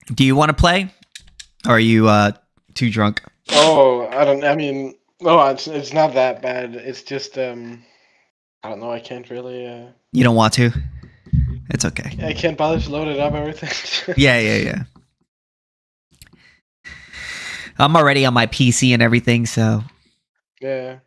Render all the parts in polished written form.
Do you want to play? Or are you too drunk? Oh, I mean, no, it's not that bad. It's just I don't know. I can't really You don't want to? It's okay. I can't bother to load it up everything. Yeah. I'm already on my PC and everything, so Yeah.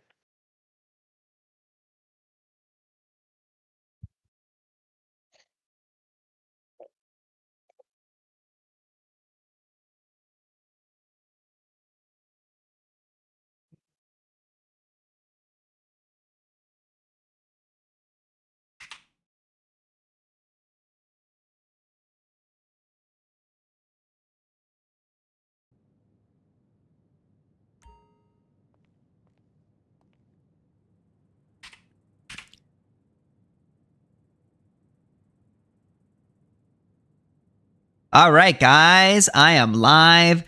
all right, guys, I am live.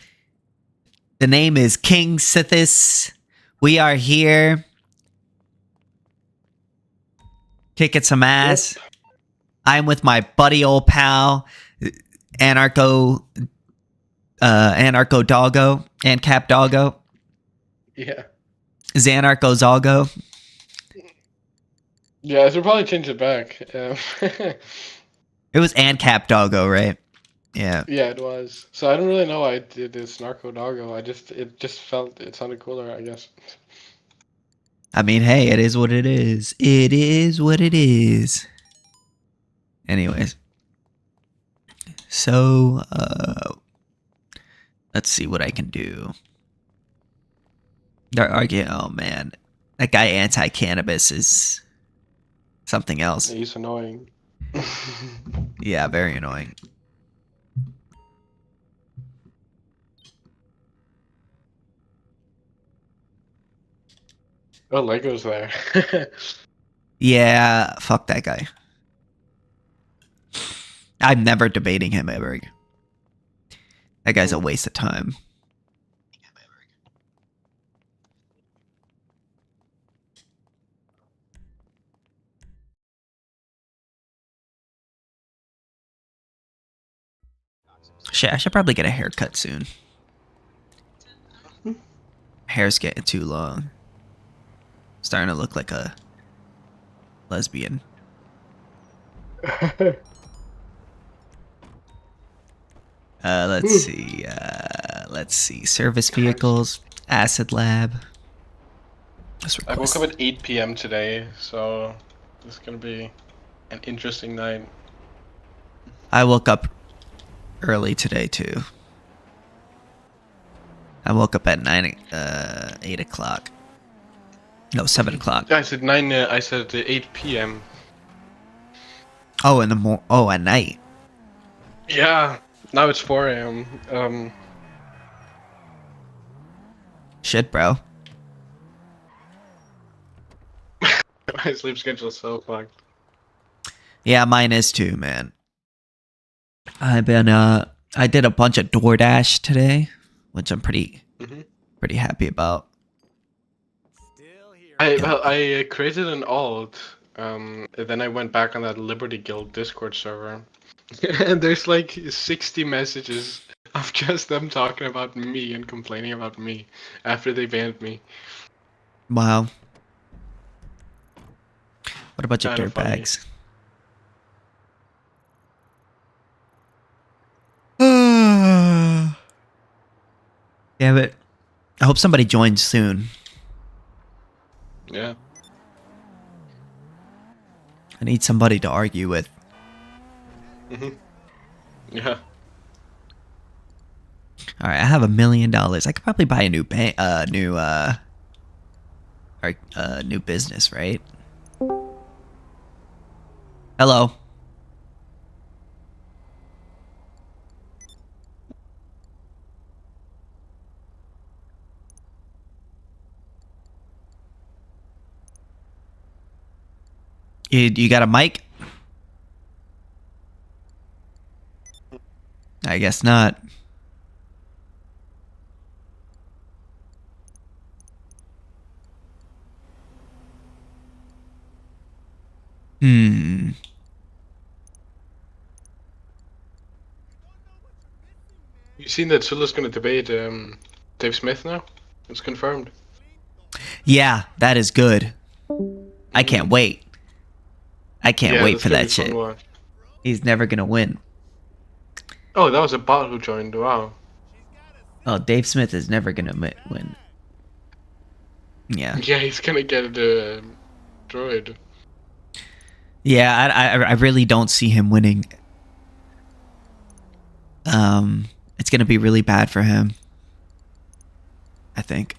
The name is KingSithis. We are here kicking some ass. Yep. I'm with my buddy old pal, Anarcho Doggo, Ancap Doggo, Yeah. Xanarcho Zoggo. Yeah. I should probably change it back. It was Ancap Doggo, right? Yeah. Yeah, it was. So I don't really know why I did this Narco Doggo. It just felt it sounded cooler, I guess. I mean, hey, it is what it is. It is what it is. Anyways. So, let's see what I can do. They're arguing, oh man, that guy anti-cannabis is something else. He's annoying. Yeah, very annoying. Oh, Lego's there. Yeah, fuck that guy. I'm never debating him ever. That guy's a waste of time. Shit, I should probably get a haircut soon. Hair's getting too long. Starting to look like a lesbian. Let's see. Let's see. Service vehicles, acid lab. I woke up at 8 p.m. today, so this is gonna be an interesting night. I woke up early today too. I woke up at 8 o'clock. No, 7 o'clock. I said 9. I said 8 p.m. Oh, at night. Yeah. Now it's 4 a.m. Shit, bro. My sleep schedule is so fucked. Yeah, mine is too, man. I did a bunch of DoorDash today, which I'm pretty happy about. I created an alt. Then I went back on that Liberty Guild Discord server, and there's like 60 messages of just them talking about me and complaining about me after they banned me. Wow. What about your Kinda funny. dirtbags? Damn it. I hope somebody joins soon. Yeah. I need somebody to argue with. Yeah. All right, I have $1 million. I could probably buy a new new business, right? Hello. You got a mic? I guess not. Hmm. You seen that Zula's gonna debate Dave Smith now? It's confirmed. Yeah, that is good. I can't wait. I can't wait that's for gonna that be fun shit. to watch. He's never gonna win. Oh, that was a bot who joined. Wow. Oh, Dave Smith is never gonna win. Yeah. Yeah, he's gonna get destroyed. Yeah, I really don't see him winning. It's gonna be really bad for him, I think.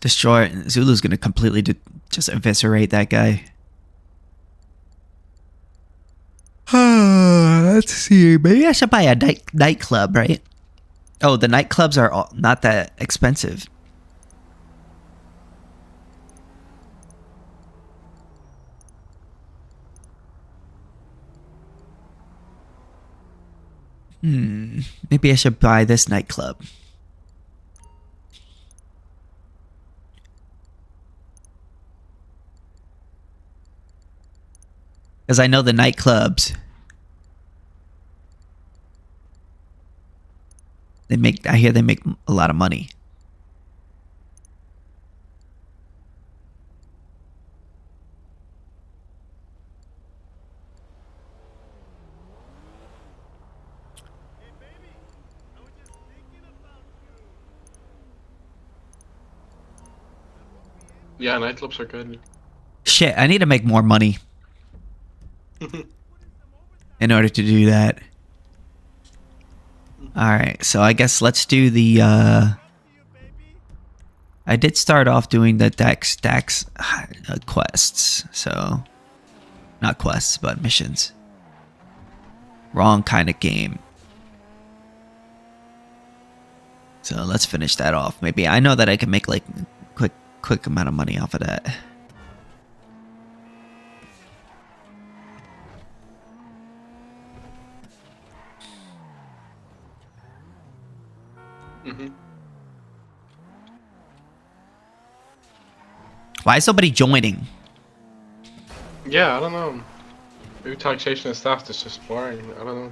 Destroy Zulu's gonna completely just eviscerate that guy. Let's see. Maybe I should buy a nightclub, right? Oh, the nightclubs are not that expensive. Maybe I should buy this nightclub. Because I know the nightclubs. I hear they make a lot of money. Yeah, nightclubs are good. Shit, I need to make more money in order to do that. Alright, so I guess let's do the, I did start off doing the Dax quests, so... Not quests, but missions. Wrong kind of game. So let's finish that off. Maybe I know that I can make like quick amount of money off of that. Why is somebody joining? Yeah, I don't know. Maybe taxation and stuff is just boring. I don't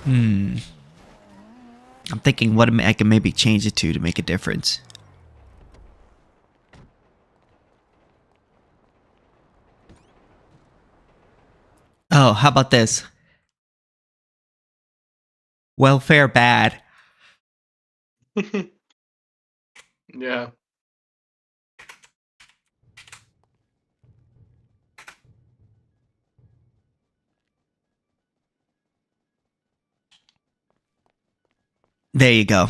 know. I'm thinking what I can maybe change it to make a difference. Oh, how about this? Welfare bad. Yeah. There you go.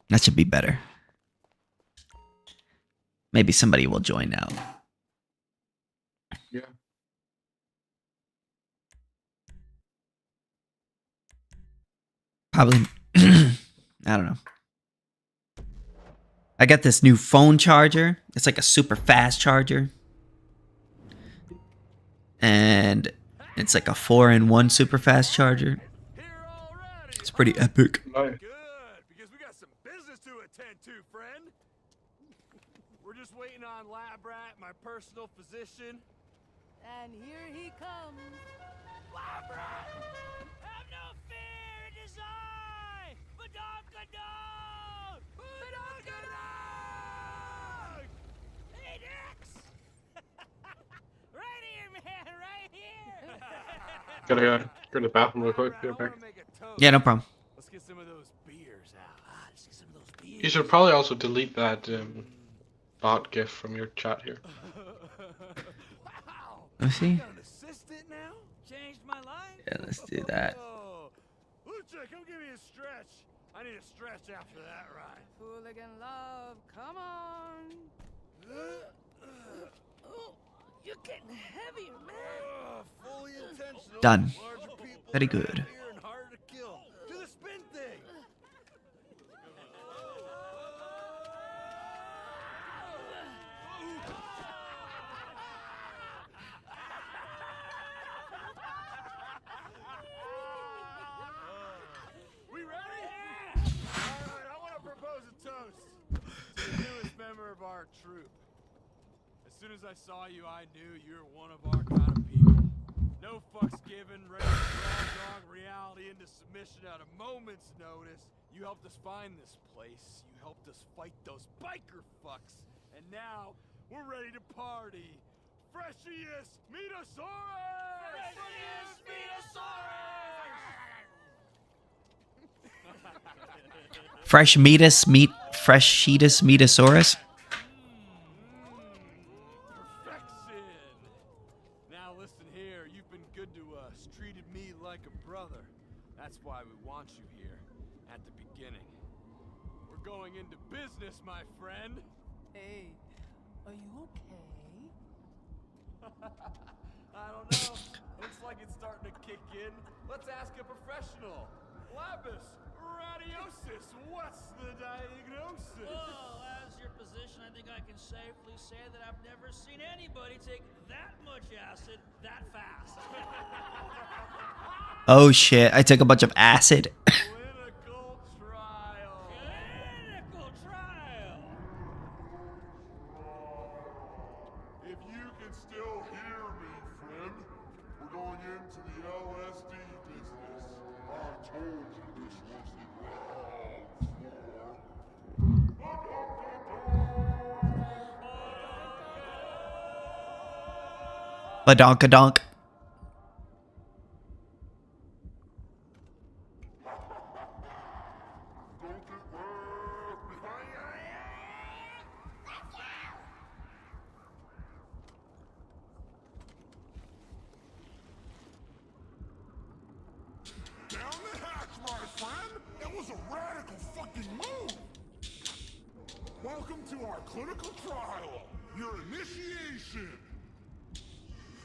That should be better. Maybe somebody will join now. Yeah. Probably. I don't know. I got this new phone charger. It's like a super fast charger. And it's like a 4-in-1 super fast charger. It's pretty epic. Nice. Good, because we got some business to attend to, friend. We're just waiting on Lab Rat, my personal physician. And here he comes. Lab Rat! Have no fear, it is I! Badonkadonk! Badonkadonk! Hey, Dex! Right here, man, right here! Gotta go to the bathroom real quick. Be right back. Yeah, no problem. Let's get some of those beers out. Let's get some of those beers. You should probably also delete that bot gif from your chat here. Wow! Let's see. Got an assistant now? Changed my life. Yeah, let's do that. Oh, Lucha, come give me a stretch. I need a stretch after that ride. Hooligan love, come on. Oh, you're getting heavier, man. Fully intentional. Done. Larger people Very around good. here and harder to kill. Do the spin thing. We ready? All right, I want to propose a toast to the newest member of our troop. As soon as I saw you, I knew you were one of our kind of people. No fucks given, ready to dog reality into submission at a moment's notice. You helped us find this place. You helped us fight those biker fucks. And now, we're ready to party. Freshiest Metasaurus! Freshiest Metasaurus! Fresh Metasaurus. Perfection! Now listen here, you've been good to us, treated me like a brother. That's why we want you here, at the beginning. We're going into business, my friend. Hey, are you okay? I don't know. Looks like it's starting to kick in. Let's ask a professional. Lapis, radiosis, what's the diagnosis? Well, as your physician, I think I can safely say that I've never seen anybody take that much acid that fast. Oh shit! I took a bunch of acid. Clinical trial. Clinical trial. If you can still hear me, friend, we're going into the LSD business. I told you this was the ground floor. Badonkadonk. Don't get left behind. Down the hatch, my friend! That was a radical fucking move! Welcome to our clinical trial, your initiation!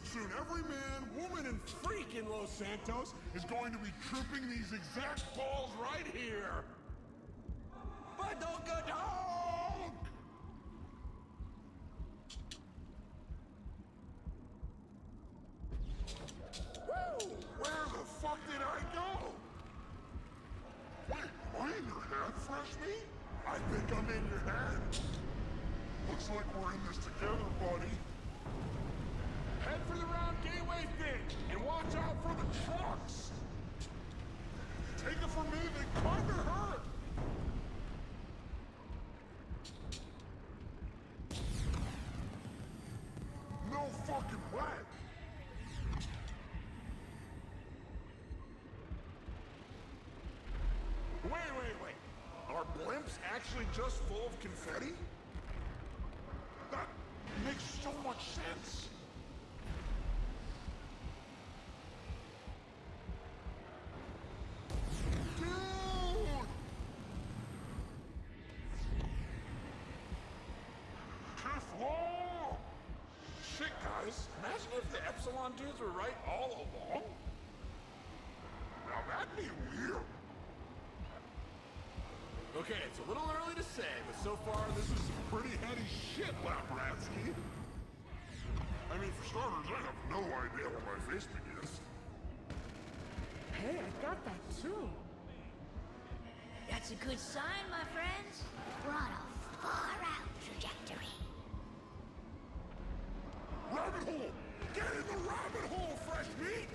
Soon every man, woman, and freak in Los Santos is going to be tripping these exact balls right here! Badonka-donk! Woo! Where the fuck did I go? Wait, am I in your head, Fresh Meat? I think I'm in your head. Looks like we're in this together, buddy. Head for the round gateway thing, and watch out for the trucks. Take it from me, they kinda hurt. No fucking way. Wait. Are blimps actually just full of confetti? That makes so much sense. Dude! Careful! Shit, guys. Imagine if the Epsilon dudes were right all along. Now that'd be weird. Okay, it's a little early to say, but so far this is some pretty heady shit, Labratsky. I mean, for starters, I have no idea where my face begins. Hey, I got that too. That's a good sign, my friends. We're on a far-out trajectory. Rabbit hole! Get in the rabbit hole, Fresh Meat!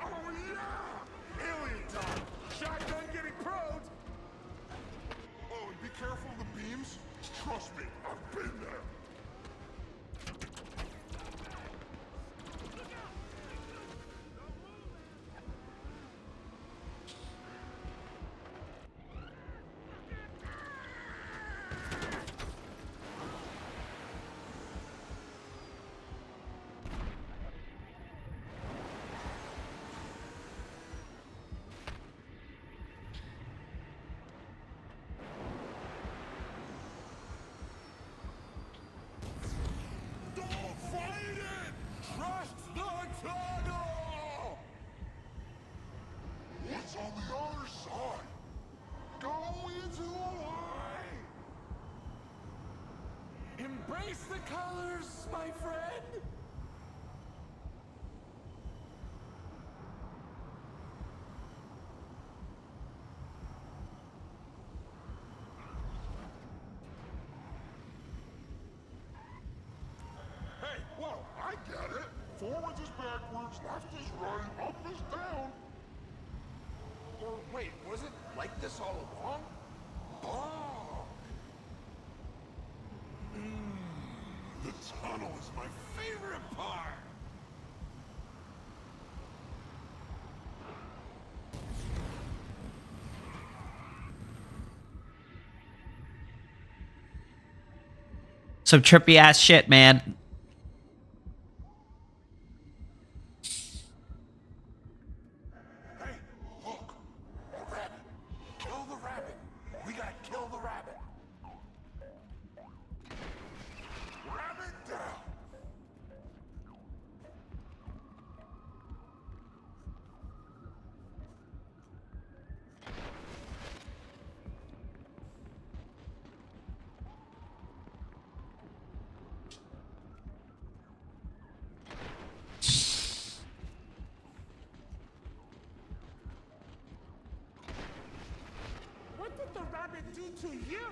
Oh yeah! Alien time! Shotgun getting probed! Oh, and be careful of the beams. Trust me, I've been there. Don't fight it! Trust the tunnel! What's on the other side? Go into the light! Embrace the colors, my friend! is backwards, left is right, up is down. Or wait, was it like this all along? Oh! The tunnel is my favorite part! Some trippy ass shit, man. Hey, look! A rabbit! Kill the rabbit! We gotta kill the rabbit! Rabbit down! What did the rabbit do to you?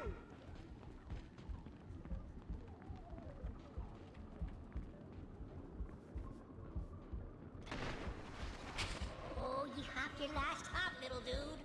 Oh, you hopped your last hop, little dude.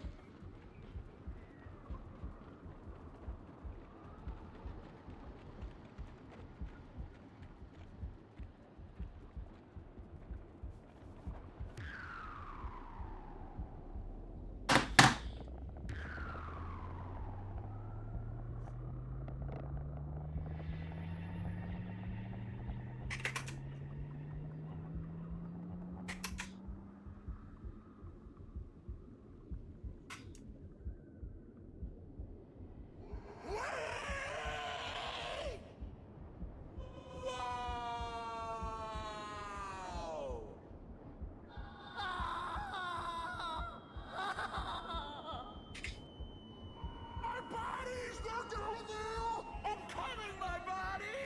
My bodies! They're down there! I'm coming, my body!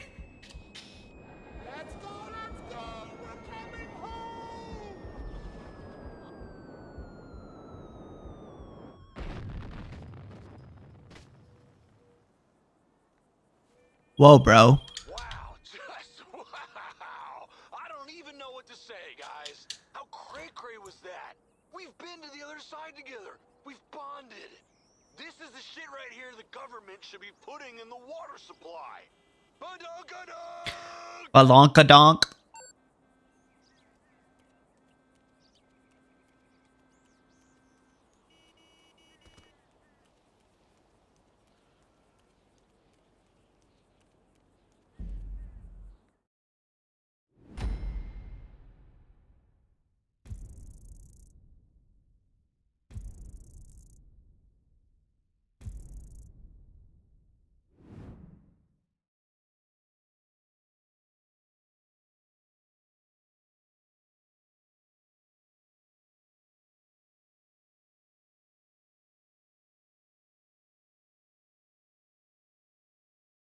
Let's go, let's go! We're coming home! Whoa, bro. Wow, just wow! I don't even know what to say, guys. How cray-cray was that? We've been to the other side together. We've bonded. This is the shit right here the government should be putting in the water supply. Badonkadonk! Balonkadonk.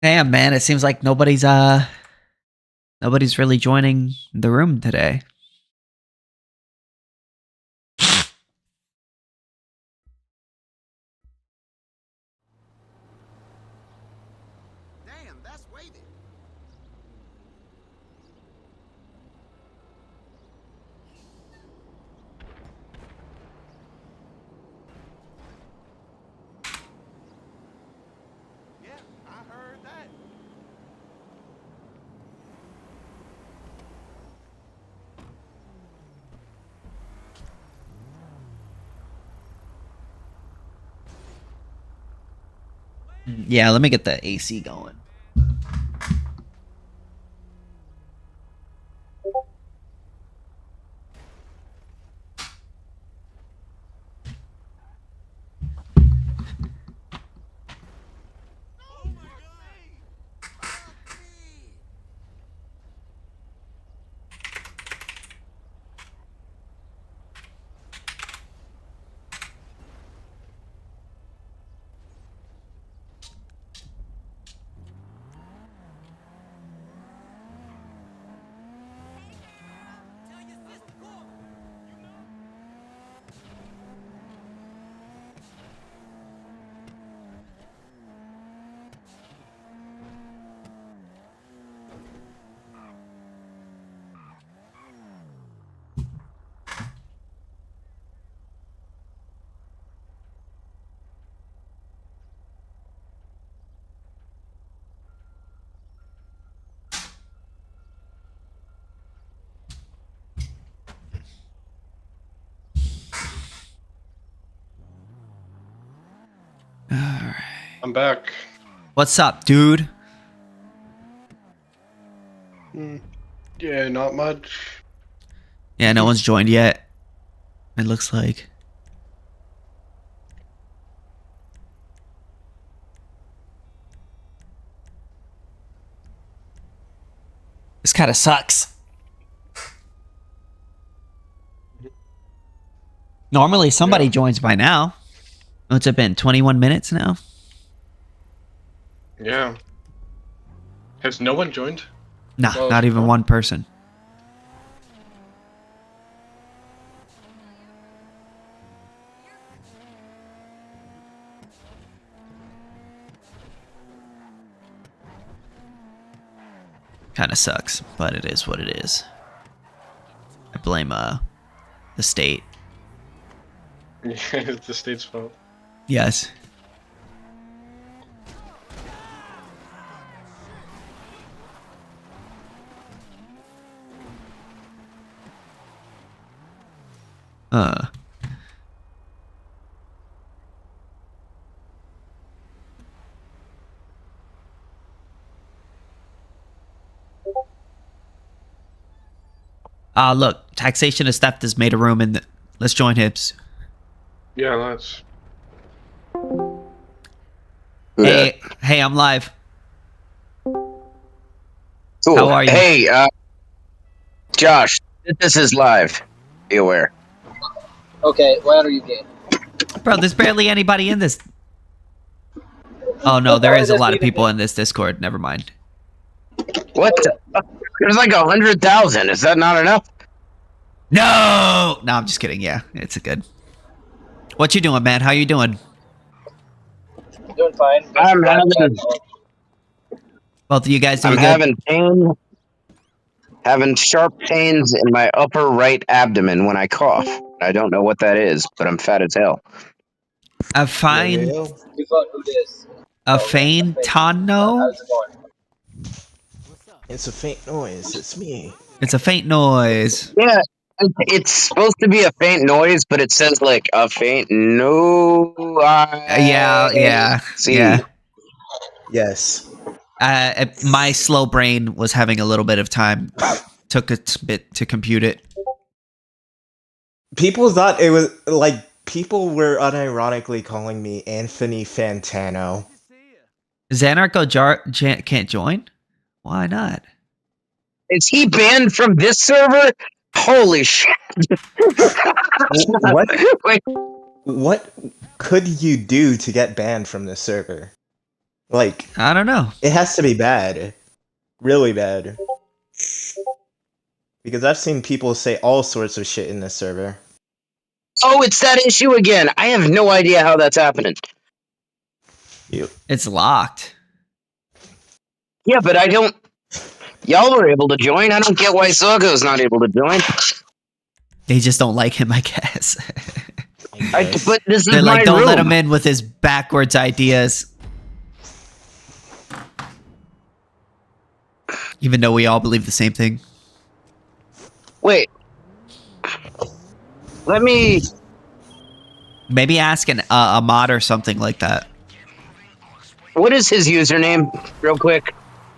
Damn, man, it seems like nobody's really joining the room today. Damn, that's weighted. Yeah, I heard that. Yeah, let me get the AC going. I'm back. What's up, dude? Yeah, not much. Yeah, no one's joined yet. It looks like. This kind of sucks. Normally somebody joins by now. What's it been? 21 minutes now? Yeah. Has no one joined? Nah, Well, not even one person. Kind of sucks, but it is what it is. I blame the state. Yeah, it's the state's fault. Yes. Look, taxation of theft has made a room in the... Let's join Hibbs. Yeah, let's. Hey, hey, I'm live. Cool. How are you? Hey, Josh, this is live. Be aware. Okay, why are you gay? Bro, there's barely anybody in this. Oh, no, there is a lot of people in this Discord. Never mind. What? There's like 100,000. Is that not enough? No! No, I'm just kidding. Yeah, it's a good. What you doing, man? How you doing? Doing fine. I'm having, Both of you guys doing I'm good? having pain, having sharp pains in my upper right abdomen when I cough. I don't know what that is, but I'm fat as hell. A fine... You thought who this? A faint tano? How's it going? It's a faint noise. It's me. It's a faint noise. Yeah, it's supposed to be a faint noise, but it says like a faint no. Yeah. Yes. My slow brain was having a little bit of time. Took a bit to compute it. People thought it was like people were unironically calling me Anthony Fantano. Xanarco can't join? Why not? Is he banned from this server? Holy shit! What? Wait, What could you do to get banned from this server? Like, I don't know. it has to be bad. Really bad. Because I've seen people say all sorts of shit in this server. oh, it's that issue again. I have no idea how that's happening. It's locked. Yeah, but I don't. Y'all were able to join. I don't get why Zogo's not able to join. They just don't like him, I guess. But this They're is like, my don't room. let him in with his backwards ideas. Even though we all believe the same thing. Wait. Let me. Maybe ask a mod or something like that. What is his username, real quick?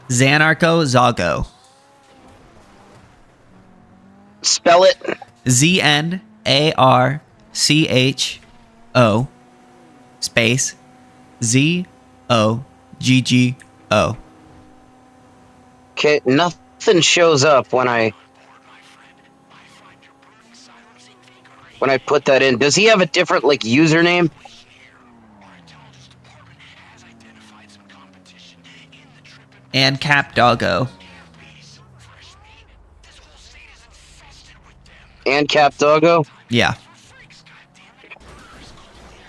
Xanarco Zago. Spell it. ZNARCHO space ZOGGO. Okay, nothing shows up when I put that in. Does he have a different like username? Ancap Doggo. Ancap Doggo? Yeah.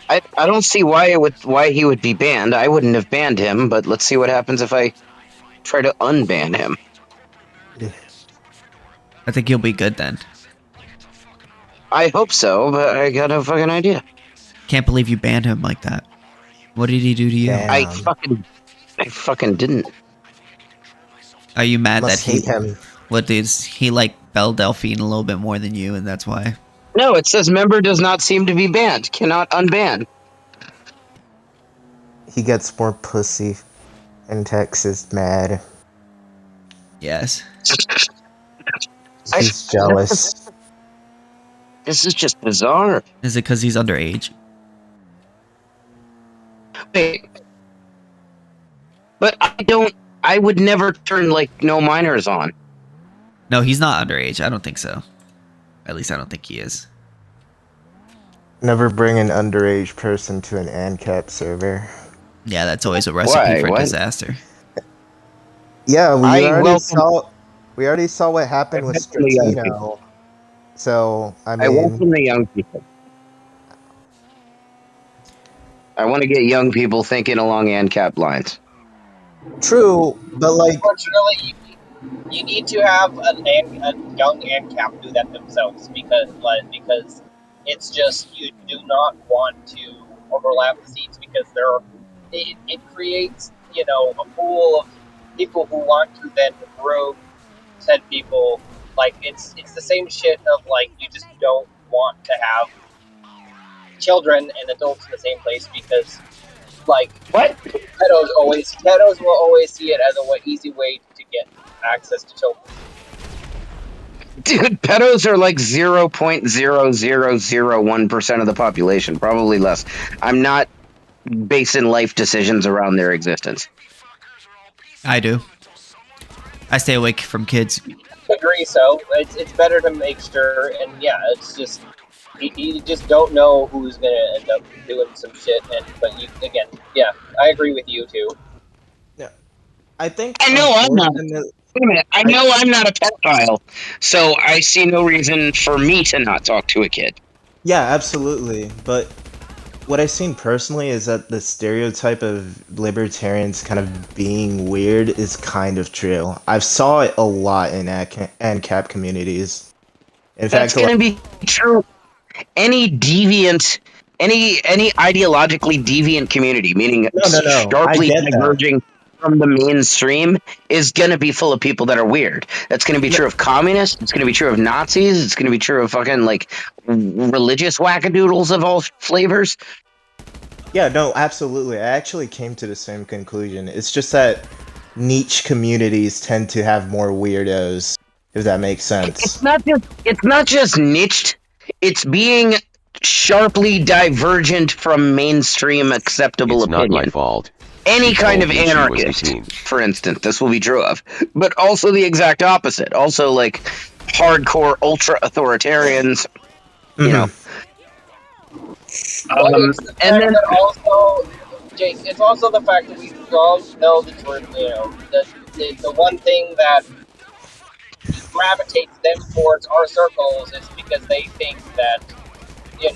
I don't see why he would be banned. I wouldn't have banned him, but let's see what happens if I try to unban him. I think he'll be good then. I hope so, but I got no fucking idea. Can't believe you banned him like that. What did he do to you? Damn. I fucking didn't. Are you mad Must that he... hate him. What is he like Belle Delphine a little bit more than you, and that's why? No, it says member does not seem to be banned. Cannot unban. he gets more pussy, and Tex is mad. Yes. He's jealous. This is just bizarre. Is it because he's underage? Wait. But I would never turn, like, no minors on. No, he's not underage. I don't think so. At least I don't think he is. Never bring an underage person to an Ancap server. Yeah, that's always a recipe for What? disaster. Yeah, we welcome- already saw what happened with welcome the young Stratino. So, I I welcome mean, the young people. I want to get young people thinking along ANCAP lines. true, but like, Unfortunately, you need to have a young ANCAP do that themselves because it's just you do not want to overlap the seats because it creates a pool of people who want to then grow said people. Like it's the same shit of like you just don't want to have children and adults in the same place because like What? pedos will always see it as a easy way to get access to children. Dude, pedos are like 0.0001% of the population, probably less. I'm not basing life decisions around their existence. I do. I stay awake from kids. Agree. So it's better to make sure, and yeah, it's just you just don't know who's gonna end up doing some shit. But you again, yeah, I agree with you too. yeah, I think I know I'm not. unfortunately- Wait a minute. I know I'm not a pedophile, so I see no reason for me to not talk to a kid. Yeah, absolutely. But what I've seen personally is that the stereotype of libertarians kind of being weird is kind of true. I've saw it a lot in ANCAP communities. In That's fact, going to be true. Any deviant, any ideologically deviant community, meaning No. sharply I get that. diverging from the mainstream, is going to be full of people that are weird. That's going to be true of communists. It's going to be true of Nazis. It's going to be true of fucking like religious wackadoodles of all flavors. Yeah, no, absolutely. I actually came to the same conclusion. It's just that niche communities tend to have more weirdos, if that makes sense. It's not just niched. It's being sharply divergent from mainstream acceptable It's opinion. not my fault. Any She kind of told me she was anarchist, 18. for instance, this will be true of. But also the exact opposite. Also, like, hardcore ultra-authoritarians, you know. And then also, Jake, it's also the fact that we all know the truth. The one thing that gravitates them towards our circles is because they think that you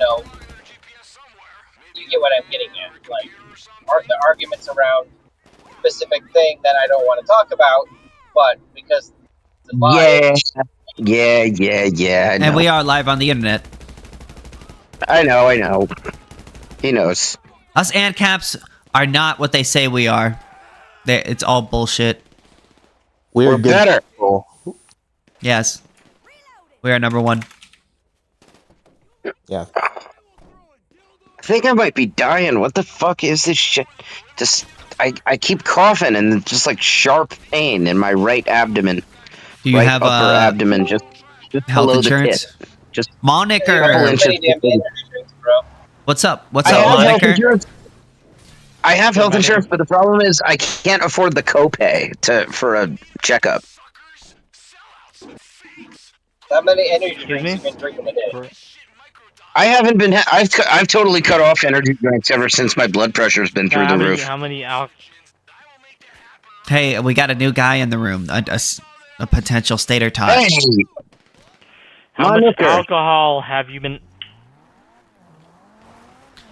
get what I'm getting at. Like, the arguments around specific thing that I don't want to talk about, but because it's live. Yeah. And we are live on the internet. I know. He knows. Us Ancaps are not what they say we are. It's all bullshit. We're good better. People. Yes. We are number one. Yeah. I think I might be dying. What the fuck is this shit? I keep coughing and just like sharp pain in my right abdomen. Do you have upper abdomen, just health below insurance? the tit. Just Moniker. What's up? What's up, Moniker? I have health insurance, but the problem is I can't afford the copay for a checkup. How many energy drinks you been drinking a day? I haven't been. I've totally cut off energy drinks ever since my blood pressure's been through the roof. How many Hey, we got a new guy in the room. A potential stater tot. Hey! How much alcohol have you been?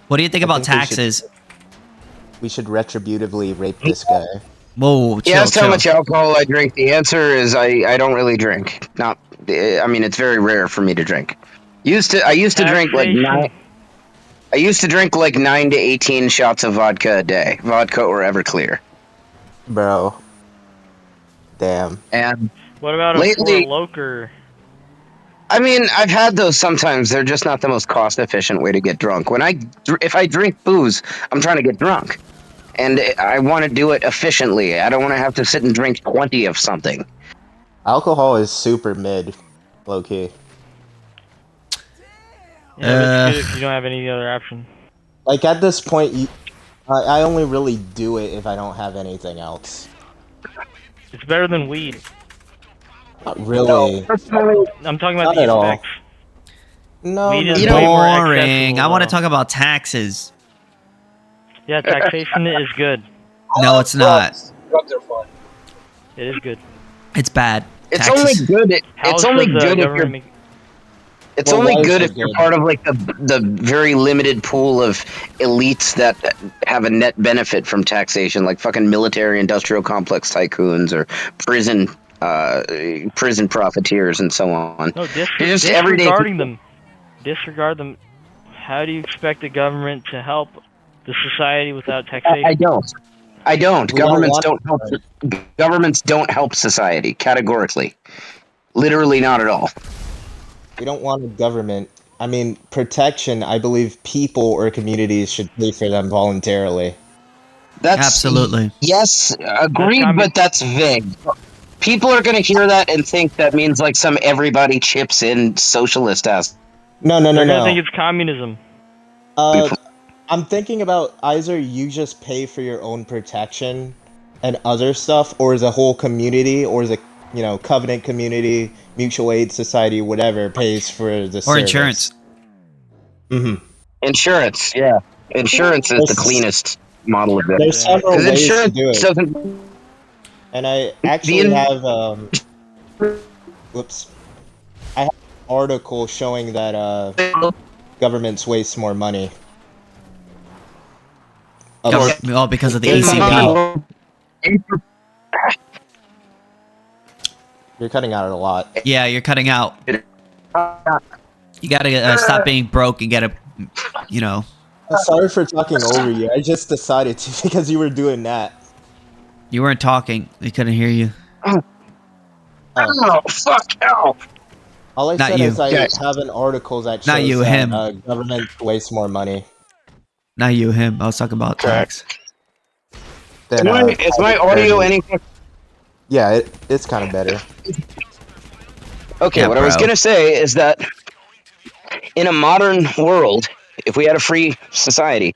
What do you think about taxes? We should retributively rape this guy. Whoa, chill, Yeah, that's how chill. much alcohol I drink. The answer is I don't really drink. It's very rare for me to drink. I used to drink like 9. I used to drink like 9 to 18 shots of vodka a day, vodka or Everclear. Bro. Damn. And what about lately, a Loker? I mean, I've had those sometimes. They're just not the most cost-efficient way to get drunk. If I drink booze, I'm trying to get drunk. and I want to do it efficiently. I don't want to have to sit and drink 20 of something. Alcohol is super mid, low key. Yeah, but it's good if you don't have any other option. Like at this point, I only really do it if I don't have anything else. It's better than weed. Not really. I'm talking about Not the at all. effects. No, Weed is no. way more Boring. accessible, I want to though. talk about taxes. Yeah, taxation is good. No, it's not. Drugs are fun. It is good. It's bad. It's Taxes. only good. How It's only should the good if government you're. make- It's Well, only why is good it if you're good? part of like the very limited pool of elites that have a net benefit from taxation, like fucking military industrial complex tycoons or prison profiteers and so on. No, Just everyday disregarding them. Disregard them. How do you expect the government to help the society without taxation? I don't. We don't Governments want don't help. Governments don't help society categorically. Literally not at all. We don't want a government. I mean, protection, I believe people or communities should pay for them voluntarily. That's Absolutely. Yes, agreed, That's but that's vague. People are going to hear that and think that means like some everybody chips in socialist ass. No, no, no, They're gonna no. think it's communism. I'm thinking about either you just pay for your own protection and other stuff, or as a whole community, or as a covenant community, mutual aid society, whatever pays for the Or service. insurance. Mm-hmm. Insurance, yeah. Insurance is the cleanest model of it. There's several Because ways to insurance do it. doesn't. And I actually have whoops. I have an article showing that governments waste more money. All because of the ACP. You're cutting out a lot. Yeah, you're cutting out. You gotta stop being broke and get a, Sorry for talking over you. I just decided to because you were doing that. You weren't talking. We couldn't hear you. Oh, fuck out. All I Not said you. is I Yes. have an article that shows Not you, that him. Government wastes more money. Not you, him. I was talking about tax. Than, Is my audio any? Yeah, it's kind of better. Okay, Yeah, what I was bro. gonna say is that in a modern world, if we had a free society,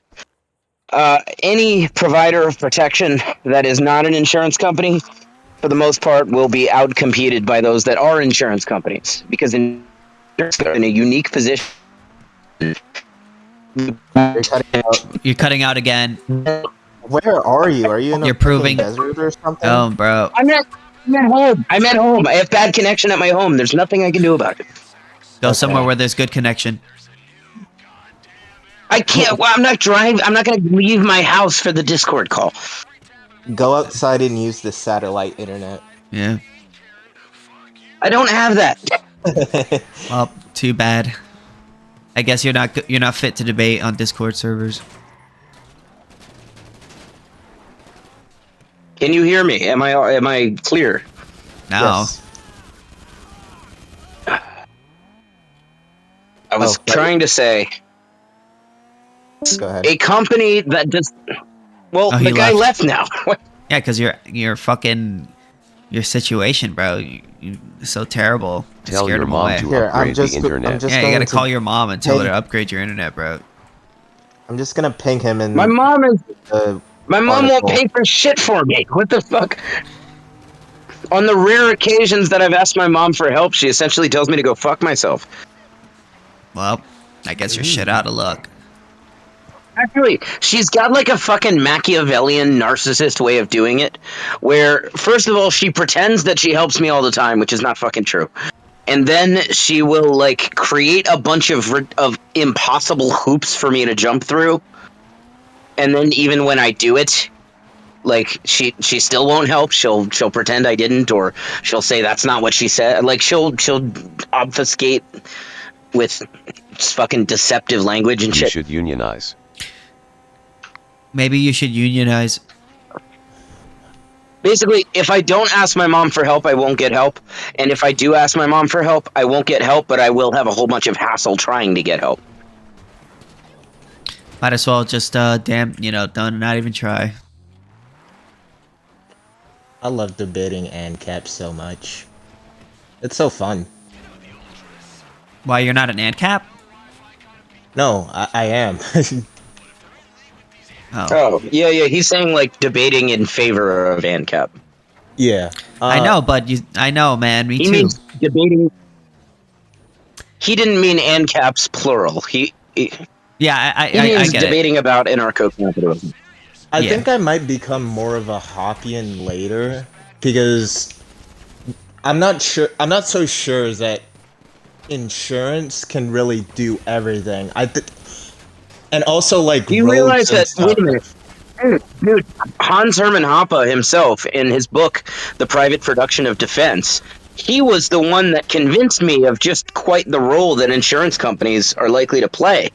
any provider of protection that is not an insurance company, for the most part, will be outcompeted by those that are insurance companies, because in a unique position. You're cutting out again. Where are you? Are you in a You're proving- desert or something? Oh, bro. I'm at home. I'm at home. I have bad connection at my home. There's nothing I can do about it. Go somewhere where there's good connection. I can't. Well, I'm not driving. I'm not going to leave my house for the Discord call. Go outside and use the satellite internet. Yeah. I don't have that. Well, too bad. I guess you're not fit to debate on Discord servers. Can you hear me? Am I clear? Now. Yes. I was trying to say Go ahead. a company that just. Well, Oh, the he guy left now. Yeah, because your situation, bro. You're so terrible. You Tell scared your him mom away. to Here, upgrade the internet. Yeah, you gotta call your mom and tell her to upgrade your internet, bro. I'm just gonna ping him in. My mom is. the My mom won't article. pay for shit for me. What the fuck? On the rare occasions that I've asked my mom for help, she essentially tells me to go fuck myself. Well, I guess you're shit out of luck. Actually, she's got like a fucking Machiavellian narcissist way of doing it, where, first of all, she pretends that she helps me all the time, which is not fucking true. And then she will, like, create a bunch of impossible hoops for me to jump through. And then even when I do it, like, she still won't help. She'll pretend I didn't, or she'll say that's not what she said. Like, she'll obfuscate with fucking deceptive language and You shit. should unionize. Maybe you should unionize. Basically, if I don't ask my mom for help, I won't get help. And if I do ask my mom for help, I won't get help, but I will have a whole bunch of hassle trying to get help. Might as well just, not even try. I love debating Ancaps so much. It's so fun. Why, you're not an ANCAP? No, I am. Oh, yeah. He's saying like debating in favor of ANCAP. Yeah. I know, but I know, man. Me He too. means debating. He didn't mean ANCAPs plural. Yeah, He I means get debating about anarcho-capitalism. I think I might become more of a Hoppian later because I'm not sure. I'm not so sure that insurance can really do everything. And also like Do you roads realize and that? stuff. Wait a minute, dude. Hans Hermann Hoppe himself, in his book *The Private Production of Defense*, he was the one that convinced me of just quite the role that insurance companies are likely to play.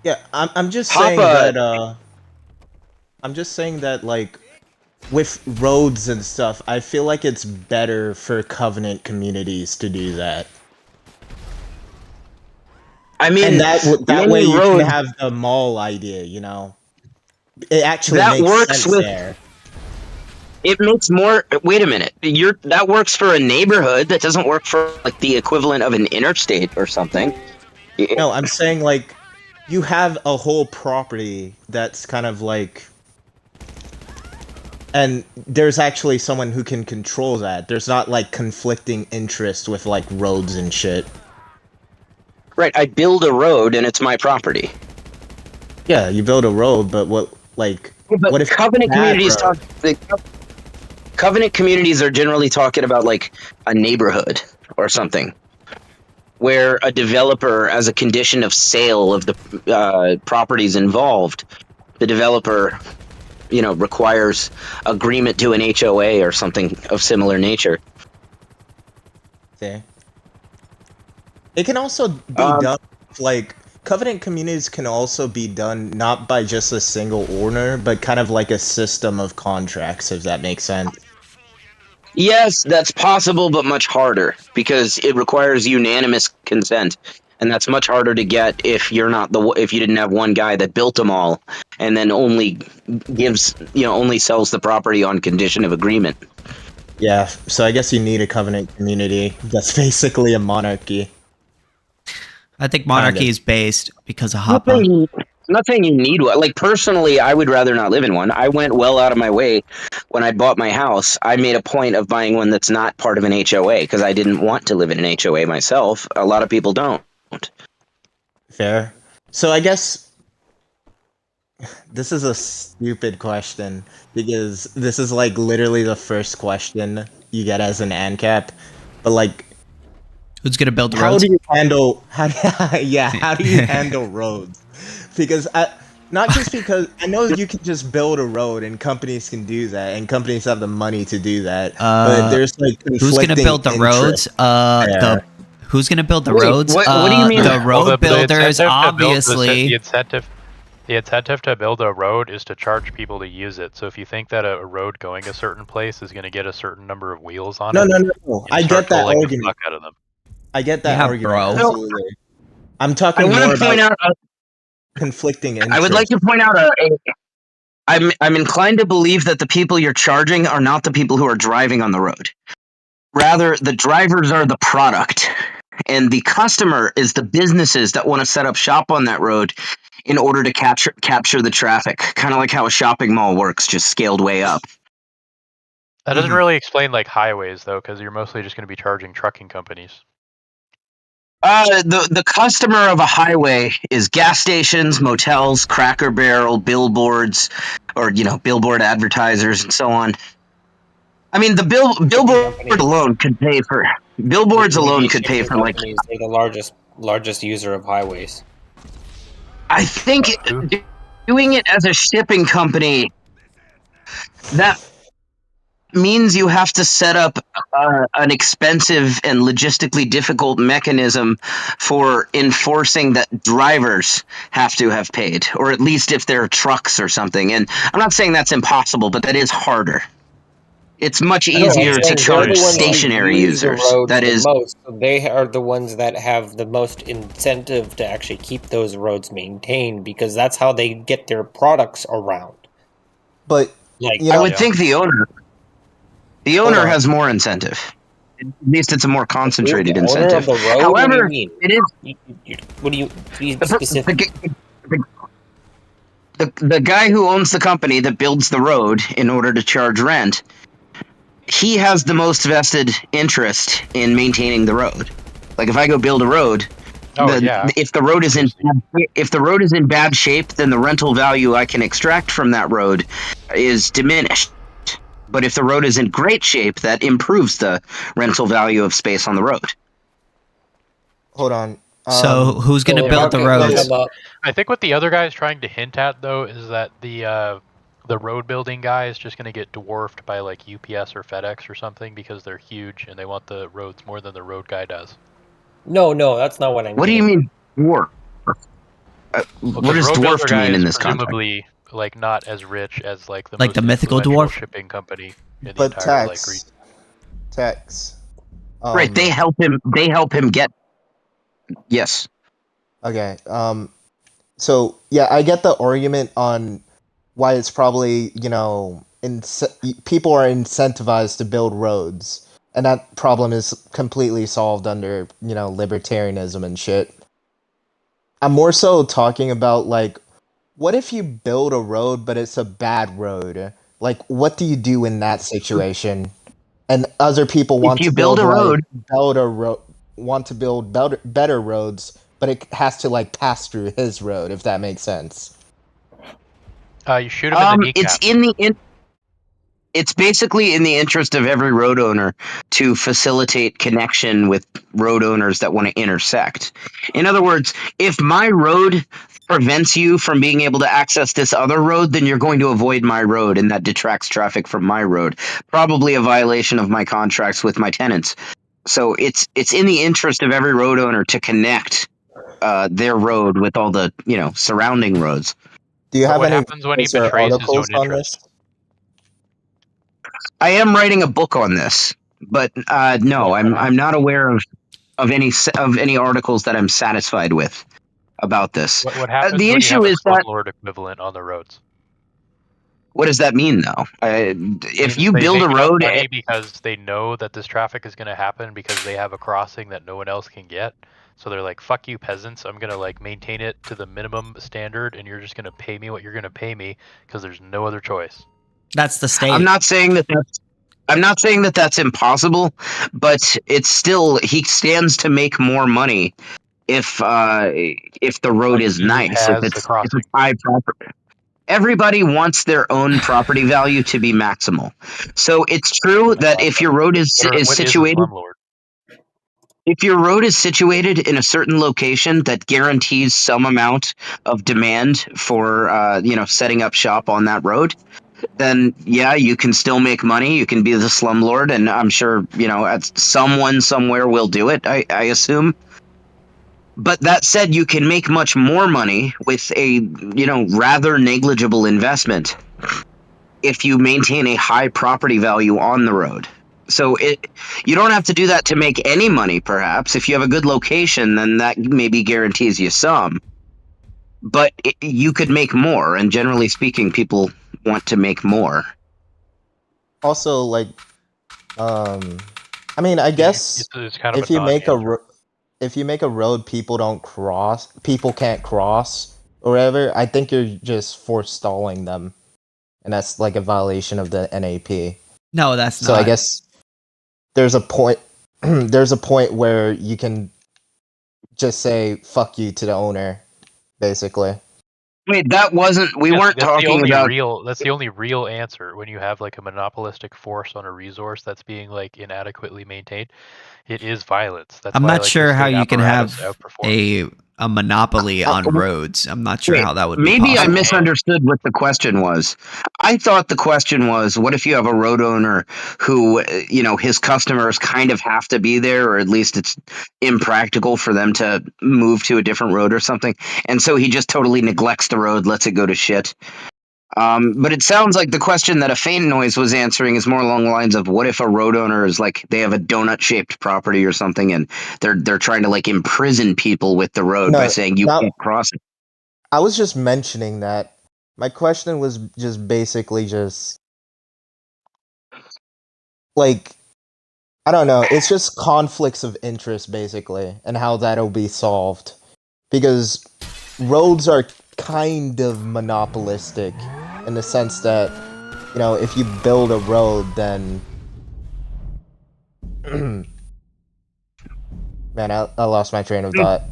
Yeah, I'm just Hoppe, saying that. I'm just saying that like with roads and stuff, I feel like it's better for Covenant communities to do that. I mean, and that many way you roads, can have the mall idea, you know? It actually that makes works sense with. there. It makes more. Wait a minute. That works for a neighborhood. That doesn't work for like the equivalent of an interstate or something. No, I'm saying like you have a whole property that's kind of like, and there's actually someone who can control that. There's not like conflicting interests with like roads and shit. Right. I build a road and it's my property. Yeah, you build a road, but what But if Covenant communities road? Covenant communities are generally talking about like a neighborhood or something, where a developer, as a condition of sale of the properties involved, the developer, requires agreement to an HOA or something of similar nature. Okay. It can also be done like Covenant communities can also be done not by just a single owner, but kind of like a system of contracts, if that makes sense. Yes, that's possible, but much harder because it requires unanimous consent, and that's much harder to get if if you didn't have one guy that built them all, and then only sells the property on condition of agreement. Yeah, so I guess you need a Covenant community that's basically a monarchy. I think monarchy is based because of Hoppe. I'm not saying you need one. Like, personally, I would rather not live in one. I went well out of my way when I bought my house. I made a point of buying one that's not part of an HOA because I didn't want to live in an HOA myself. A lot of people don't. Fair. So I guess this is a stupid question because this is like literally the first question you get as an ANCAP, but like, who's gonna build the roads? How do you handle roads? Because not just because I know you can just build a road and companies can do that and companies have the money to do that, but there's like who's gonna build the roads? Who's gonna build the roads? What do you mean? The road builders, obviously. The incentive to build a road is to charge people to use it. So if you think that a road going a certain place is going to get a certain number of wheels on it, no. I get that argument. The fuck out of them. I get that argument. Bro. Absolutely. I'm talking more about conflicting interests. I would like to point out I'm inclined to believe that the people you're charging are not the people who are driving on the road. Rather, the drivers are the product, and the customer is the businesses that want to set up shop on that road in order to capture the traffic. Kind of like how a shopping mall works, just scaled way up. That doesn't really explain like highways though, because you're mostly just going to be charging trucking companies. The customer of a highway is gas stations, motels, Cracker Barrel, billboards, or billboard advertisers and so on. I mean, the billboard alone could pay for billboards alone could pay for like they're the largest user of highways. I think doing it as a shipping company, that means you have to set up an expensive and logistically difficult mechanism for enforcing that drivers have to have paid, or at least if they're trucks or something. And I'm not saying that's impossible, but that is harder. It's much easier to charge stationary users. That is, most. They are the ones that have the most incentive to actually keep those roads maintained because that's how they get their products around. But like, I would think the owner. The owner has more incentive. At least it's a more concentrated the owner incentive. of the road? However, what do you mean? it is What do you be specific? the guy who owns the company that builds the road in order to charge rent. He has the most vested interest in maintaining the road. Like if I go build a road, if the road is in bad shape, then the rental value I can extract from that road is diminished. But if the road is in great shape, that improves the rental value of space on the road. Hold on. So who's going to build the roads? I think what the other guy is trying to hint at, though, is that the road building guy is just going to get dwarfed by like UPS or FedEx or something because they're huge and they want the roads more than the road guy does. No, that's not what I'm. What do you mean dwarf? What does dwarfed mean in this context? Presumably, like not as rich as like the Like most the mythical influential dwarf? shipping company in the But entire like region. Tex. Right, they help him get. Yes. Okay. So yeah, I get the argument on why it's probably people are incentivized to build roads, and that problem is completely solved under libertarianism and shit. I'm more so talking about like, what if you build a road but it's a bad road? Like, what do you do in that situation? And other people want to build better roads, but it has to like pass through his road, if that makes sense. You shoot him in the kneecap. It's basically in the interest of every road owner to facilitate connection with road owners that want to intersect. In other words, if my road prevents you from being able to access this other road, then you're going to avoid my road, and that detracts traffic from my road. Probably a violation of my contracts with my tenants. So it's in the interest of every road owner to connect their road with all the surrounding roads. Do you have any happens when he betrays his own interest? I am writing a book on this, but no, I'm not aware of any articles that I'm satisfied with about this. What happens the when issue you have is a that slumlord equivalent on the roads? What does that mean, though? If you they build a make enough road, money because they know that this traffic is going to happen because they have a crossing that no one else can get. So they're like, "Fuck you, peasants! I'm gonna like maintain it to the minimum standard, and you're just gonna pay me what you're gonna pay me because there's no other choice." That's the state. I'm not saying that that's impossible, but it's still he stands to make more money if the road is nice, if it's high property. Everybody wants their own property value to be maximal. So it's true that if your road is situated, if your road is situated in a certain location that guarantees some amount of demand for setting up shop on that road, then yeah, you can still make money. You can be the slumlord, and I'm sure someone somewhere will do it. I assume. But that said, you can make much more money with a rather negligible investment if you maintain a high property value on the road. So you don't have to do that to make any money, perhaps. If you have a good location, then that maybe guarantees you some. But you could make more, and generally speaking, people want to make more. Also, like, I mean, I guess it's kind of if you make a road people can't cross or whatever, I think you're just forestalling them, and that's like a violation of the NAP. No, that's not. So I guess there's a point. There's a point where you can just say "fuck you" to the owner, basically. Wait, that wasn't. We weren't talking about. That's the only real answer when you have like a monopolistic force on a resource that's being like inadequately maintained. It is violence. That's I'm why, not like, sure how you can have outperforms. a monopoly on roads. I'm not sure how that would be Maybe possible. I misunderstood what the question was. I thought the question was, what if you have a road owner who, his customers kind of have to be there, or at least it's impractical for them to move to a different road or something, and so he just totally neglects the road, lets it go to shit. But it sounds like the question that a faint noise was answering is more along the lines of, what if a road owner is like, they have a donut-shaped property or something, and they're trying to like imprison people with the road by saying you can't cross it. I was just mentioning that. My question was just basically just like, I don't know. It's just conflicts of interest, basically, and how that'll be solved. Because roads are kind of monopolistic in the sense that, if you build a road, then... Man, I lost my train of thought.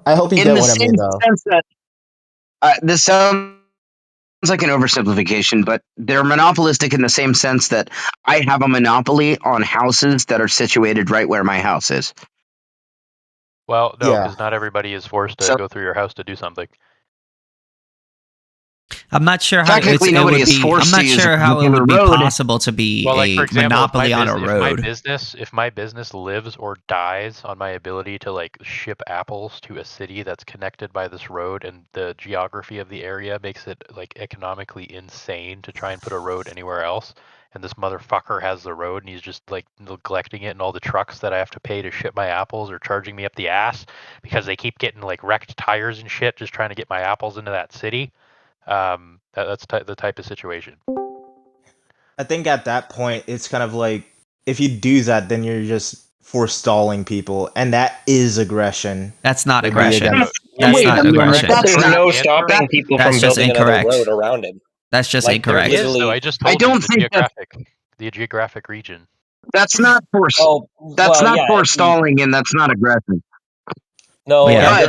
I hope you get what I mean, though. Sense that this sounds like an oversimplification, but they're monopolistic in the same sense that I have a monopoly on houses that are situated right where my house is. Well, no, Yeah. because not everybody is forced to go through your house to do something. I'm not sure how Technically, nobody is forced I'm to not use sure a how it would be road. possible to be Well, like, a for example, monopoly on a road. If my business lives or dies on my ability to like ship apples to a city that's connected by this road, and the geography of the area makes it like economically insane to try and put a road anywhere else, and this motherfucker has the road and he's just like neglecting it, and all the trucks that I have to pay to ship my apples are charging me up the ass because they keep getting like wrecked tires and shit just trying to get my apples into that city. That's the type of situation. I think at that point, it's kind of like, if you do that, then you're just forestalling people, and that is aggression. That's not It'd be aggression. against- That's not aggression. There's no stopping people That's from just building another incorrect. road around it. That's just Like, they're incorrect. It is, though. I just told you the geographic region. That's not forestalling, and that's not aggression. No, Yeah.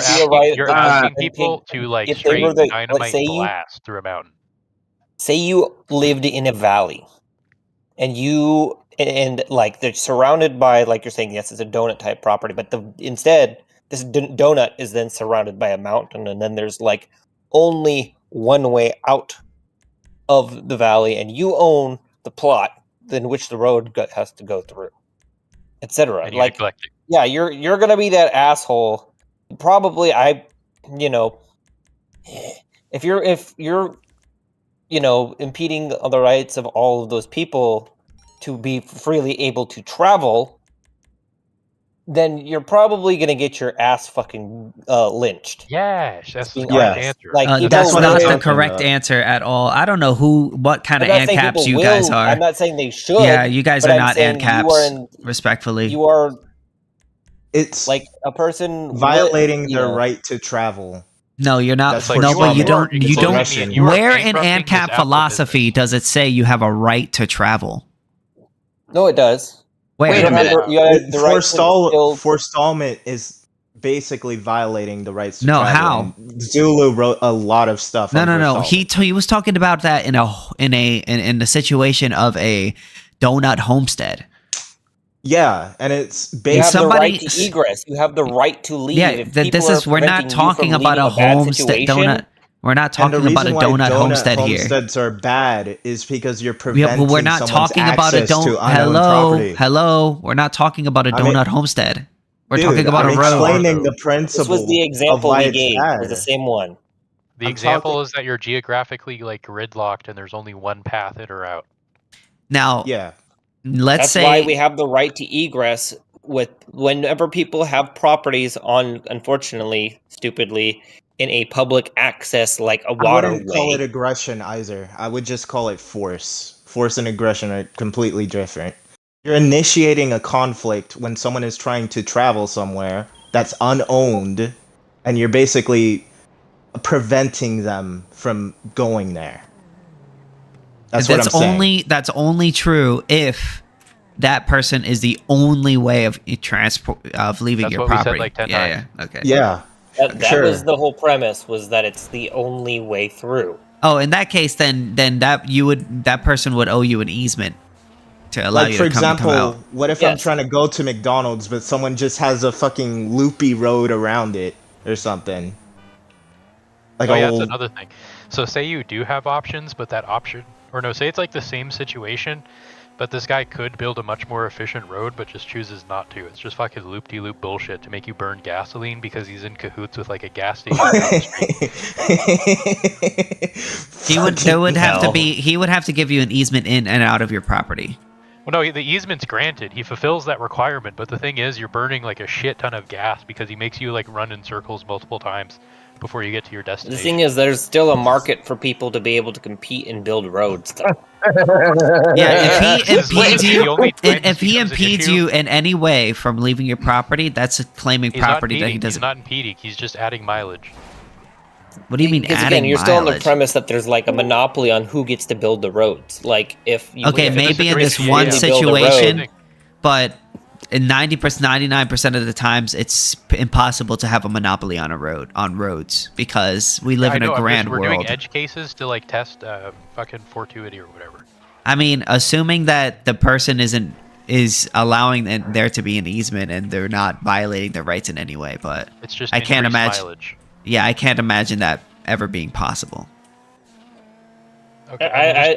You're asking people to like straight dynamite blast through a mountain. Say you lived in a valley, and like they're surrounded by, like you're saying, yes, it's a donut type property, but instead this donut is then surrounded by a mountain, and then there's like only one way out of the valley, and you own the plot in which the road has to go through, etc. And you Like, neglect it. yeah, you're gonna be that asshole. Probably, if you're impeding the rights of all of those people to be freely able to travel, then you're probably gonna get your ass fucking lynched. Yes, that's the Being correct honest. answer. Like, people That's will- not the correct answer at all. I don't know what kind of I'm not saying Ancaps people you guys will. are. I'm not saying they should. Yeah, you guys but are I'm not saying Ancaps, respectfully. You are It's like a person violating their right to travel. No, you're not. That's No, but you don't. It's You don't. aggression. Where in ANCAP philosophy does it say you have a right to travel? No, it does. Where? You don't have the- you have the right to still- Forestallment is basically violating the rights to No, travel. how? And Zulu wrote a lot of stuff. No, on no, no. forestallment. He was talking about that in the situation of a donut homestead. Yeah, and it's You based. have the right to egress. You have the right to leave. Yeah, If this people is. are We're not preventing you talking from about leaving a bad homestead situation, donut. We're not And the talking about a reason why donut homestead here. homesteads are bad is because you're Yeah, preventing but we're not someone's talking about a access to donut. unowned property. Hello. We're not talking about a I mean- donut homestead. We're Dude, talking about I'm a road. explaining the this principle was the of example why we it's gave. It was bad. the same one. The I'm example talking- is that you're geographically like gridlocked and there's only one path in or out. Now, Yeah. let's That's say why we have the right to egress with whenever people have properties on, unfortunately, stupidly, in a public access like a I wouldn't call it waterway. aggression either. I would just call it force. Force and aggression are completely different. You're initiating a conflict when someone is trying to travel somewhere that's unowned, and you're basically preventing them from going there. That's what I'm saying. That's only true if that person is the only way of transport of leaving That's your what we said, property. like, 10 yeah, times. yeah, okay. Yeah. That Sure. was the whole premise, was that it's the only way through. Oh, in that case, then that person would owe you an easement to allow Like, you for to come example, out. what if I'm trying to go to McDonald's, but someone just has a fucking loopy road around it or something? Like Oh a yeah, whole... that's another thing. So say you do have options, but that option, or no, say it's like the same situation, but this guy could build a much more efficient road, but just chooses not to. It's just fucking loop-de-loop bullshit to make you burn gasoline because he's in cahoots with like a gas station down the street. He would have to give you an easement in and out of your property. Well, no, the easement's granted. He fulfills that requirement, but the thing is, you're burning like a shit ton of gas because he makes you like run in circles multiple times before you get to your The destination. thing is, there's still a market for people to be able to compete and build roads, though. Yeah, if he impedes The you, only time if he becomes an impedes issue- you in any way from leaving your property, that's claiming He's not property that he impeding. He's doesn't. not impeding. He's just adding mileage. What do you mean Because adding again, you're still on the mileage? premise that there's like a monopoly on who gets to build the roads. Like if you Okay, if maybe in this you one really build a road- situation, but in 99% of the times, it's impossible to have a monopoly on roads because we live in a grand we're world. doing edge cases to like test fucking fortuity or whatever. I mean, assuming that the person is allowing there to be an easement and they're not violating their rights in any way, but It's just I can't increased imagine. mileage. Yeah, I can't imagine that ever being possible. Okay,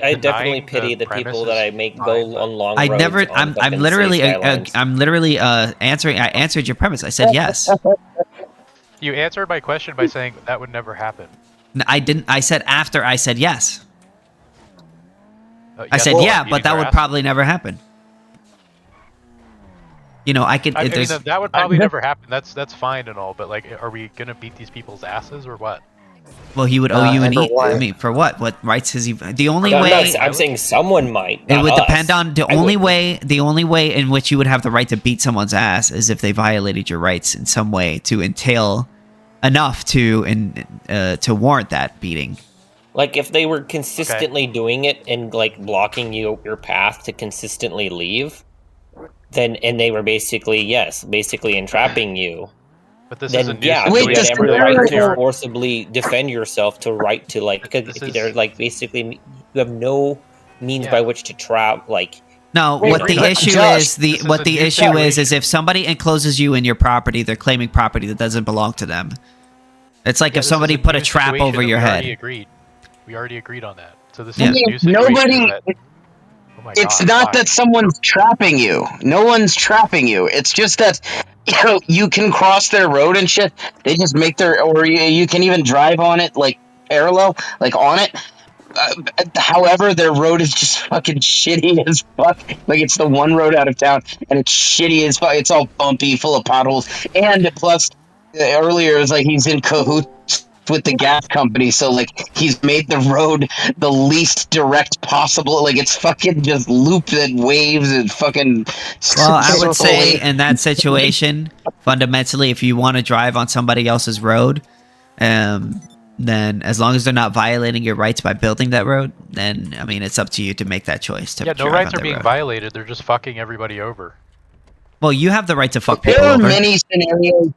I definitely pity the people that I make go on long roads. I'm literally answering. I answered your premise. I said yes. You answered my question by saying that would never happen. I didn't. I said after I said yes. I yes, said well, yeah, beating but that your would ass? probably never happen. You know, I could. I mean, there's, that would probably never happen. That's fine and all, but like, are we gonna beat these people's asses or what? well, he would owe you an. for what? I mean, for what? What rights has he? The only No, way. I'm saying someone might. It not would us. depend on the I only wouldn't. way. The only way in which you would have the right to beat someone's ass is if they violated your rights in some way to entail enough to warrant that beating. Like if they were consistently doing it and like blocking your path to consistently leave, then and they were basically entrapping you. But this then is a nuisance. yeah, Wait, you does had every the right to scenario- forcibly defend yourself to right to like because they're like basically you have no means by which to trap like. No, Wait, what the but issue Josh, is this is what a the new issue is situation. if somebody encloses you in your property, they're claiming property that doesn't belong to them. It's like Yeah, if this somebody is a put a new trap situation over that your we already head. agreed. We already agreed on that. So this Yeah. is a new situation. Nobody. that- oh my It's God, not why? that someone's trapping you. No one's trapping you. It's just that you can cross their road and shit. They just make or you can even drive on it like parallel, like on it. However, their road is just fucking shitty as fuck. Like it's the one road out of town, and it's shitty as fuck. It's all bumpy, full of potholes, and plus, earlier it was like he's in cahoots with the gas company, so like he's made the road the least direct possible. Like it's fucking just looped and waves and fucking. Well, I would say in that situation, fundamentally, if you want to drive on somebody else's road, then as long as they're not violating your rights by building that road, then I mean it's up to you to make that choice. To Yeah, no drive rights on are that being road. violated. They're just fucking everybody over. Well, you have the right to fuck people There are over. many scenarios.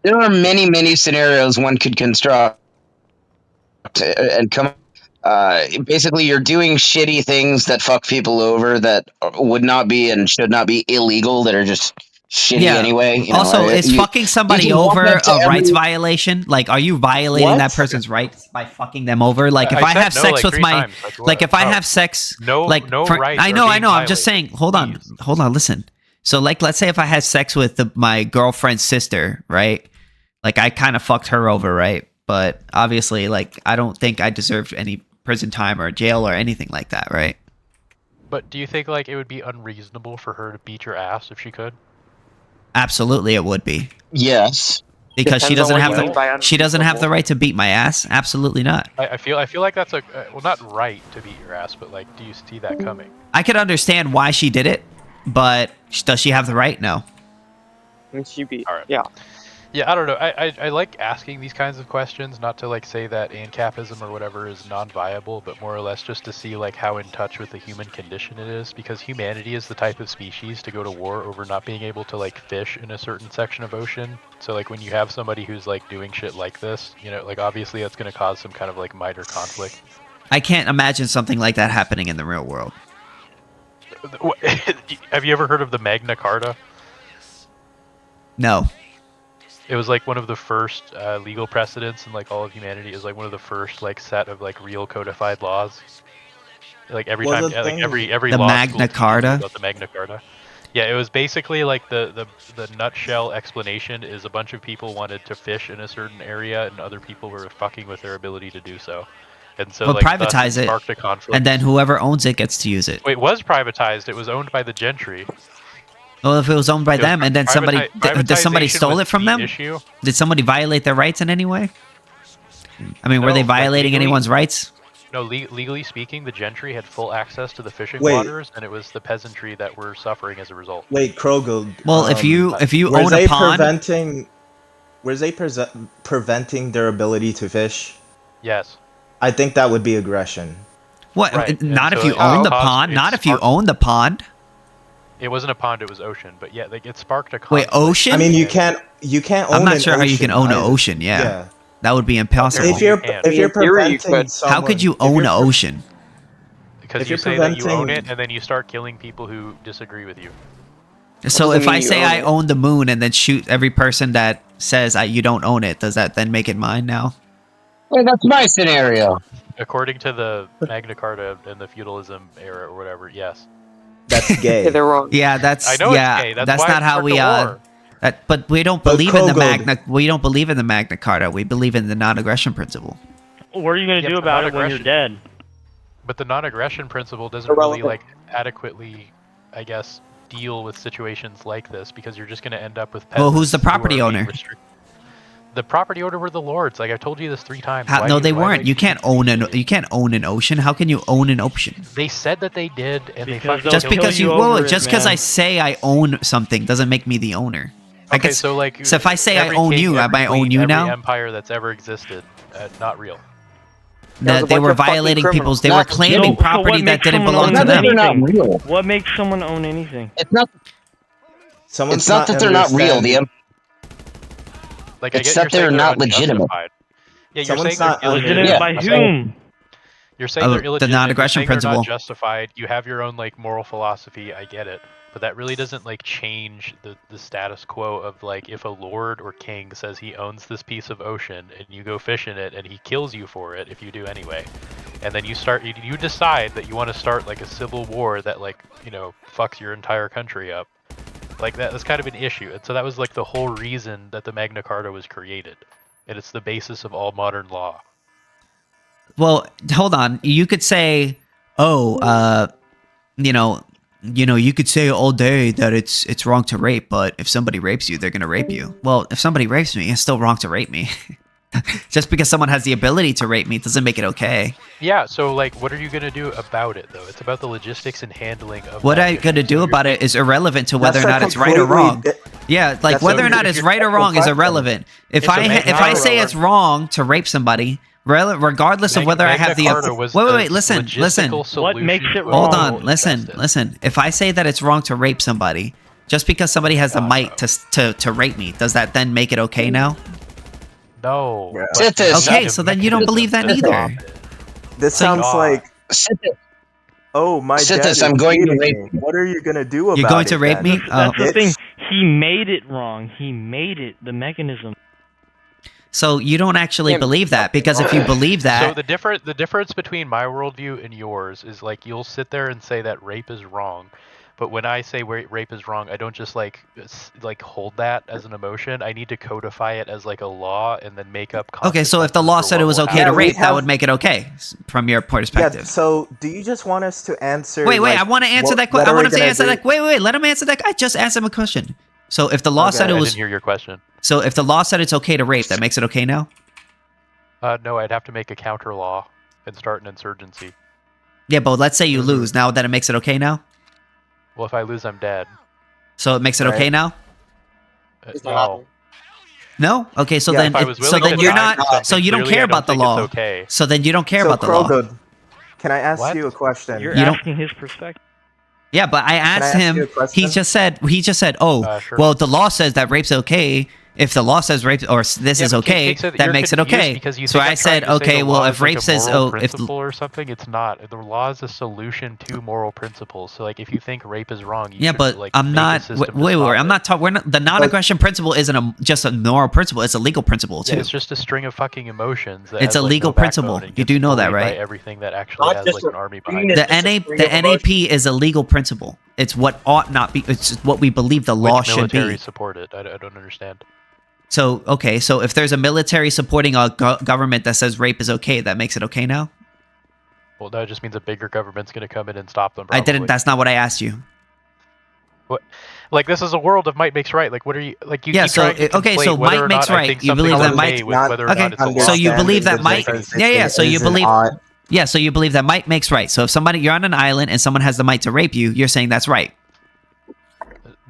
There are many scenarios one could construct and come. Basically, you're doing shitty things that fuck people over that would not be and should not be illegal. That are just shitty anyway. You know, Also, is fucking somebody you can walk over up to a rights every- violation? Like, are you violating What? that person's rights by fucking them over? Like, if I I said have no, sex like, with 3 my, times. Like, like, if I what? have sex, No- like, no rights I are know. being I'm just saying. violated. Hold on. Listen. So, like, let's say if I had sex with my girlfriend's sister, right? Like, I kind of fucked her over, right? But obviously, like, I don't think I deserved any prison time or jail or anything like that, right? But do you think like it would be unreasonable for her to beat your ass if she could? Absolutely, it would be. Yes. Because she Depends on doesn't what have you mean by she doesn't have the right to beat my ass. Absolutely not. I feel like that's a well, not right to beat your ass, but like, do you see that coming? I could understand why she did it, but does she have the right? No. She beat. All right. Yeah. Yeah, I don't know. I like asking these kinds of questions, not to like say that Ancapism or whatever is non-viable, but more or less just to see like how in touch with the human condition it is, because humanity is the type of species to go to war over not being able to like fish in a certain section of ocean. So like when you have somebody who's like doing shit like this, you know, like obviously that's going to cause some kind of like minor conflict. I can't imagine something like that happening in the real world. Have you ever heard of the Magna Carta? No. It was like one of the first legal precedents in like all of humanity. It was like one of the first like set of like real codified laws. Like every Well, time, the like thing- every The law Magna school teaches Carta? about the Magna Carta. Yeah, it was basically like the nutshell explanation is a bunch of people wanted to fish in a certain area and other people were fucking with their ability to do so. And so But like thus privatize it, sparked a conflict. and then whoever owns it gets to use it. Wait, it was privatized. It was owned by the gentry. Well, if it was owned by It was them, and then somebody did somebody privatization stole was it from the them? issue. Did somebody violate their rights in any way? I mean, were No, they like, violating legally- anyone's rights? No, legally speaking, the gentry had full access to the fishing Wait. waters, and it was the peasantry that were suffering as a result. Wait, Krogo. Well, if you were own they a pond, preventing their ability to fish? Yes. I think that would be aggression. what? Right, Not and if so you it own the caused- pond. it Not if you sparked- own the pond. It wasn't a pond; it was ocean. But yeah, like it sparked a Wait, conflict. ocean? I mean, you can't own. I'm not an sure how you can ocean own an either. ocean. Yeah. That would be impossible. If you're can. if you're In theory, you preventing could. someone, How could you if own you're an ocean? Because if you you're say that you own preventing- it, and then you start killing people who disagree with you. So doesn't if I mean you say own I it. own the moon and then shoot every person that says you don't own it, does that then make it mine now? Well, that's my scenario. According to the Magna Carta and the feudalism era or whatever, yes. That's gay. Yeah, they're wrong. Yeah, that's I know yeah. it's gay. That's That's why not it how sparked we a war. But we don't But believe in the Krogo- Magna. We don't believe in the Magna Carta. We believe in the non-aggression principle. What are you going to Yeah, do but about it when you're non-aggression- dead? But the non-aggression principle doesn't really Irrelevant. adequately, I guess, deal with situations like this because you're just going to end up with. Well, who's the peasants who property are being owner? The property owner were the lords. Like I've told you this 3 times. How, Why no, do they why weren't. do You can't own an ocean. How can you own an ocean? They said that they did, and Because they fucking they'll Just killed because you you, over whoa, it, just because man. I say I own something doesn't make me the owner. I Okay, guess- so like. so if I say I every own king, you, every I queen, own you every now? empire that's ever existed, not real. There's a They bunch were of fucking violating criminals. people's. They were claiming So what property that makes didn't someone belong own to them. They're not anything? real. What makes someone own anything? It's not. Someone's It's not that they're not real. understanding- Like It's I get that you're saying they're not legitimate. unjustified. Yeah, you're Someone's saying not they're under- Legitimate Yeah, by I'm saying- whom? You're saying they're the illegitimate. non-aggression you're saying they're principle. not justified. You have your own like moral philosophy. I get it, but that really doesn't like change the status quo of like if a lord or king says he owns this piece of ocean and you go fish in it and he kills you for it if you do anyway, and then you decide that you want to start like a civil war that like fucks your entire country up. Like that's kind of an issue, and so that was like the whole reason that the Magna Carta was created, and it's the basis of all modern law. Well, hold on. You could say, you could say all day that it's wrong to rape, but if somebody rapes you, they're gonna rape you. Well, if somebody rapes me, it's still wrong to rape me. Just because someone has the ability to rape me doesn't make it okay. Yeah, so like, what are you gonna do about it though? It's about the logistics and handling of. What that I'm issue. gonna do So about it is irrelevant to whether or That's not it's right or completely wrong. di- Yeah, like That's whether a- or not if it's you're right or wrong is question. irrelevant. If It's a I Magna say Carta. it's wrong to rape somebody, regardless of whether I have the Magna Carta was wait, the listen. logistical What makes solution it to a Hold wrong? on, listen. If I say that it's wrong to rape somebody, just because somebody has the might to rape me, does that then make it okay now? No. Yeah. but Sithis. Okay, so then you don't believe that mechanism to either. stop it. This So sounds God. like, Sithis, oh my dad Sithis, is I'm going to raping rape me. you. What are you gonna do about it? You're going to rape then? me? That's the thing. It's- He made it wrong. He made it. The mechanism. So you don't actually Yeah, believe that, because if you believe So that, the difference between my worldview and yours is like you'll sit there and say that rape is wrong, but when I say rape is wrong, I don't just like hold that as an emotion. I need to codify it as like a law and then make up. okay, so if the consequences law for said it what was will okay to happen. we rape, that have- would make it okay from your perspective. Yeah, so do you just want us to answer? Wait, like, I want to answer what- that what question. I are we want to gonna answer do? that. Wait, let him answer that. I just asked him a question. So if the law Okay. said it I was, didn't hear your question. so if the law said it's okay to rape, that makes it okay now. No, I'd have to make a counter law and start an insurgency. Yeah, but let's say you lose. Now that it makes it okay now. Well, if I lose, I'm dead. So it makes it okay Right. now. It's not No. happening. No. Okay, so Yeah, then If I was so willing then to you're die not. for something, So you don't clearly care I about the think it's law. okay. So then you don't care So about the law. Krogo, can I ask What? you a question? You're You don't- asking his perspective. Yeah, but I asked ask him. you a question? He just said, "Oh, Sure. well, the law says that rape's okay. If the law says rape or this Yeah, is but okay, King said that you're makes it confused okay." because you So think I I'm said, trying to say "Okay, the well, law if is like rape a says, moral oh, if principle or something, it's not. The law is a solution to moral principles. So like, if you think rape is wrong, you yeah, should, but like, I'm make a not. system to Wait, stop I'm it. not talking. We're not. The non-aggression principle isn't just a moral principle. It's a legal principle Yeah, too. it's just a string of fucking emotions. That It's has, a like, legal no backbone principle. and You gets do know that, bullied by right? everything that actually Not has just like a an army string behind of- it. The It's a NAP is a legal principle. It's what ought not be. It's what we believe the law Which should military be. support it? I don't understand. So okay, so if there's a military supporting a government that says rape is okay, that makes it okay now. Well, that just means a bigger government's going to come in and stop them. I didn't. probably. That's not what I asked you. What? Like, this is a world of might makes right. Like, what are you like? You Yeah, keep so, trying to okay, conflate so whether might or makes not I right. think You believe something's that okay might- with whether or Okay, not it's a law. so you believe that Understand might. the difference Yeah, yeah. So you isn't believe. ought. Yeah, so you believe that might makes right. So if you're on an island and someone has the might to rape you, you're saying that's right.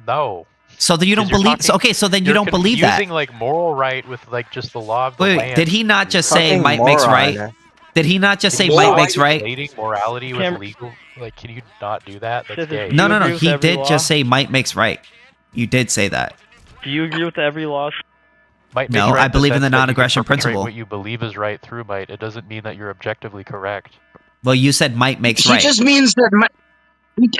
No. So then you don't believe. So then you don't believe that. You're confusing like moral right with like just the law of the Wait, land. did he not just say Fucking might makes moron. right? Did he not just say Can you might stop makes right? conflating morality with legal. Like, can you not do that? That's Sithis, gay. do No, you no, no. agree with He every did law? just say might makes right. You did say that. Do you agree with every law? Might No, makes right I believe in the sense that you can non-aggression perpetrate principle. What you believe is right through might. It doesn't mean that you're objectively correct. Well, you said might makes He right. just means that.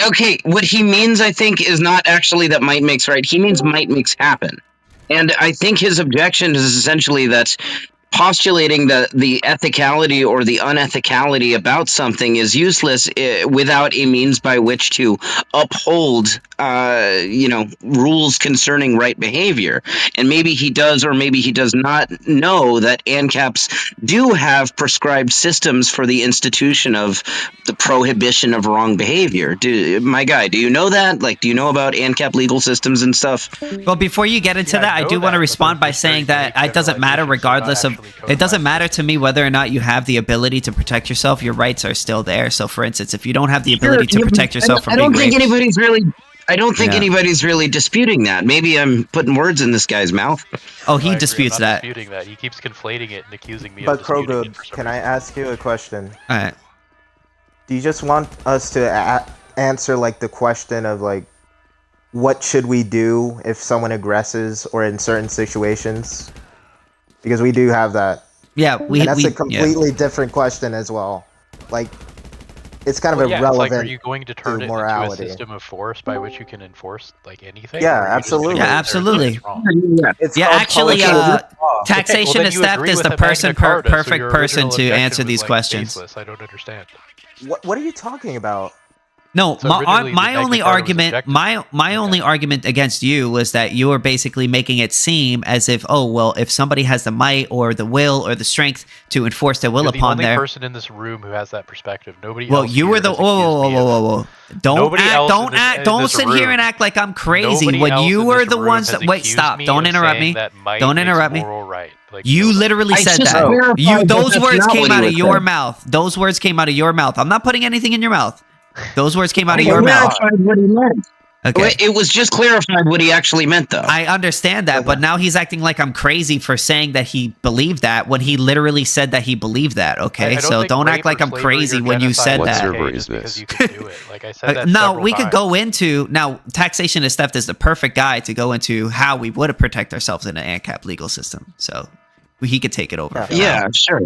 Okay, what he means, I think, is not actually that might makes right. He means might makes happen. And I think his objection is essentially that postulating the ethicality or the unethicality about something is useless without a means by which to uphold, rules concerning right behavior. And maybe he does or maybe he does not know that Ancaps do have prescribed systems for the institution of the prohibition of wrong behavior. My guy, do you know that? Like, do you know about Ancap legal systems and stuff? Well, before you get into that, I do want to respond by saying that it doesn't matter regardless of... It doesn't matter to me whether or not you have the ability to protect yourself. Your rights are still there. So, for instance, if you don't have the ability to protect yourself from being raped... I don't think anybody's really disputing that. Maybe I'm putting words in this guy's mouth. Oh, he disputes I'm not that. disputing that. He keeps conflating it and accusing me But of disputing Krogo, it for some can I reason. ask you a question? Alright. Do you just want us to answer like the question of like, what should we do if someone aggresses or in certain situations? Because we do have that. Yeah, and that's a completely different question as well. Like, it's kind of It's irrelevant like, are you going to turn it morality. into a system of force by which you can enforce like anything? Yeah, Or are you just absolutely. gonna Yeah, go, absolutely. "There's wrong"? It's Yeah, called actually, political law. taxation Well, then is you theft agree is with the Magna person Carta, so perfect your person original to objection answer was, these like, questions. baseless. I don't understand. What are you talking about? No, So my originally, my the only Magna Carta was argument, objective. my only argument against you was that you were basically making it seem as if, oh well, if somebody has the might or the will or the strength to enforce their will You're the upon only their... person in this room who has that perspective. Nobody Well, else you here were the... has accused me of- Whoa. Don't Nobody act, else don't in act, this don't room- sit here and act like I'm crazy Nobody when else you in were this the room ones has that... Wait, accused stop, me don't of interrupt saying me. that might Don't makes interrupt me. moral right. Like, You nobody. literally I said just that. clarified You that those that's words not came what he out of was your saying. mouth. Those words came out of your mouth. I'm not putting anything in your mouth. Those words came out of I your mouth. clarified what he meant. Okay. It was just clarified what he actually meant, though. I understand that, but now he's acting like I'm crazy for saying that he believed that when he literally said that he believed that. Okay, I don't so think don't rape act like or I'm slavery crazy or when you genocide said is that. okay just because you can do it. Like I said that No, several we could times. go into now. Taxation is theft is the perfect guy to go into how we would protect ourselves in an ANCAP legal system. So he could take it over. Yeah, sure.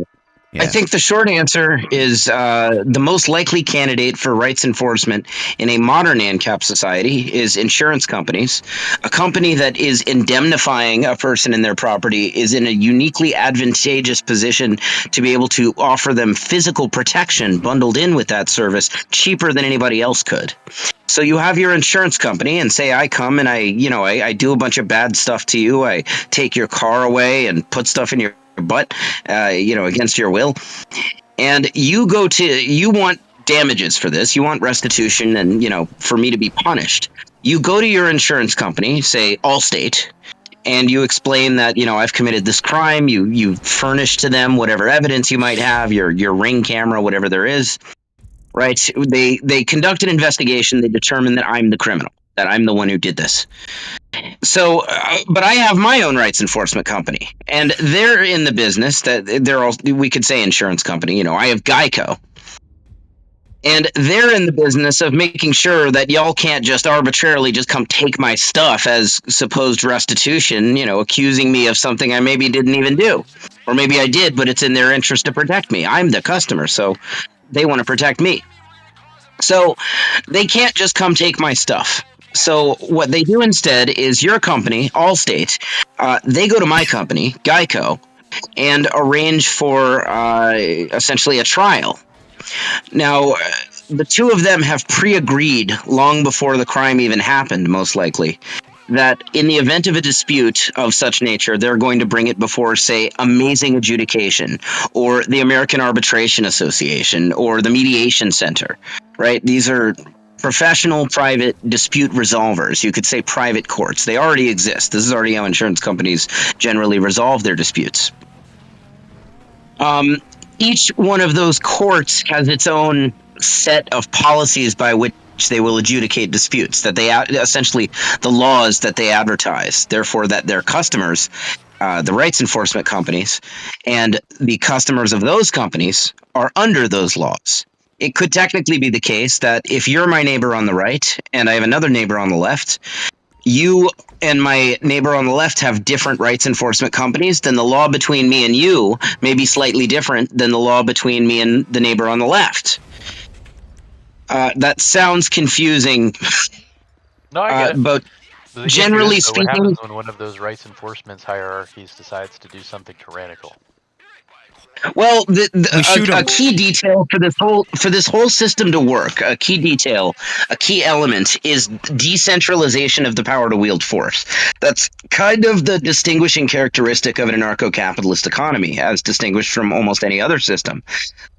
Yeah. I think the short answer is the most likely candidate for rights enforcement in a modern ANCAP society is insurance companies. A company that is indemnifying a person in their property is in a uniquely advantageous position to be able to offer them physical protection bundled in with that service cheaper than anybody else could. So you have your insurance company and say, I come and I do a bunch of bad stuff to you. I take your car away and put stuff in your butt, against your will. And you want damages for this. You want restitution and, for me to be punished. You go to your insurance company, say Allstate, and you explain that, I've committed this crime. You furnish to them whatever evidence you might have, your Ring camera, whatever there is. Right? They conduct an investigation. They determine that I'm the criminal, that I'm the one who did this. So, but I have my own rights enforcement company, and they're in the business that we could say insurance company. I have Geico, and they're in the business of making sure that y'all can't just arbitrarily just come take my stuff as supposed restitution, accusing me of something I maybe didn't even do, or maybe I did, but it's in their interest to protect me. I'm the customer, so they want to protect me. So they can't just come take my stuff. So what they do instead is your company, Allstate, they go to my company, Geico, and arrange for essentially a trial. Now, the two of them have pre-agreed long before the crime even happened, most likely, that in the event of a dispute of such nature, they're going to bring it before, say, Amazing Adjudication, or the American Arbitration Association, or the Mediation Center, right? These are professional private dispute resolvers. You could say private courts. They already exist. This is already how insurance companies generally resolve their disputes. each one of those courts has its own set of policies by which they will adjudicate disputes, that they essentially the laws that they advertise, therefore that their customers, the rights enforcement companies, and the customers of those companies are under those laws. It could technically be the case that if you're my neighbor on the right and I have another neighbor on the left, you and my neighbor on the left have different rights enforcement companies, then the law between me and you may be slightly different than the law between me and the neighbor on the left. That sounds confusing. No, I get it. But The generally issue is, though, what speaking, happens when one of those rights enforcement hierarchies decides to do something tyrannical? well, shoot a 'em. key detail for this whole system to work, a key detail, a key element is decentralization of the power to wield force. That's kind of the distinguishing characteristic of an anarcho-capitalist economy, as distinguished from almost any other system.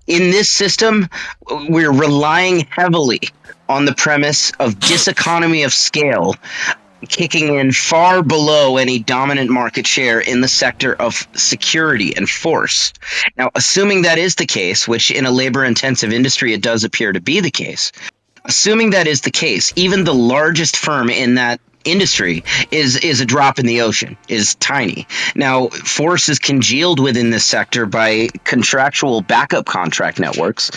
In this system, we're relying heavily on the premise of diseconomy of scale kicking in far below any dominant market share in the sector of security and force. Now, assuming that is the case, which in a labor-intensive industry it does appear to be the case, assuming that is the case, even the largest firm in that industry is a drop in the ocean, is tiny. Now, force is congealed within this sector by contractual backup contract networks.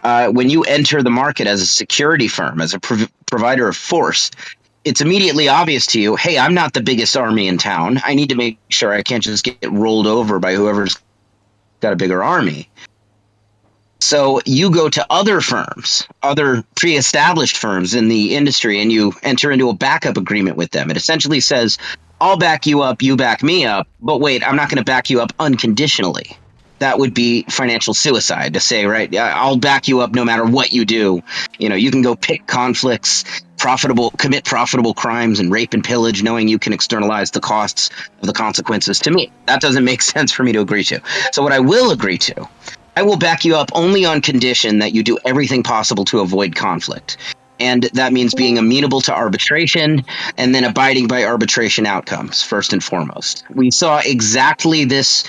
When you enter the market as a security firm, as a provider of force, it's immediately obvious to you, hey, I'm not the biggest army in town. I need to make sure I can't just get rolled over by whoever's got a bigger army. So you go to other firms, other pre-established firms in the industry, and you enter into a backup agreement with them. It essentially says, I'll back you up, you back me up, but wait, I'm not going to back you up unconditionally. That would be financial suicide to say, right, I'll back you up no matter what you do. You know, you can go pick conflicts, commit profitable crimes and rape and pillage, knowing you can externalize the costs of the consequences to me. That doesn't make sense for me to agree to. So what I will agree to, I will back you up only on condition that you do everything possible to avoid conflict. And that means being amenable to arbitration and then abiding by arbitration outcomes, first and foremost. We saw exactly this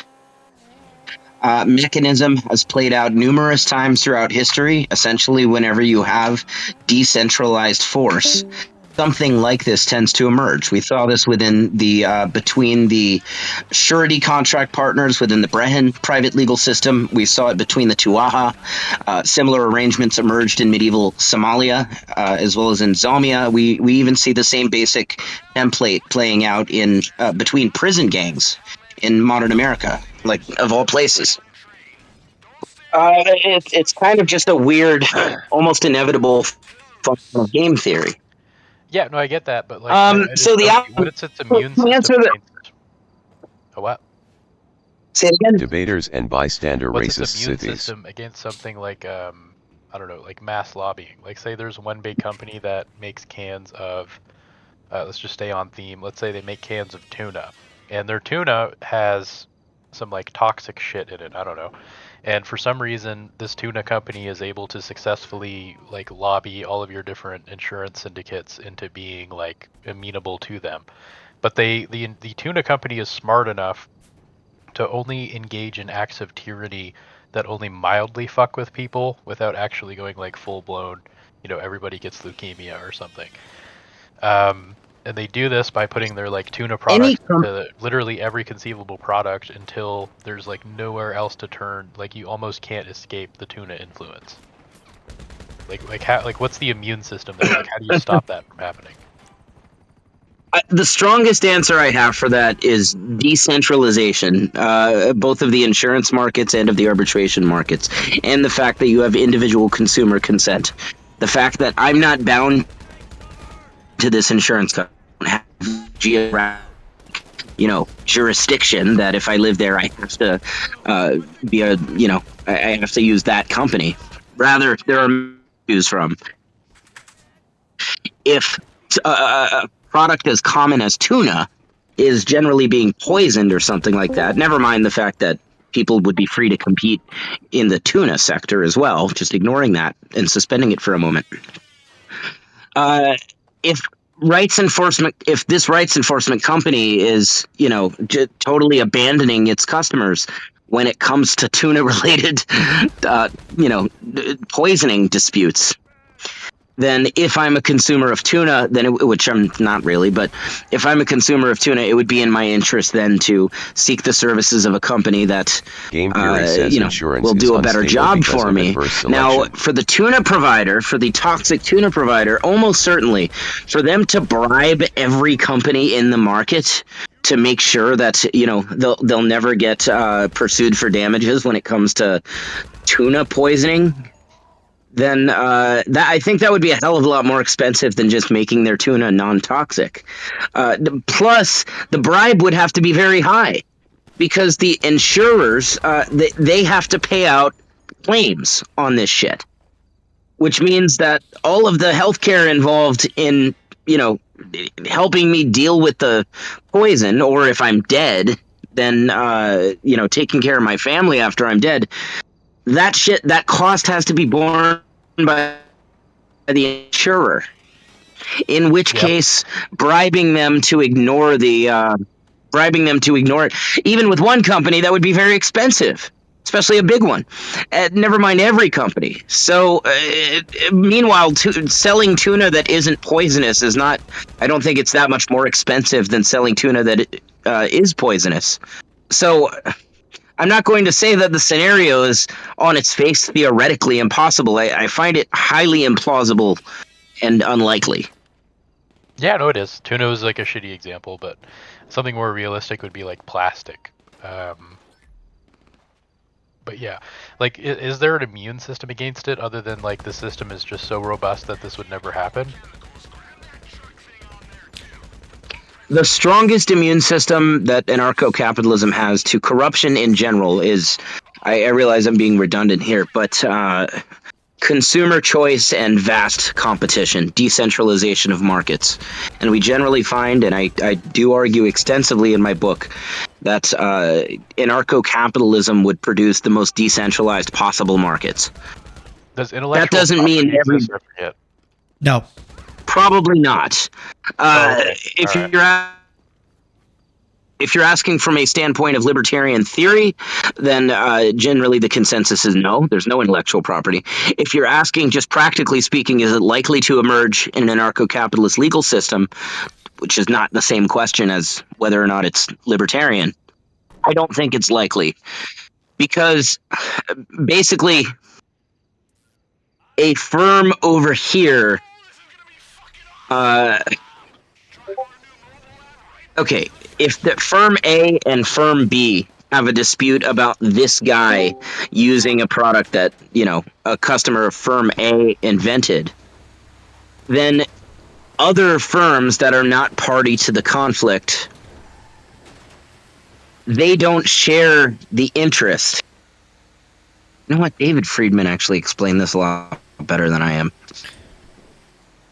mechanism has played out numerous times throughout history. Essentially, whenever you have decentralized force, something like this tends to emerge. We saw this within the between the surety contract partners within the Brehen private legal system. We saw it between the Tuaha. Similar arrangements emerged in medieval Somalia, as well as in Zomia. We even see the same basic template playing out in between prison gangs in modern America, like of all places. It's kind of just a weird, almost inevitable function of game theory. Yeah, no, I get that, but like, I just so the what is its immune system against? A what? Say it again. Debaters and bystander What's racist its immune cities. system against something like I don't know, like mass lobbying? Like, say there's one big company that makes cans of, let's just stay on theme. Let's say they make cans of tuna, and their tuna has some like toxic shit in it. I don't know. And for some reason, this tuna company is able to successfully like lobby all of your different insurance syndicates into being like amenable to them. But the tuna company is smart enough to only engage in acts of tyranny that only mildly fuck with people without actually going like full blown, you know, everybody gets leukemia or something. And they do this by putting their like tuna product to literally every conceivable product until there's like nowhere else to turn. Like you almost can't escape the tuna influence. Like what's the immune system there? Like how do you stop that from happening? The strongest answer I have for that is decentralization, both of the insurance markets and of the arbitration markets, and the fact that you have individual consumer consent. The fact that I'm not bound to this insurance company, have geographic, jurisdiction that if I live there, I have to I have to use that company. Rather, there are choose from. If a product as common as tuna is generally being poisoned or something like that, never mind the fact that people would be free to compete in the tuna sector as well, just ignoring that and suspending it for a moment. If this rights enforcement company is, totally abandoning its customers, when it comes to tuna-related, poisoning disputes, then if I'm a consumer of tuna, which I'm not really, but if I'm a consumer of tuna, it would be in my interest then to seek the services of a company that, will do a better job for me. Now, for the tuna provider, for the toxic tuna provider, almost certainly, for them to bribe every company in the market to make sure that, they'll never get pursued for damages when it comes to tuna poisoning, then I think that would be a hell of a lot more expensive than just making their tuna non-toxic. Plus, the bribe would have to be very high because the insurers, they have to pay out claims on this shit, which means that all of the healthcare involved in, helping me deal with the poison, or if I'm dead, then, taking care of my family after I'm dead, that cost has to be borne by the insurer. In which case, bribing them to ignore it, even with one company, that would be very expensive, especially a big one. Never mind every company. So, meanwhile, selling tuna that isn't poisonous is not. I don't think it's that much more expensive than selling tuna that is poisonous. So, I'm not going to say that the scenario is on its face theoretically impossible. I find it highly implausible and unlikely. Yeah, no, it is. Tuna was like a shitty example, but something more realistic would be like plastic. But yeah, like, is there an immune system against it other than like the system is just so robust that this would never happen? The strongest immune system that anarcho-capitalism has to corruption in general is, I realize I'm being redundant here, but consumer choice and vast competition, decentralization of markets. And we generally find, and I do argue extensively in my book, that anarcho-capitalism would produce the most decentralized possible markets. Does intellectual that doesn't mean every... No. Probably not. If you're asking from a standpoint of libertarian theory, then generally the consensus is no, there's no intellectual property. If you're asking just practically speaking, is it likely to emerge in an anarcho-capitalist legal system, which is not the same question as whether or not it's libertarian, I don't think it's likely. Because basically, a firm over here... okay, if the firm A and firm B have a dispute about this guy using a product that, a customer of firm A invented, then other firms that are not party to the conflict, they don't share the interest. You know what? David Friedman actually explained this a lot better than I am.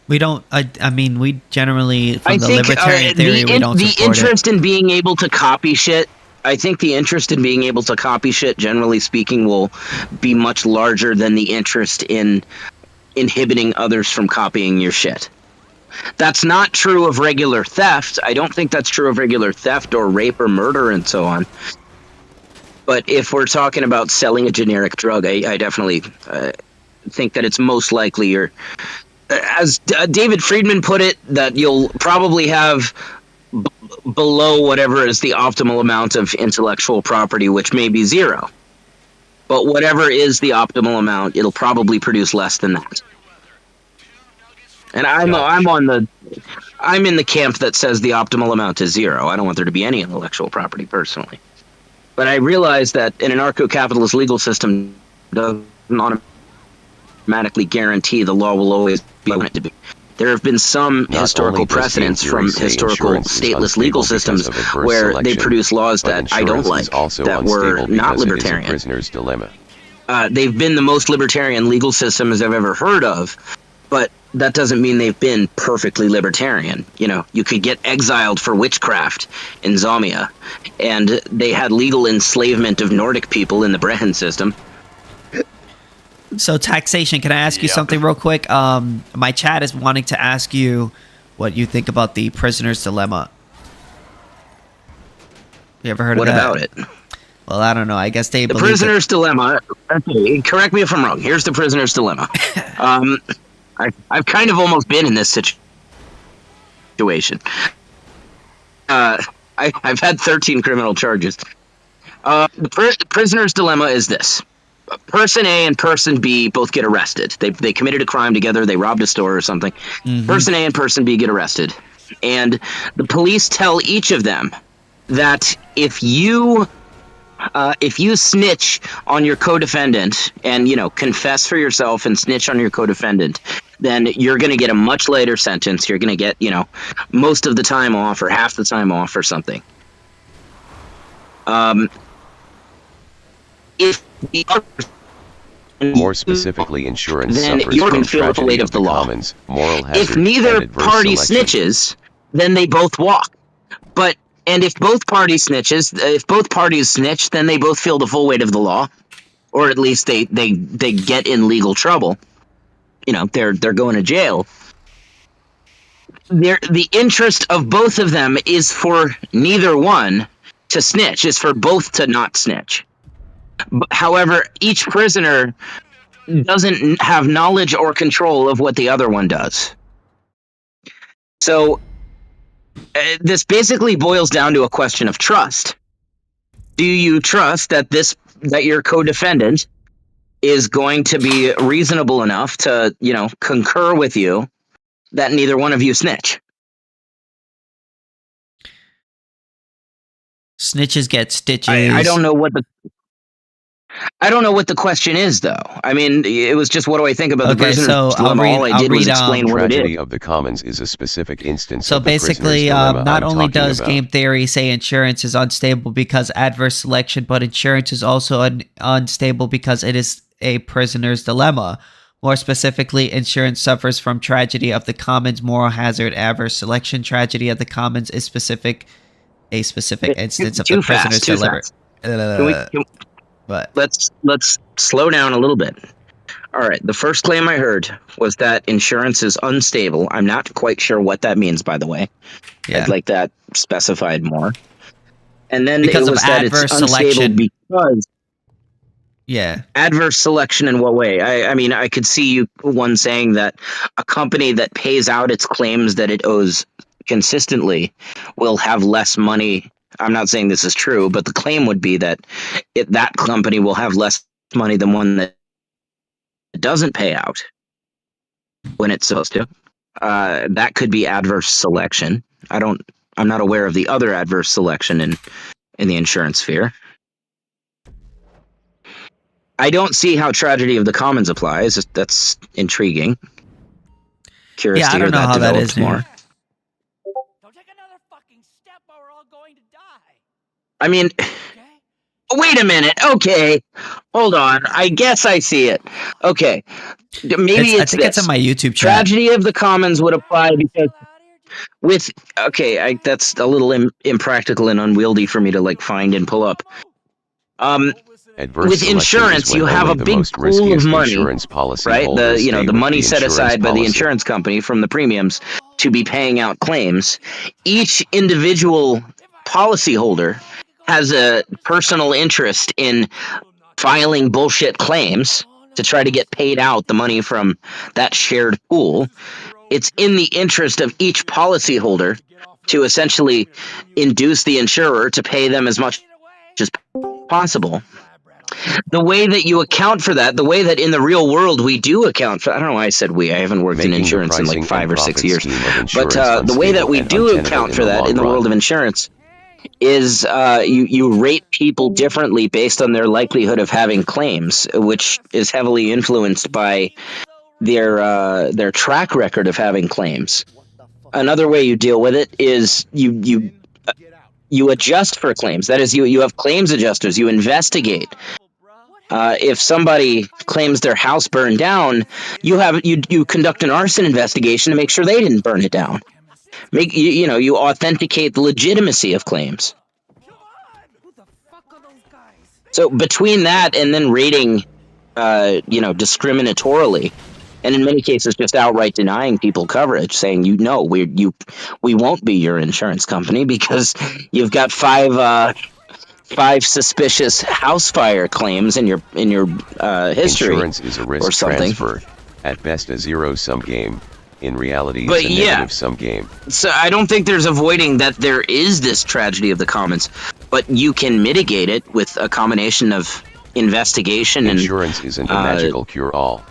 We don't. I mean, we generally, from the libertarian theory, we don't support the interest in being able to copy shit. I think the interest in being able to copy shit, generally speaking, will be much larger than the interest in inhibiting others from copying your shit. That's not true of regular theft. I don't think that's true of regular theft or rape or murder and so on. But if we're talking about selling a generic drug, I definitely think that it's most likely, or as David Friedman put it, that you'll probably have below whatever is the optimal amount of intellectual property, which may be 0. But whatever is the optimal amount, it'll probably produce less than that. And I'm in the camp that says the optimal amount is 0. I don't want there to be any intellectual property personally. But I realize that an anarcho-capitalist legal system doesn't automatically guarantee the law will always be what it to be. There have been some historical precedents from historical stateless legal systems where they produce laws that I don't like, that were not libertarian. Prisoner's dilemma. They've been the most libertarian legal systems I've ever heard of, but that doesn't mean they've been perfectly libertarian. You could get exiled for witchcraft in Zomia, and they had legal enslavement of Nordic people in the Brehen system. So taxation, can I ask you something real quick? My chat is wanting to ask you what you think about the prisoner's dilemma. You ever heard of that? What about it? Well, I don't know. I guess they The believe prisoner's dilemma. Okay, correct me if I'm wrong. Here's the prisoner's dilemma. I've kind of almost been in this situation. I've had 13 criminal charges. The prisoner's dilemma is this. Person A and person B both get arrested. They committed a crime together. They robbed a store or something. Person A and person B get arrested. And the police tell each of them that if you snitch on your co-defendant and, confess for yourself and snitch on your co-defendant, then you're going to get a much lighter sentence. You're going to get, most of the time off or half the time off or something. If the other, more specifically, insurance then suffers you're from going to feel the tragedy weight of of the the law. commons, moral hazard, If neither and adverse party selection. snitches, then they both walk. And if both parties snitch, then they both feel the full weight of the law, or at least they get in legal trouble. They're going to jail. The interest of both of them is for neither one to snitch. Is for both to not snitch. However, each prisoner doesn't have knowledge or control of what the other one does. So this basically boils down to a question of trust. Do you trust that your co-defendant is going to be reasonable enough to, concur with you that neither one of you snitch? Snitches get stitches. I don't know what the question is, though. I mean, it was just, what do I think about the prisoner's dilemma? All I did was explain what it is. Tragedy of the commons is a specific instance So of the basically, prisoner's dilemma not I'm only talking does about. game theory say insurance is unstable because adverse selection, but insurance is also unstable because it is a prisoner's dilemma. More specifically, insurance suffers from tragedy of the commons, moral hazard, adverse selection. Tragedy of the commons is a specific instance of the prisoner's dilemma. But let's slow down a little bit. All right, the first claim I heard was that insurance is unstable. I'm not quite sure what that means, by the way. Yeah. I'd like that specified more. And then because it was of that adverse it's unstable selection. because Yeah. adverse selection in what way? I mean, I could see one saying that a company that pays out its claims that it owes consistently will have less money. I'm not saying this is true, but the claim would be that that company will have less money than one that doesn't pay out when it's supposed to. That could be adverse selection. I'm not aware of the other adverse selection in the insurance sphere. I don't see how tragedy of the commons applies. That's intriguing. Curious to hear that developed more. I mean, wait a minute. Okay, hold on. I guess I see it. Okay, maybe I think it's on my YouTube chat. Tragedy of the commons would apply because that's a little impractical and unwieldy for me to find and pull up. Adverse with insurance, you have a big pool of money, right? The money set aside by the insurance company from the premiums to be paying out claims. Each individual policyholder has a personal interest in filing bullshit claims to try to get paid out the money from that shared pool. It's in the interest of each policyholder to essentially induce the insurer to pay them as much as possible. The way that you account for that, the way that in the real world we do account for, I don't know why I said we, I haven't worked in insurance in 5 or 6 years, but the way that we do account for that in the world of insurance is you rate people differently based on their likelihood of having claims, which is heavily influenced by their track record of having claims. Another way you deal with it is you adjust for claims. That is, you have claims adjusters. You investigate. If somebody claims their house burned down, you conduct an arson investigation to make sure they didn't burn it down. You authenticate the legitimacy of claims. So between that and then rating, discriminatorily, and in many cases just outright denying people coverage, saying we won't be your insurance company because you've got five 5 suspicious house fire claims in your history. Insurance is a risk or something. transfer. At best a zero-sum game. In reality, But it's a yeah. negative-sum game. So I don't think there's avoiding that there is this tragedy of the commons, but you can mitigate it with a combination of investigation and Insurance isn't a magical cure-all.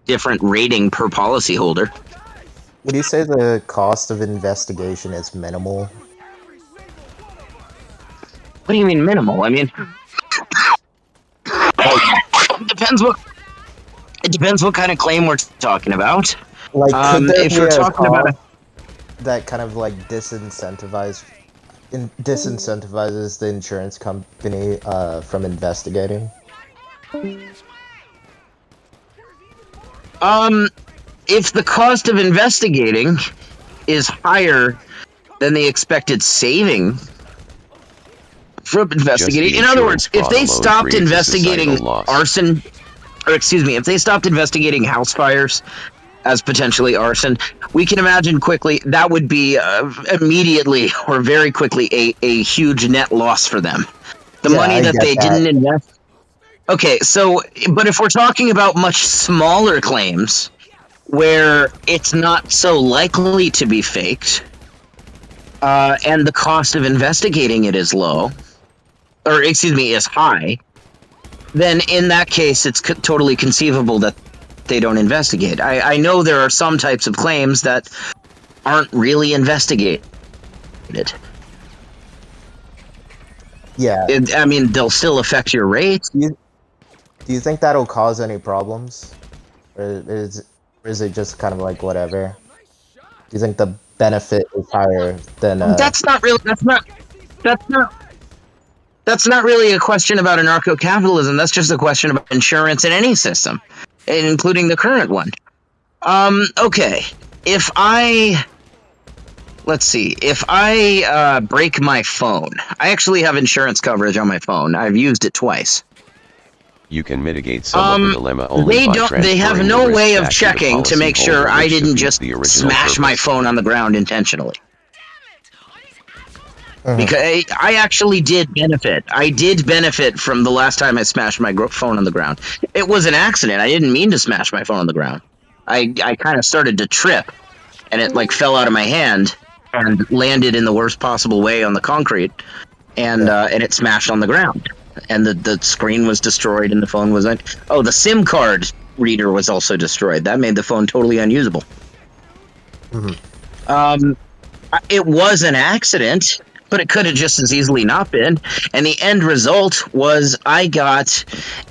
Different rating per policyholder. Would you say the cost of investigation is minimal? What do you mean minimal? I mean, it depends what kind of claim we're talking about. Like, could there if be we're a talking about cost that kind of like disincentivizes the insurance company from investigating? If the cost of investigating is higher than the expected saving from investigating, in other words, if they stopped investigating arson, or excuse me, if they stopped investigating house fires as potentially arson, we can imagine quickly that would be immediately or very quickly a huge net loss for them. The money that they didn't invest. Okay, so, but if we're talking about much smaller claims, where it's not so likely to be faked, and the cost of investigating it is low, or excuse me, is high, then in that case, it's totally conceivable that they don't investigate. I know there are some types of claims that aren't really investigated. Yeah. I mean, they'll still affect your rates. Do you think that'll cause any problems? Or is it just kind of like whatever? Do you think the benefit is higher than That's not really a question about anarcho-capitalism. That's just a question about insurance in any system, including the current one. Okay. If I break my phone, I actually have insurance coverage on my phone. I've used it twice. You can mitigate some of the dilemma only by transferring They have the no risk way of back to the checking to make sure policyholder, I which didn't defeats just the original smash my purpose. phone on the ground intentionally. Because I actually did benefit. I did benefit from the last time I smashed my phone on the ground. It was an accident. I didn't mean to smash my phone on the ground. I kind of started to trip, and it like fell out of my hand and landed in the worst possible way on the concrete, and it smashed on the ground. And the screen was destroyed, and the phone was the SIM card reader was also destroyed. That made the phone totally unusable. It was an accident, but it could have just as easily not been. And the end result was I got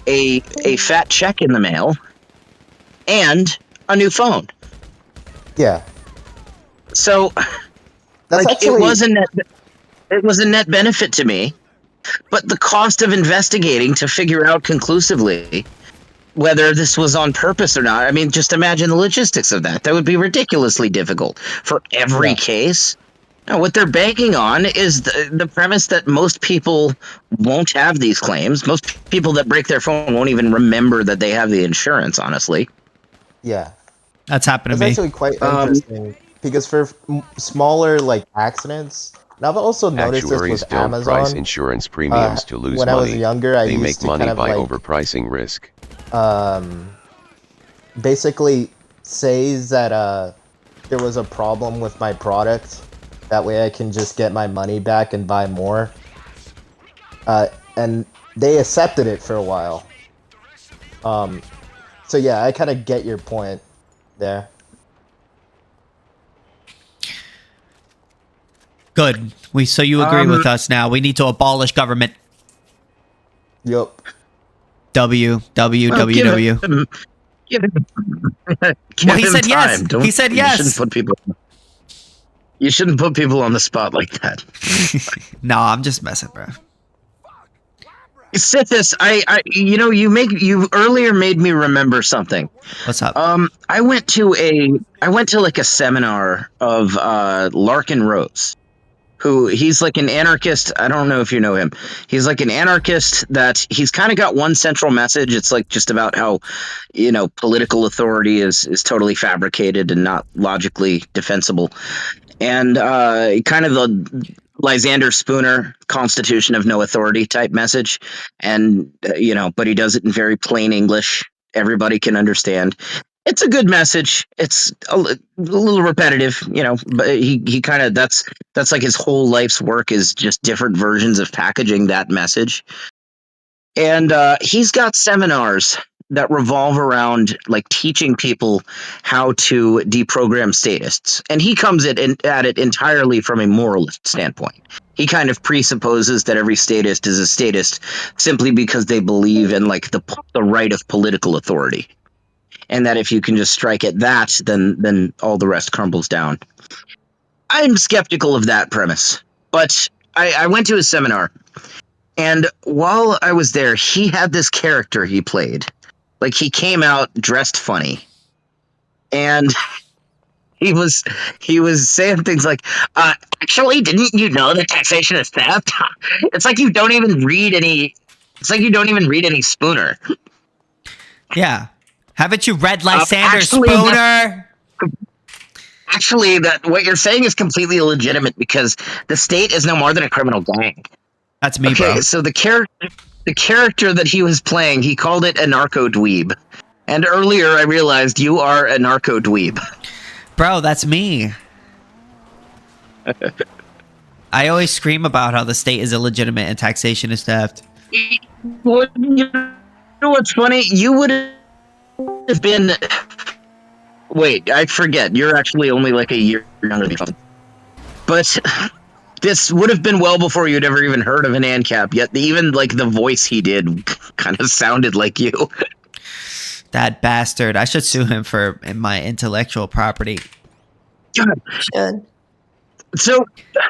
a fat check in the mail and a new phone. Yeah. So, it was a net benefit to me. But the cost of investigating to figure out conclusively whether this was on purpose or not, I mean, just imagine the logistics of that. That would be ridiculously difficult for every case. Now, what they're banking on is the premise that most people won't have these claims. Most people that break their phone won't even remember that they have the insurance, honestly. Yeah. That's happened to me. It's actually quite interesting, because for smaller, like, accidents... And I've also noticed Actuaries this with don't Amazon. price insurance premiums to lose when money. I was younger, I they used make to money kind of by like, overpricing risk. Basically says that there was a problem with my product. That way I can just get my money back and buy more. And they accepted it for a while. So yeah, I kind of get your point there. Good. So you agree with us now. We need to abolish government. Yup. W. Well, he said yes. He said yes. You shouldn't put people on the spot like that. No, I'm just messing, bro. Sithis, you earlier made me remember something. What's up? I went to like a seminar of Larkin Rose, who he's like an anarchist. I don't know if you know him. He's like an anarchist that he's kind of got one central message. It's like just about how, political authority is totally fabricated and not logically defensible. And kind of Lysander Spooner, Constitution of No Authority type message. And, but he does it in very plain English. Everybody can understand. It's a good message. It's a little repetitive, but he kind of, that's like his whole life's work is just different versions of packaging that message. And he's got seminars that revolve around like teaching people how to deprogram statists. And he comes at it entirely from a moralist standpoint. He kind of presupposes that every statist is a statist simply because they believe in like the right of political authority. And that if you can just strike at that, then all the rest crumbles down. I'm skeptical of that premise. But I went to his seminar. And while I was there, he had this character he played. Like, he came out dressed funny. And he was saying things like, actually, didn't you know that taxation is theft? It's like you don't even read any Spooner. Yeah. Haven't you read Lysander Spooner? Actually, what you're saying is completely illegitimate because the state is no more than a criminal gang. That's me, bro. Okay, so the character that he was playing, he called it a narco dweeb. And earlier I realized you are a narco dweeb. Bro, that's me. I always scream about how the state is illegitimate and taxation is theft. Well, you know what's funny? You would have been... Wait, I forget. You're actually only like a year younger than me. But... this would have been well before you'd ever even heard of an ANCAP, yet even like the voice he did kind of sounded like you. That bastard. I should sue him for my intellectual property. God. So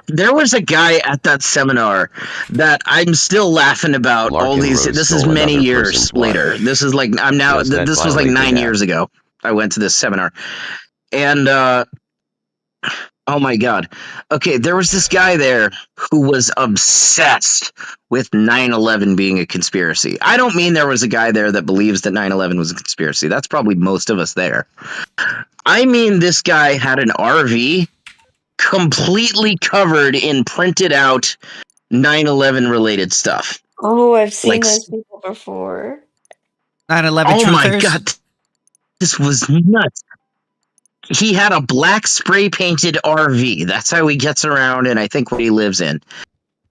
there was a guy at that seminar that I'm still laughing about. Larkin this is many years later. This is like this was like 9 years ago. I went to this seminar. And oh my God. Okay, there was this guy there who was obsessed with 9/11 being a conspiracy. I don't mean there was a guy there that believes that 9/11 was a conspiracy. That's probably most of us there. I mean this guy had an RV completely covered in printed out 9/11 related stuff. Oh, I've seen those people before. 9/11 Oh truthers? my God. This was nuts. He had a black spray painted RV. That's how he gets around, and I think what he lives in.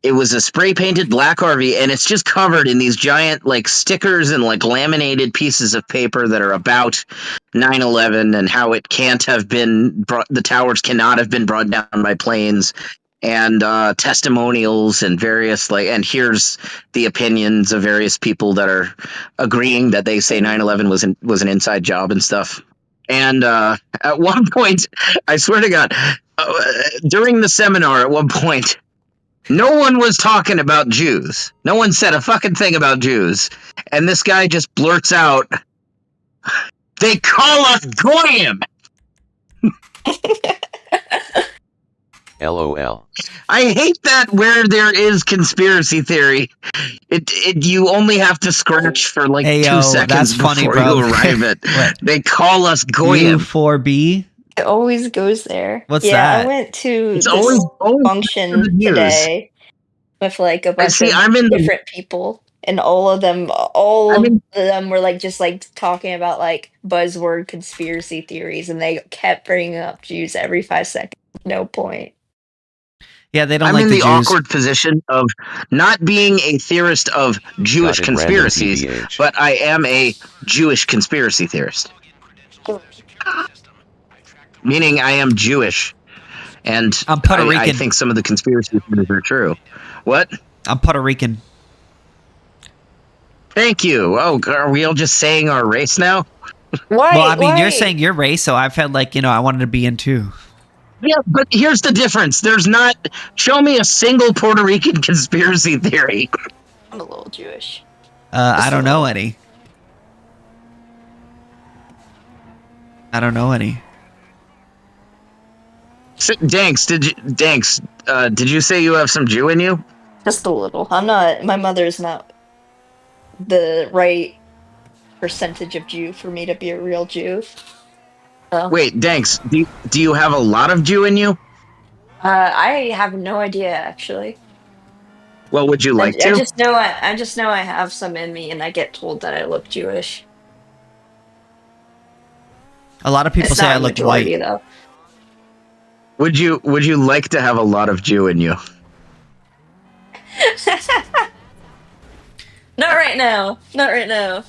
It was a spray painted black RV, and it's just covered in these giant like stickers and like laminated pieces of paper that are about 9/11 and how it can't have been the towers cannot have been brought down by planes, and testimonials and various and here's the opinions of various people that are agreeing that they say 9/11 was an inside job and stuff. And at one point, I swear to God, during the seminar, at one point, no one was talking about Jews. No one said a fucking thing about Jews. And this guy just blurts out, "They call us Goyim!" LOL. I hate that where there is conspiracy theory, you only have to scratch for like 2 seconds before you arrive at. They call us Goyim. U4B? It always goes there. What's that? I went to It's this always function today with like a bunch of different people, and all of them were like just like talking about like buzzword conspiracy theories, and they kept bringing up Jews every 5 seconds. No point. Yeah, they don't I'm like in the the Jews. awkward position of not being a theorist of Jewish conspiracies, but I am a Jewish conspiracy theorist. Meaning I am Jewish, and I'm Puerto Rican. I think some of the conspiracy theories are true. What? I'm Puerto Rican. Thank you. Oh, are we all just saying our race now? Why? Well, I mean, you're saying your race, so I felt like, I wanted to be in too. Yeah, but here's the difference. There's not... Show me a single Puerto Rican conspiracy theory. I'm a little Jewish. I don't know any. I don't know any. Danks, did you say you have some Jew in you? Just a little. My mother's not the right percentage of Jew for me to be a real Jew. Wait, Danks, do you have a lot of Jew in you? I have no idea actually. Well, would you like I to? just know I just know I have some in me, and I get told that I look Jewish. A lot of people It's say I not a look majority white. though. Would you like to have a lot of Jew in you? Not right now. Not right now.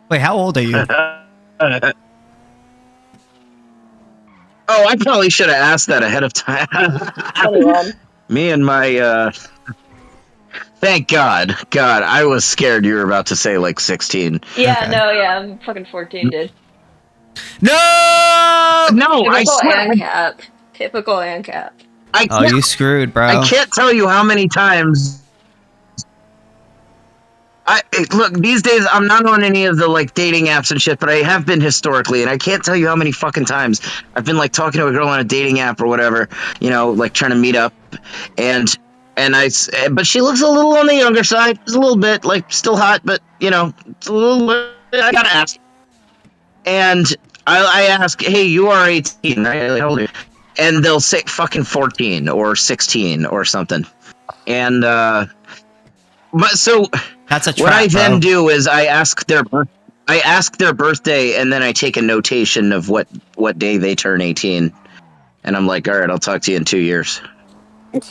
Wait, how old are you? Oh, I probably should have asked that ahead of time. 21. Me and my thank God. God, I was scared you were about to say like 16. Yeah, Okay. no, yeah, I'm fucking 14, dude. No! No, I Typical swear. ANCAP. Typical ANCAP. Oh, you screwed, bro. I can't tell you how many times. Look, these days I'm not on any of the like dating apps and shit, but I have been historically, and I can't tell you how many fucking times I've been like talking to a girl on a dating app or whatever, you know, like trying to meet up, but she looks a little on the younger side, just a little bit, like still hot, but you know, it's a little. I gotta ask, and I ask, hey, you are 18, right? How old are you? And they'll say fucking 14 or 16 or something, and but so. That's a trap, What I then bro. do is I ask their birthday, and then I take a notation of what day they turn 18, and I'm like, all right, I'll talk to you in 2 years.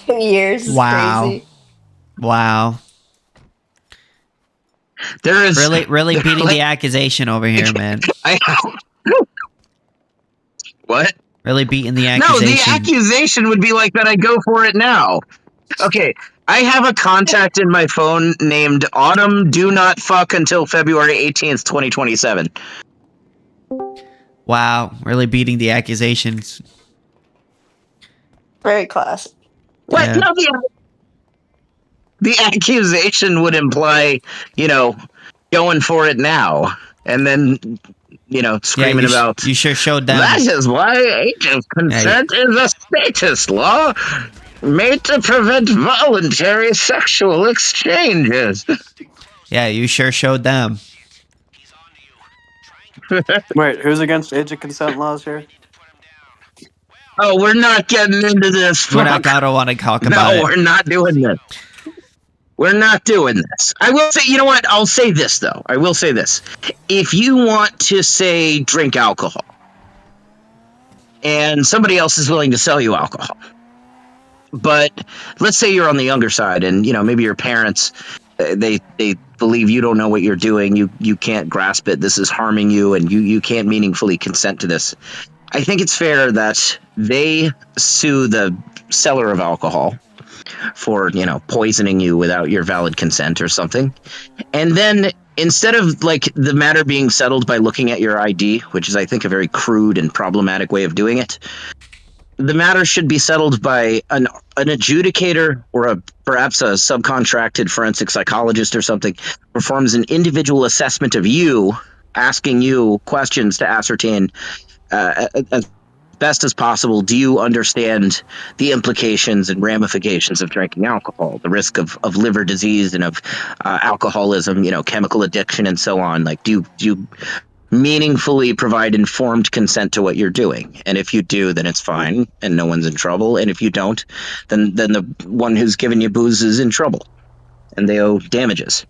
2 years is crazy. Wow. There is really beating the accusation over here, man. What? Really beating the No, accusation. the accusation would be like that I go for it now. Okay, I have a contact in my phone named Autumn Do Not Fuck Until February 18th, 2027. Wow, really beating the accusations. Very classic. What? Yeah. No, the accusation would imply, you know, going for it now, and then, you know, screaming about. You sure showed them. That is why age of consent is a status law made to prevent voluntary sexual exchanges. Yeah, you sure showed them. Wait, who's against age of consent laws here? Oh, we're not getting into this. We're not gonna want to talk about No, it. we're not doing this. We're not doing this. I will say, you know what? I'll say this, though. I will say this. If you want to, say, drink alcohol, and somebody else is willing to sell you alcohol, but let's say you're on the younger side, and, you know, maybe your parents, they believe you don't know what you're doing, you can't grasp it, this is harming you, and you can't meaningfully consent to this. I think it's fair that they sue the seller of alcohol for, you know, poisoning you without your valid consent or something. And then instead of like the matter being settled by looking at your ID, which is I think a very crude and problematic way of doing it, the matter should be settled by an adjudicator or perhaps a subcontracted forensic psychologist or something, performs an individual assessment of you, asking you questions to ascertain as best as possible, do you understand the implications and ramifications of drinking alcohol, the risk of liver disease and of alcoholism, you know, chemical addiction and so on. Like, do you meaningfully provide informed consent to what you're doing? And if you do, then it's fine and no one's in trouble. And if you don't, then the one who's giving you booze is in trouble and they owe damages.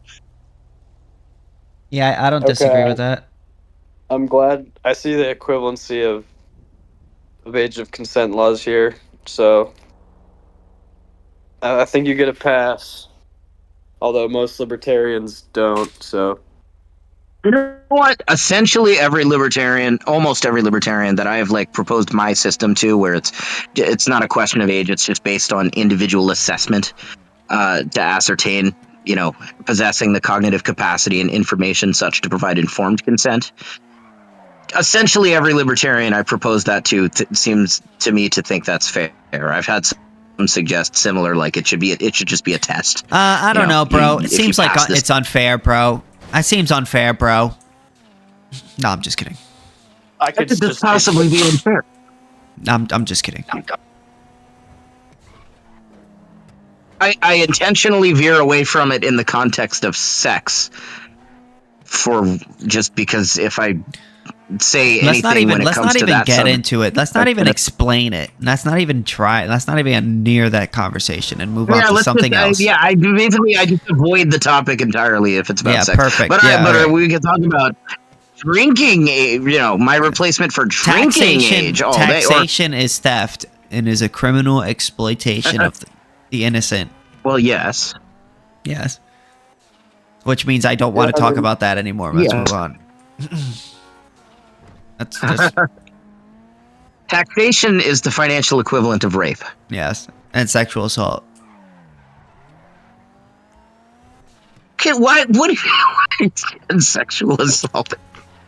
Yeah, I don't disagree with that. I'm glad I see the equivalency of age of consent laws here, so I think you get a pass. Although most libertarians don't, so. You know what? Essentially, almost every libertarian that I have like proposed my system to, where it's not a question of age, it's just based on individual assessment to ascertain, you know, possessing the cognitive capacity and information such to provide informed consent. Essentially, every libertarian I propose that to seems to me to think that's fair. I've had some suggest similar, like it should just be a test. I don't know, bro. It seems like it's unfair, bro. It seems unfair, bro. No, I'm just kidding. I could just possibly be unfair. I'm just kidding. I intentionally veer away from it in the context of sex, just because if I say anything when it comes to that. Let's not even get into it. Let's not even explain it. Let's not even try. Let's not even near that conversation and move on to something else. I just avoid the topic entirely if it's about sex. Perfect. But right. We can talk about drinking age, my replacement for drinking age all day. Taxation is theft and is a criminal exploitation of the innocent. Well, yes. Yes. Which means I don't want to talk about that anymore. Let's move on. That's just... Taxation is the financial equivalent of rape. Yes. And sexual assault. Okay, why? What? And sexual assault.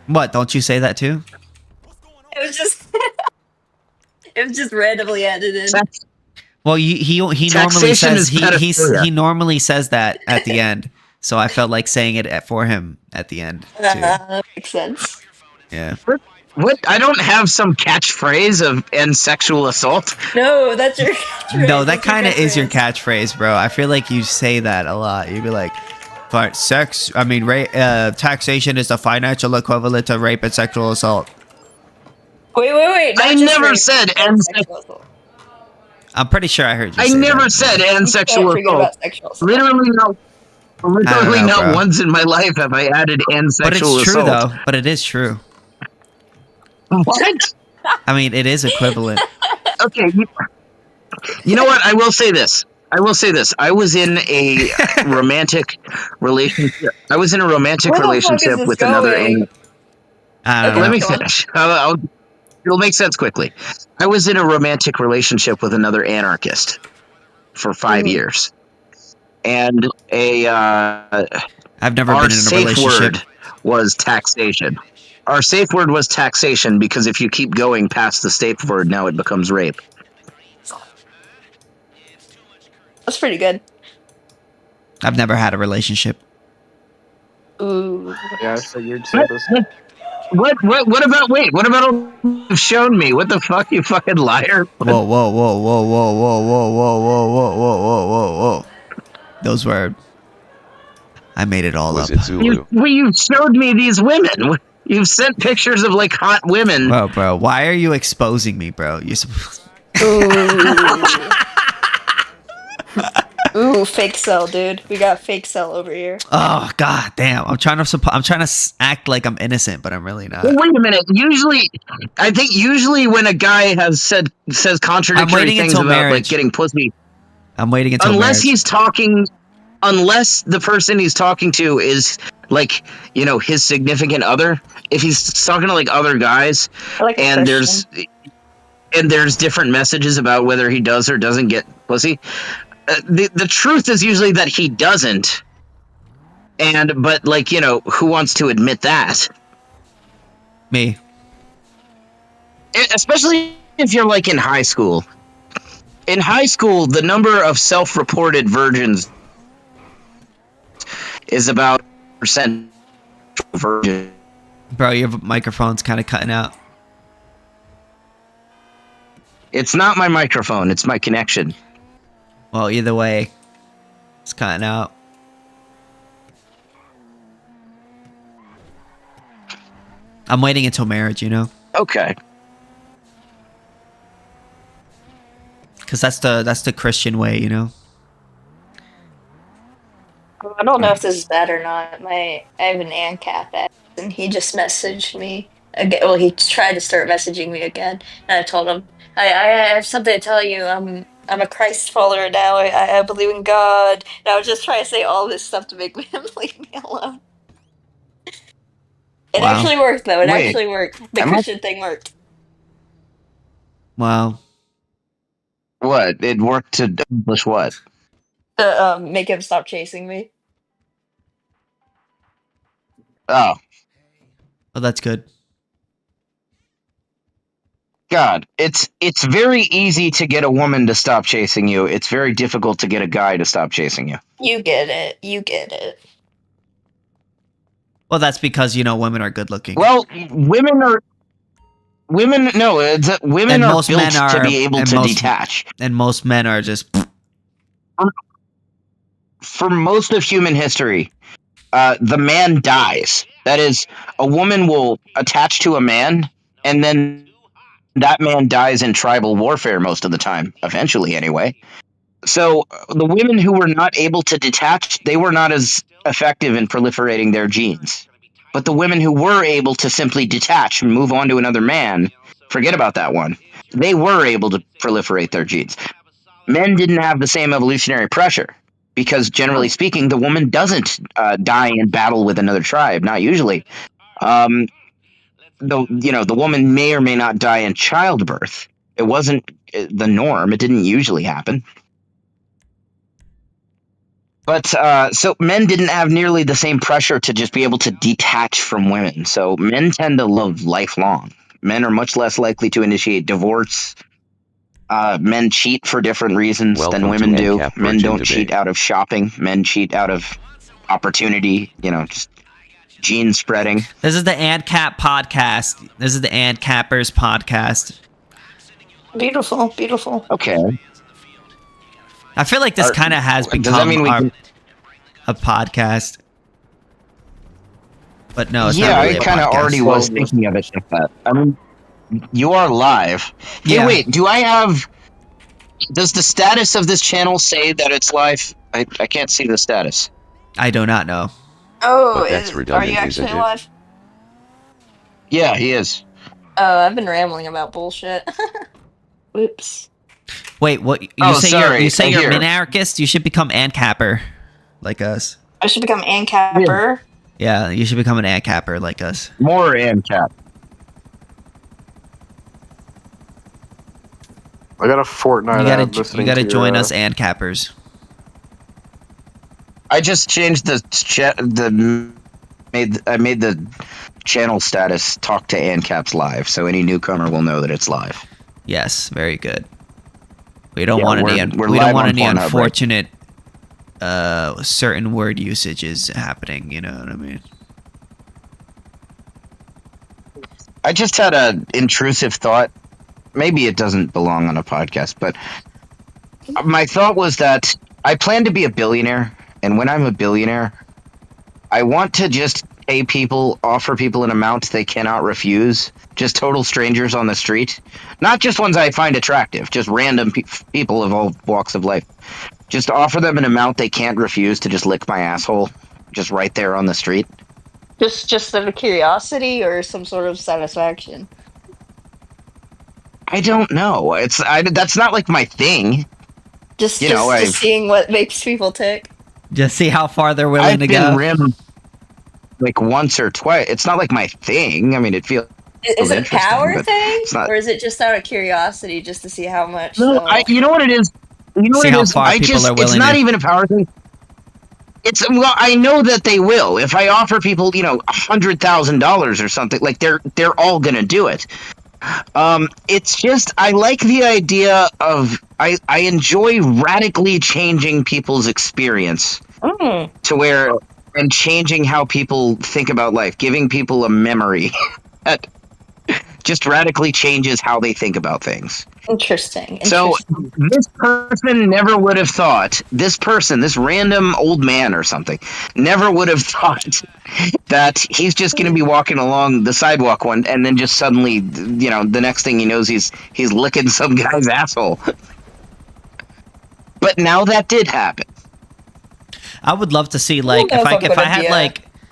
What? Don't you say that too? It was just, it was just randomly added in. Well, he normally says he normally says that at the end, so I felt like saying it for him at the end too. Makes sense. Yeah. What? I don't have some catchphrase of "end sexual assault." No, that's your catchphrase. No, that kind of is your catchphrase, bro. I feel like you say that a lot. You'd be like, "But taxation is the financial equivalent of rape and sexual assault." Wait. I never said end sexual assault. I'm pretty sure I heard you. I never said end sexual assault. Literally not once in my life have I added end sexual assault. But it's true though. But it is true. What? I mean, it is equivalent. Okay. You know what? I will say this. I was in a romantic relationship. with another. Let me finish. It'll make sense quickly. I was in a romantic relationship with another anarchist for 5 years, and I've never been in a relationship. Our safe word was taxation. Our safe word was taxation because if you keep going past the safe word, now it becomes rape. That's pretty good. I've never had a relationship. Ooh. Yeah, I figured so. What about all you've shown me? What the fuck, you fucking liar? Whoa. Those were... I made it all up. You showed me these women. You've sent pictures of, like, hot women. Bro, why are you exposing me, bro? Ooh, fake cell, dude. We got fake cell over here. Oh, god damn. I'm trying to act like I'm innocent, but I'm really not. Well, wait a minute. I think when a guy says contradictory things about marriage. Like getting pussy, I'm waiting until unless marriage. Unless the person he's talking to is like, his significant other. If he's talking to like other guys, and there's different messages about whether he does or doesn't get pussy. The truth is usually that he doesn't. But who wants to admit that? Me. Especially if you're like in high school. In high school, the number of self-reported virgins is about % virgin. Bro, your microphone's kind of cutting out. It's not my microphone, it's my connection. Well, either way, it's cutting out. I'm waiting until marriage, Okay. Because that's the Christian way, I don't know if this is bad or not. I have an Ancap ex, and he just messaged me again. Well, he tried to start messaging me again, and I told him, I have something to tell you. I'm a Christ follower now. I believe in God. And I was just trying to say all this stuff to make him leave me alone. It actually worked, though. It actually worked. The Christian thing worked. Wow. What? It worked to accomplish what? To make him stop chasing me. Oh. Well, that's good. God, it's very easy to get a woman to stop chasing you. It's very difficult to get a guy to stop chasing you. You get it. Well, that's because, women are good looking. Well, women are built to be able to detach. And most men are just... For most of human history, the man dies That is, a woman will attach to a man, and then that man dies in tribal warfare most of the time, eventually anyway. So the women who were not able to detach, they were not as effective in proliferating their genes. But the women who were able to simply detach and move on to another man, forget about that one, they were able to proliferate their genes. Men didn't have the same evolutionary pressure because, generally speaking, the woman doesn't die in battle with another tribe. Not usually. The woman may or may not die in childbirth. It wasn't the norm. It didn't usually happen. But so men didn't have nearly the same pressure to just be able to detach from women. So men tend to live lifelong. Men are much less likely to initiate divorce. Men cheat for different reasons than women do. Men don't cheat out of shopping. Men cheat out of opportunity. Just gene spreading. This is the Ancap podcast. This is the Ancappers podcast. Beautiful, beautiful. Okay. I feel like this kind of has become a podcast. But no, it's not really a podcast. I kind of already was thinking of it like that. I mean, you are live. Hey, Yeah. wait, does the status of this channel say that it's live? I can't see the status. I do not know. Oh, But that's redundant, are you actually isn't it? alive? Yeah, he is. Oh, I've been rambling about bullshit. Whoops. Wait, what? You say you're minarchist? You should become Ancapper, like us. I should become Ancapper. Yeah, you should become an Ancapper like us. More Ancap. I got a Fortnite. You gotta join us Ancappers. I just changed I made the channel status talk to Ancaps live, so any newcomer will know that it's live. Yes, very good. We don't Yeah, want we're we live don't want on any Pornhub, right? unfortunate certain word usages happening, you know what I mean? I just had an intrusive thought. Maybe it doesn't belong on a podcast, but my thought was that I plan to be a billionaire, and when I'm a billionaire, I want to just offer people an amount they cannot refuse. Just total strangers on the street. Not just ones I find attractive, just random people of all walks of life. Just offer them an amount they can't refuse to just lick my asshole, just right there on the street. Just out of curiosity or some sort of satisfaction? I don't know. That's not like my thing. Just seeing what makes people tick. Just see how far they're willing to go. I've been rimmed like once or twice. It's not like my thing. I mean, it feels Is it a interesting, power but thing, it's not. or is it just out of curiosity, just to see how much? No, you know what it is. You know See what how it is. far people are willing It's not to- even a power thing. I know that they will. If I offer people, $100,000 or something, like they're all gonna do it. It's just I like the idea of I enjoy radically changing people's experience to where and changing how people think about life, giving people a memory that just radically changes how they think about things. Interesting. So this person never would have thought, this random old man or something, never would have thought that he's just going to be walking along the sidewalk and then just suddenly, the next thing he knows, he's licking some guy's asshole. But now that did happen. I would love to see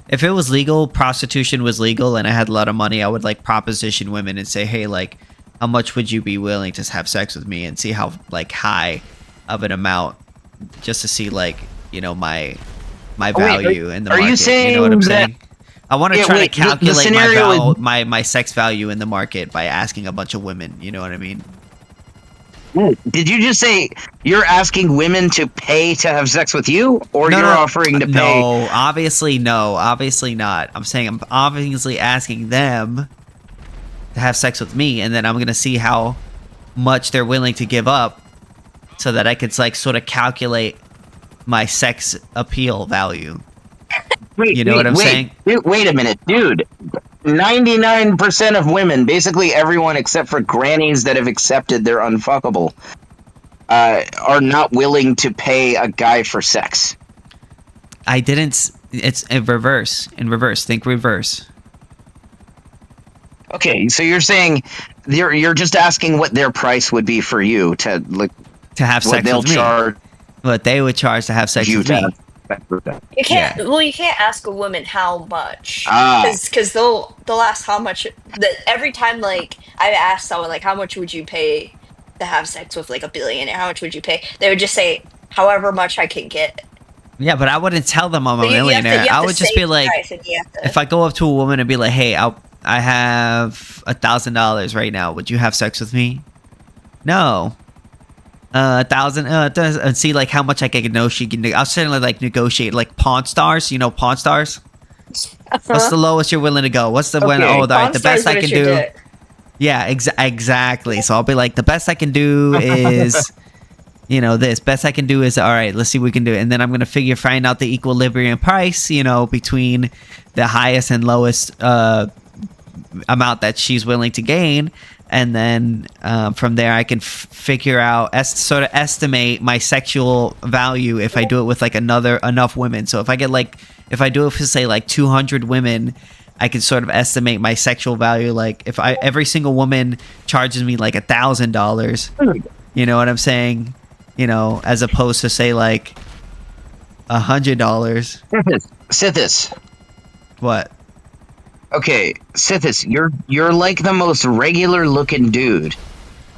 if it was legal, prostitution was legal, and I had a lot of money, I would proposition women and say, hey, how much would you be willing to have sex with me, and see how high of an amount, just to see my value in the market. Are you saying you know what I'm saying? that- I want to try to calculate the scenario my sex value in the market by asking a bunch of women. You know what I mean? Did you just say you're asking women to pay to have sex with you, or you're offering to pay? No, obviously not. I'm saying I'm obviously asking them to have sex with me, and then I'm gonna see how much they're willing to give up, so that I could sort of calculate my sex appeal value. You know what I'm saying? Wait a minute, dude. 99% of women, basically everyone except for grannies that have accepted they're unfuckable, are not willing to pay a guy for sex. I didn't. It's in reverse. In reverse. Think reverse. Okay, so you're saying you're just asking what their price would be for you to have sex with me. What they would charge to have sex with me. You can't. Well, you can't ask a woman how much, Ah. because they'll ask how much. Every time, like I've asked someone, like, how much would you pay to have sex with like a billionaire? How much would you pay? They would just say, however much I can get. Yeah, but I wouldn't tell them I'm a But you have to- millionaire. you have I to would just say be like, price and you have to- if I go up to a woman and be like, hey, I have $1,000 right now. Would you have sex with me? No. 1,000. And see like how much I can negotiate. I'll certainly like negotiate like Pawn Stars. You know Pawn Stars. What's the lowest you're willing to go? What's the when? Oh, all right, the best I can do. Yeah, exactly. So I'll be like, the best I can do is, this. Best I can do is, all right, let's see what we can do. And then I'm going to find out the equilibrium price, between the highest and lowest amount that she's willing to gain. And then from there, I can figure out, sort of estimate my sexual value if I do it with like enough women. So if I do it for say like 200 women, I can sort of estimate my sexual value. Like if every single woman charges me like $1,000, you know what I'm saying? As opposed to say like $100. Sithis. What? Okay, Sithis, you're like the most regular looking dude.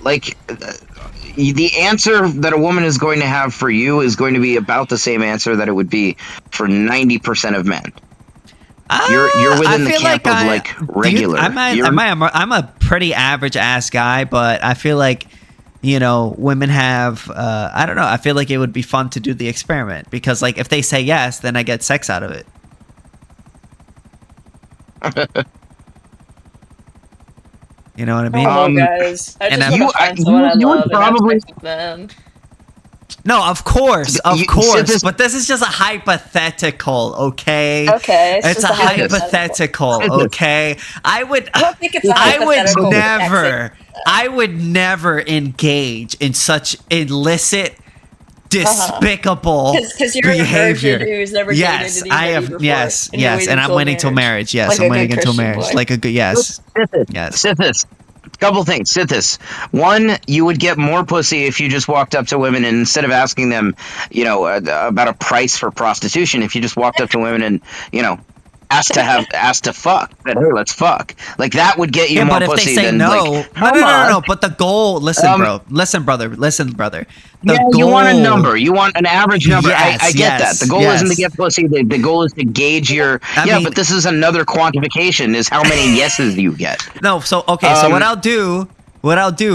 Like, the answer that a woman is going to have for you is going to be about the same answer that it would be for 90% of men. You're within the camp of like regular. I'm a pretty average ass guy, but I feel like women have I don't know. I feel like it would be fun to do the experiment because like if they say yes, then I get sex out of it. You know what I mean? Guys, I just want to find someone I love and have sex with them. No, of course, but this is just a hypothetical, okay? Okay, it's a hypothetical, okay? I would never engage in such illicit, despicable behavior. Who's never yes, I have. Before, yes, and I'm waiting till marriage. Yes, like I'm waiting until marriage. Like a good yes. Sithis. Couple things, Sithis. One, you would get more pussy if you just walked up to women and instead of asking them, about a price for prostitution, if you just walked up to women and, asked to fuck. Hey, let's fuck. Like that would get you more pussy. But if they say than, no, like, no. But the goal. Listen, brother. You want a number. You want an average number. Yes, I get that. The goal isn't to get pussy. The goal is to gauge your. But this is another quantification. Is how many yeses you get. No. So okay. So what I'll do,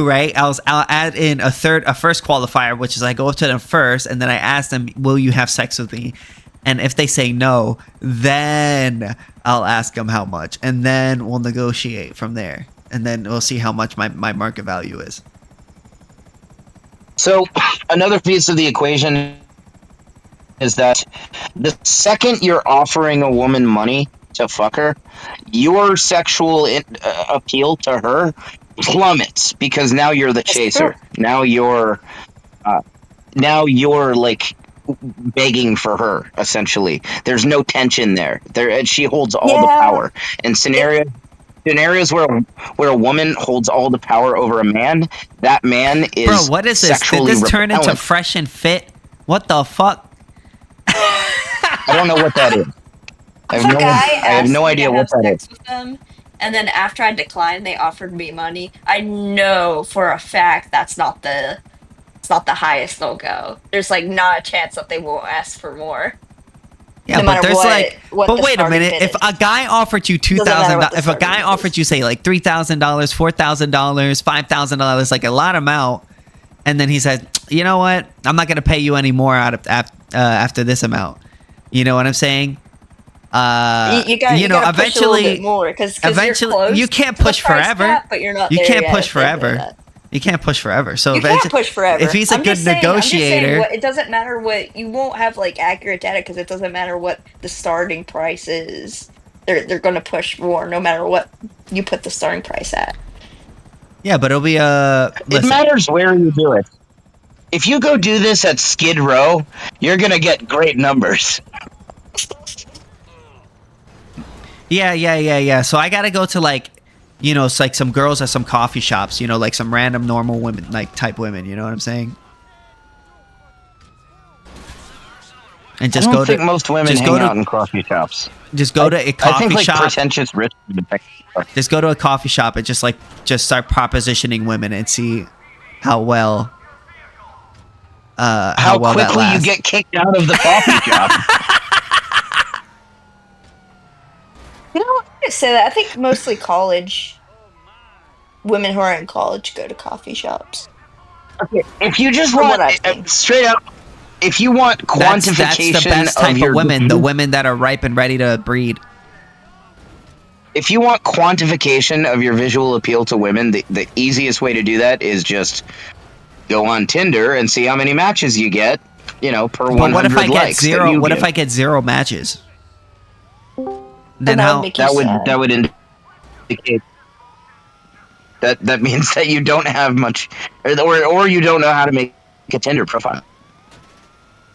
right? I'll add in a first qualifier, which is I go up to them first, and then I ask them, "Will you have sex with me?" And if they say no, then I'll ask them how much, and then we'll negotiate from there, and then we'll see how much my market value is. So another piece of the equation is that the second you're offering a woman money to fuck her, your sexual appeal to her plummets because now you're the chaser. Now you're like begging for her. Essentially, there's no tension there. She holds all the power. In scenarios where a woman holds all the power over a man, that man is. Bro, what is this? Did this turn into Fresh and Fit? What the fuck? I don't know what that is. I have no idea what that is. With them, and then after I declined, they offered me money. I know for a fact that's not the highest they'll go. There's like not a chance that they won't ask for more. Yeah, but there's but wait a minute. If a guy offered you $2,000, if a guy offered you say like $3,000, $4,000, $5,000, like a lot amount, and then he said, you know what, I'm not gonna pay you any more after this amount. You know what I'm saying? You gotta push a little bit more because you can't push forever. Cap, but you're not. You can't push forever. You can't push forever. So you can't push forever. If he's a good negotiator, it doesn't matter what you won't have like accurate data because it doesn't matter what the starting price is. They're going to push more no matter what you put the starting price at. Yeah, but it'll be It matters where you do it. If you go do this at Skid Row, you're gonna get great numbers. Yeah. So I gotta go to like, you know, it's like some girls at some coffee shops, you know, like some random normal women, like type women. You know what I'm saying? And just I don't go think to most women just hang go to out in coffee shops. just go to a I coffee think like shop. pretentious rich. Just go to a coffee shop and just start propositioning women and see how well how well that quickly you lasts. get kicked out of the coffee shop. You know, I say that. I think mostly college women who are in college go to coffee shops. Okay, if you just From want what I've seen. straight up, if you want That's quantification the best type of your of women, the women that are ripe and ready to breed. If you want quantification of your visual appeal to women, the easiest way to do that is just go on Tinder and see how many matches you get, you know, per 100 But what if I get likes. zero? What if I get 0 matches? Then that how? would make you sad. That would indicate that means that you don't have much, or you don't know how to make a Tinder profile.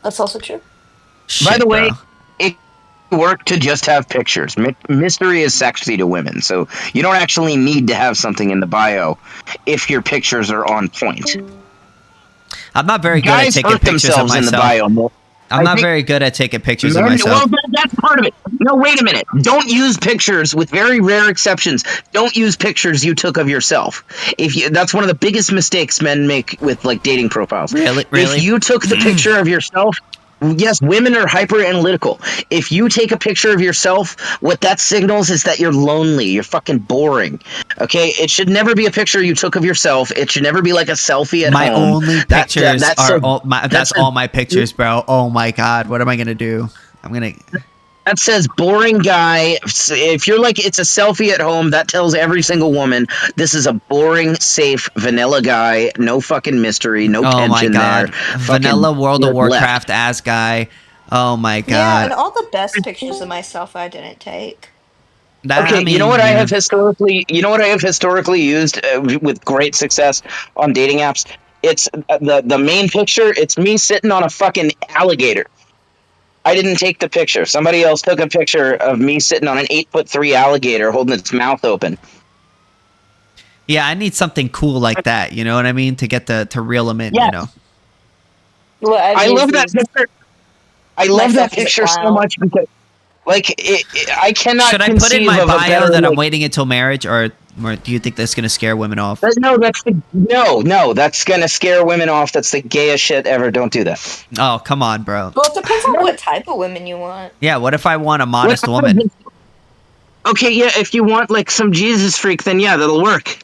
That's also true. By the way, bro. it work to just have pictures. Mystery is sexy to women, so you don't actually need to have something in the bio if your pictures are on point. I'm not very good at Guys taking hurt pictures of themselves in the myself. bio. I'm not very good at taking pictures of Men, myself. well, that's part of it. No, wait a minute. Don't use pictures, with very rare exceptions. Don't use pictures you took of yourself. That's one of the biggest mistakes men make with like dating profiles. Really? If you took the picture of yourself, yes, women are hyper analytical. If you take a picture of yourself, what that signals is that you're lonely. You're fucking boring. Okay, it should never be a picture you took of yourself. It should never be like a selfie at My home. only pictures are that's all my pictures, bro. Oh my god, what am I gonna do? That says boring guy. If you're like, it's a selfie at home, that tells every single woman this is a boring, safe, vanilla guy. No fucking mystery, no Oh my tension god, there. vanilla Fucking World of left. Warcraft ass guy. Oh my Yeah, god. and all the best pictures of myself I didn't take. Okay, you know what I have historically? You know what I have historically used with great success on dating apps? It's the main picture. It's me sitting on a fucking alligator. I didn't take the picture. Somebody else took a picture of me sitting on an 8'3" alligator holding its mouth open. Yeah, I need something cool like that. You know what I mean? To get to reel them in. Yes. You know. Well, I love that picture. I love that picture so much because, like, I cannot. Should I put in conceive my of a bio better, that I'm like, waiting until marriage, or do you think that's gonna scare women off? No, that's gonna scare women off. That's the gayest shit ever. Don't do that. Oh, come on, bro. Well, it depends on what type of women you want. Yeah, what if I want a modest woman? Okay, yeah, if you want like some Jesus freak, then yeah, that'll work.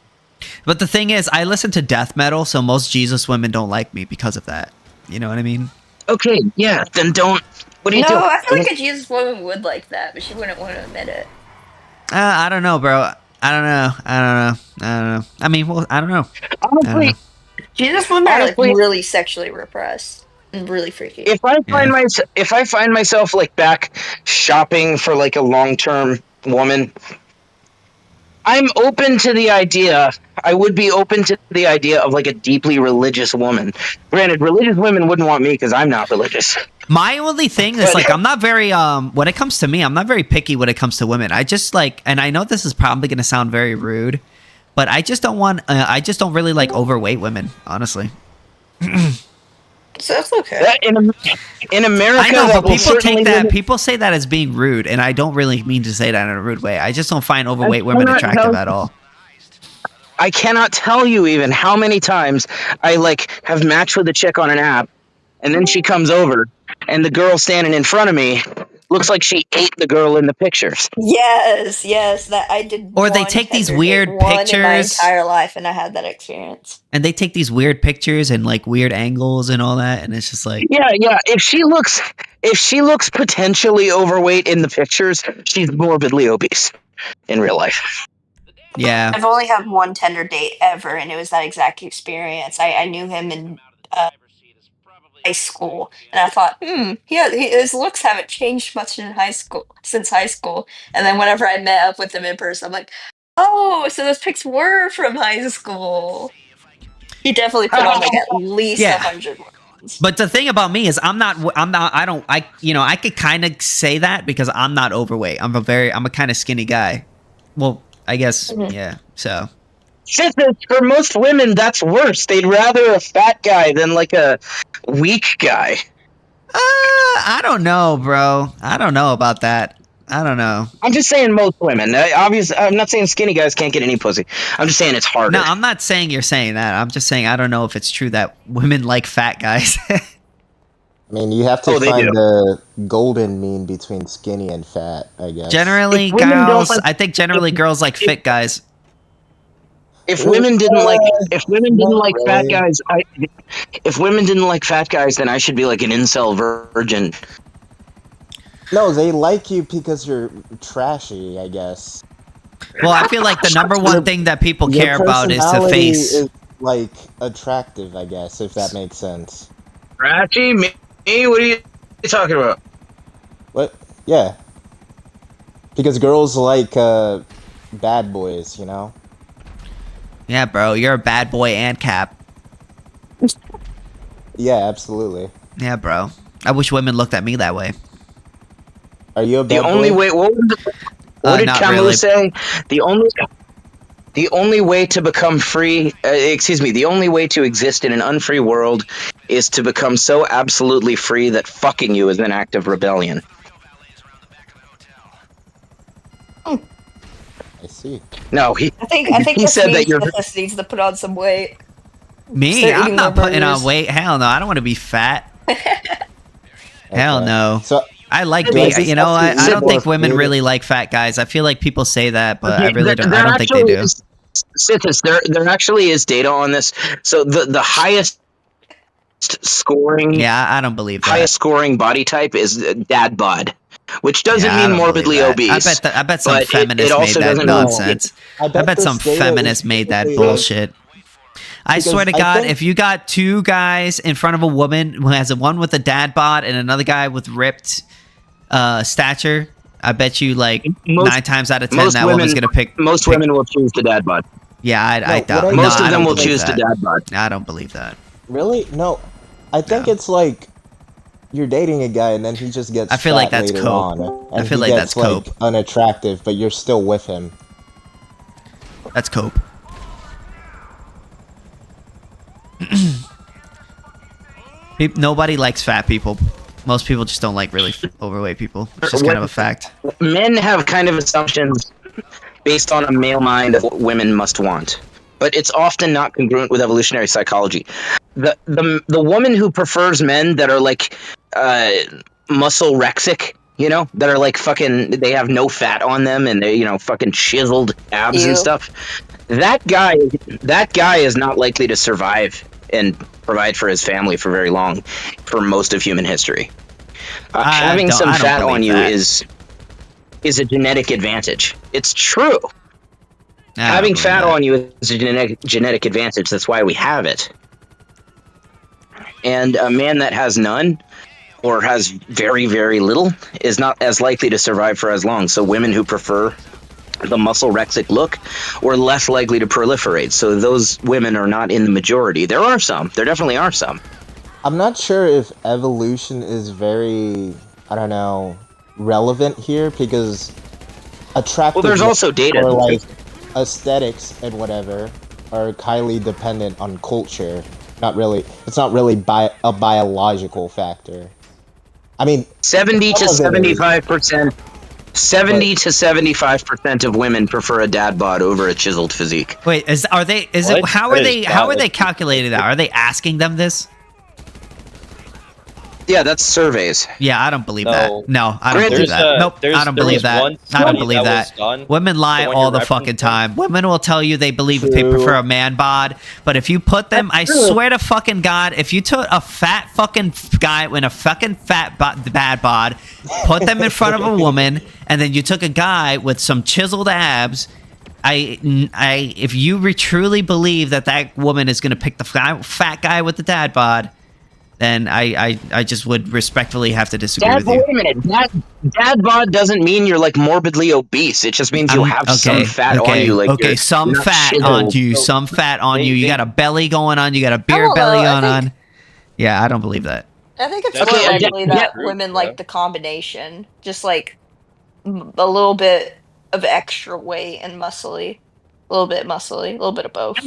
But the thing is, I listen to death metal, so most Jesus women don't like me because of that. You know what I mean? Okay, yeah, then don't. What are you No, doing? I feel like a Jesus woman would like that, but she wouldn't want to admit it. I don't know, bro. I don't know. I mean, well, I don't know. Honestly, Jesus women are like really sexually repressed and really freaky. If I find myself like back shopping for like a long-term woman, I'm open to the idea. I would be open to the idea of like a deeply religious woman. Granted, religious women wouldn't want me because I'm not religious. My only thing is like I'm not very when it comes to me, I'm not very picky when it comes to women. I just like, and I know this is probably going to sound very rude, but I just don't want I just don't really like overweight women, honestly. So that's okay. In America, I know, but people take that. People say that as being rude, and I don't really mean to say that in a rude way. I just don't find overweight women attractive at all. I cannot tell you even how many times I like have matched with a chick on an app, and then she comes over, and the girl standing in front of me looks like she ate the girl in the pictures. Yes, that I did. Or they take these weird pictures in my entire life, and I had that experience. And they take these weird pictures and like weird angles and all that, and it's just like yeah. If she looks potentially overweight in the pictures, she's morbidly obese in real life. Yeah, I've only had one Tinder date ever, and it was that exact experience. I knew him in high school, and I thought, his looks haven't changed much since high school. And then whenever I met up with him in person, I'm like, oh, so those pics were from high school. He definitely put on like at least 100. But the thing about me is I could kind of say that because I'm not overweight. I'm a kind of skinny guy. Well, I guess, yeah, so. For most women, that's worse. They'd rather a fat guy than like a weak guy. I don't know, bro. I don't know about that. I don't know. I'm just saying most women. Obviously, I'm not saying skinny guys can't get any pussy. I'm just saying it's harder. No, I'm not saying you're saying that. I'm just saying I don't know if it's true that women like fat guys. I mean, you have to find the golden mean between skinny and fat, I guess. Generally, girls, I think generally girls like fit guys. If women didn't like fat guys, if women didn't like fat guys, then I should be like an incel virgin. No, they like you because you're trashy, I guess. Well, I feel like the number one thing that people care about is the face. Is, like, attractive, I guess, if that makes sense. Trashy? Me? What are you talking about? What? Yeah. Because girls like bad boys, you know? Yeah, bro, you're a bad boy and cap. Yeah, absolutely. Yeah, bro. I wish women looked at me that way. Are you a bad boy? The only way. What did Camus say? The only way to become free. The only way to exist in an unfree world is to become so absolutely free that fucking you is an act of rebellion. I see. No, I think he said that KingSithis needs to put on some weight. Me? I'm not putting on weight. Hell no. I don't want to be fat. Hell no. So I like being, you know, I don't think women really like fat guys. I feel like people say that, but I really don't. I don't think they do. Sithis, there actually is data on this. So the highest scoring, I don't believe that. Highest scoring body type is dad bod, which doesn't mean morbidly obese. I bet some feminists made that nonsense. I bet some feminists made that bullshit. I swear to God, if you got two guys in front of a woman who has one with a dad bod and another guy with ripped stature, I bet you like 9 times out of 10 that woman's gonna pick. Most women will choose the dad bod. Yeah, I doubt. Most of them will choose the dad bod. I don't believe that. Really? No, I think it's like you're dating a guy and then he just gets. I feel like that's cope. I feel like that's cope. Like, unattractive, but you're still with him. That's cope. Nobody likes fat people. Most people just don't like really overweight people. It's just kind of a fact. Men have kind of assumptions based on a male mind of what women must want, but it's often not congruent with evolutionary psychology. The woman who prefers men that are like muscle rexic, you know, that are like fucking, they have no fat on them and they, you know, fucking chiseled abs and stuff. That guy is not likely to survive and provide for his family for very long, for most of human history. Having some fat on you is a genetic advantage. It's true. Having fat on you is a genetic advantage. That's why we have it. And a man that has none or has very, very little is not as likely to survive for as long. So women who prefer the muscle rexic look were less likely to proliferate. So those women are not in the majority. There are some. There definitely are some. I'm not sure if evolution is very, I don't know, relevant here because attractive. Well, there's also data. Or like aesthetics and whatever are highly dependent on culture. Not really. It's not really a biological factor. I mean, 70 to 75%. 70 to 75% of women prefer a dad bod over a chiseled physique. Wait, how are they calculating that? Are they asking them this? Yeah, that's surveys. Yeah, I don't believe that. No, I don't believe that. Nope, I don't believe that. I don't believe that. Women lie all the fucking time. Women will tell you they believe they prefer a man bod, but if you put them, I swear to fucking God, if you took a fat fucking guy with a fucking bad bod, put them in front of a woman, and then you took a guy with some chiseled abs, if you truly believe that woman is going to pick the fat guy with the dad bod, then I just would respectfully have to disagree with you. Wait a minute. Dad bod doesn't mean you're like morbidly obese. It just means you have some fat on you. Like some fat on you. Some fat on you. You got a belly going on. You got a beer belly on. Yeah, I don't believe that. I think it's Okay, more likely that group, women bro. like the combination, just like a little bit of extra weight and muscly, a little bit muscly, a little bit of both.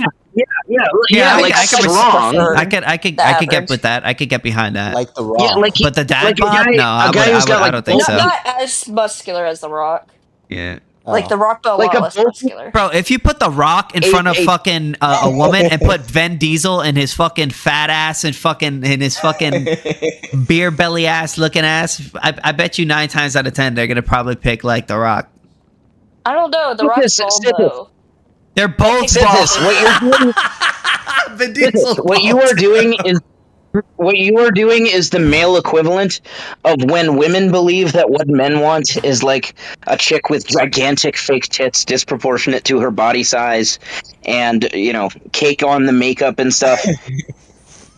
Yeah, like I could strong. I could get with that. I could get behind that. Like The Yeah, Rock. like But the dad like bod? No, a guy who's got I like don't think so. Not as muscular as The Rock. Yeah. Like The Rock, but a like lot a less bulky- muscular. Bro, if you put The Rock in front of fucking a woman and put Vin Diesel and his fucking fat ass and his fucking beer belly ass looking ass, I bet you 9 times out of 10 they're gonna probably pick like The Rock. I don't know. The Rock's bald though. They're both Sithis, bald. what you're doing, Vin Diesel's what you bald. are doing is what you are doing is the male equivalent of when women believe that what men want is like a chick with gigantic fake tits disproportionate to her body size and, cake on the makeup and stuff.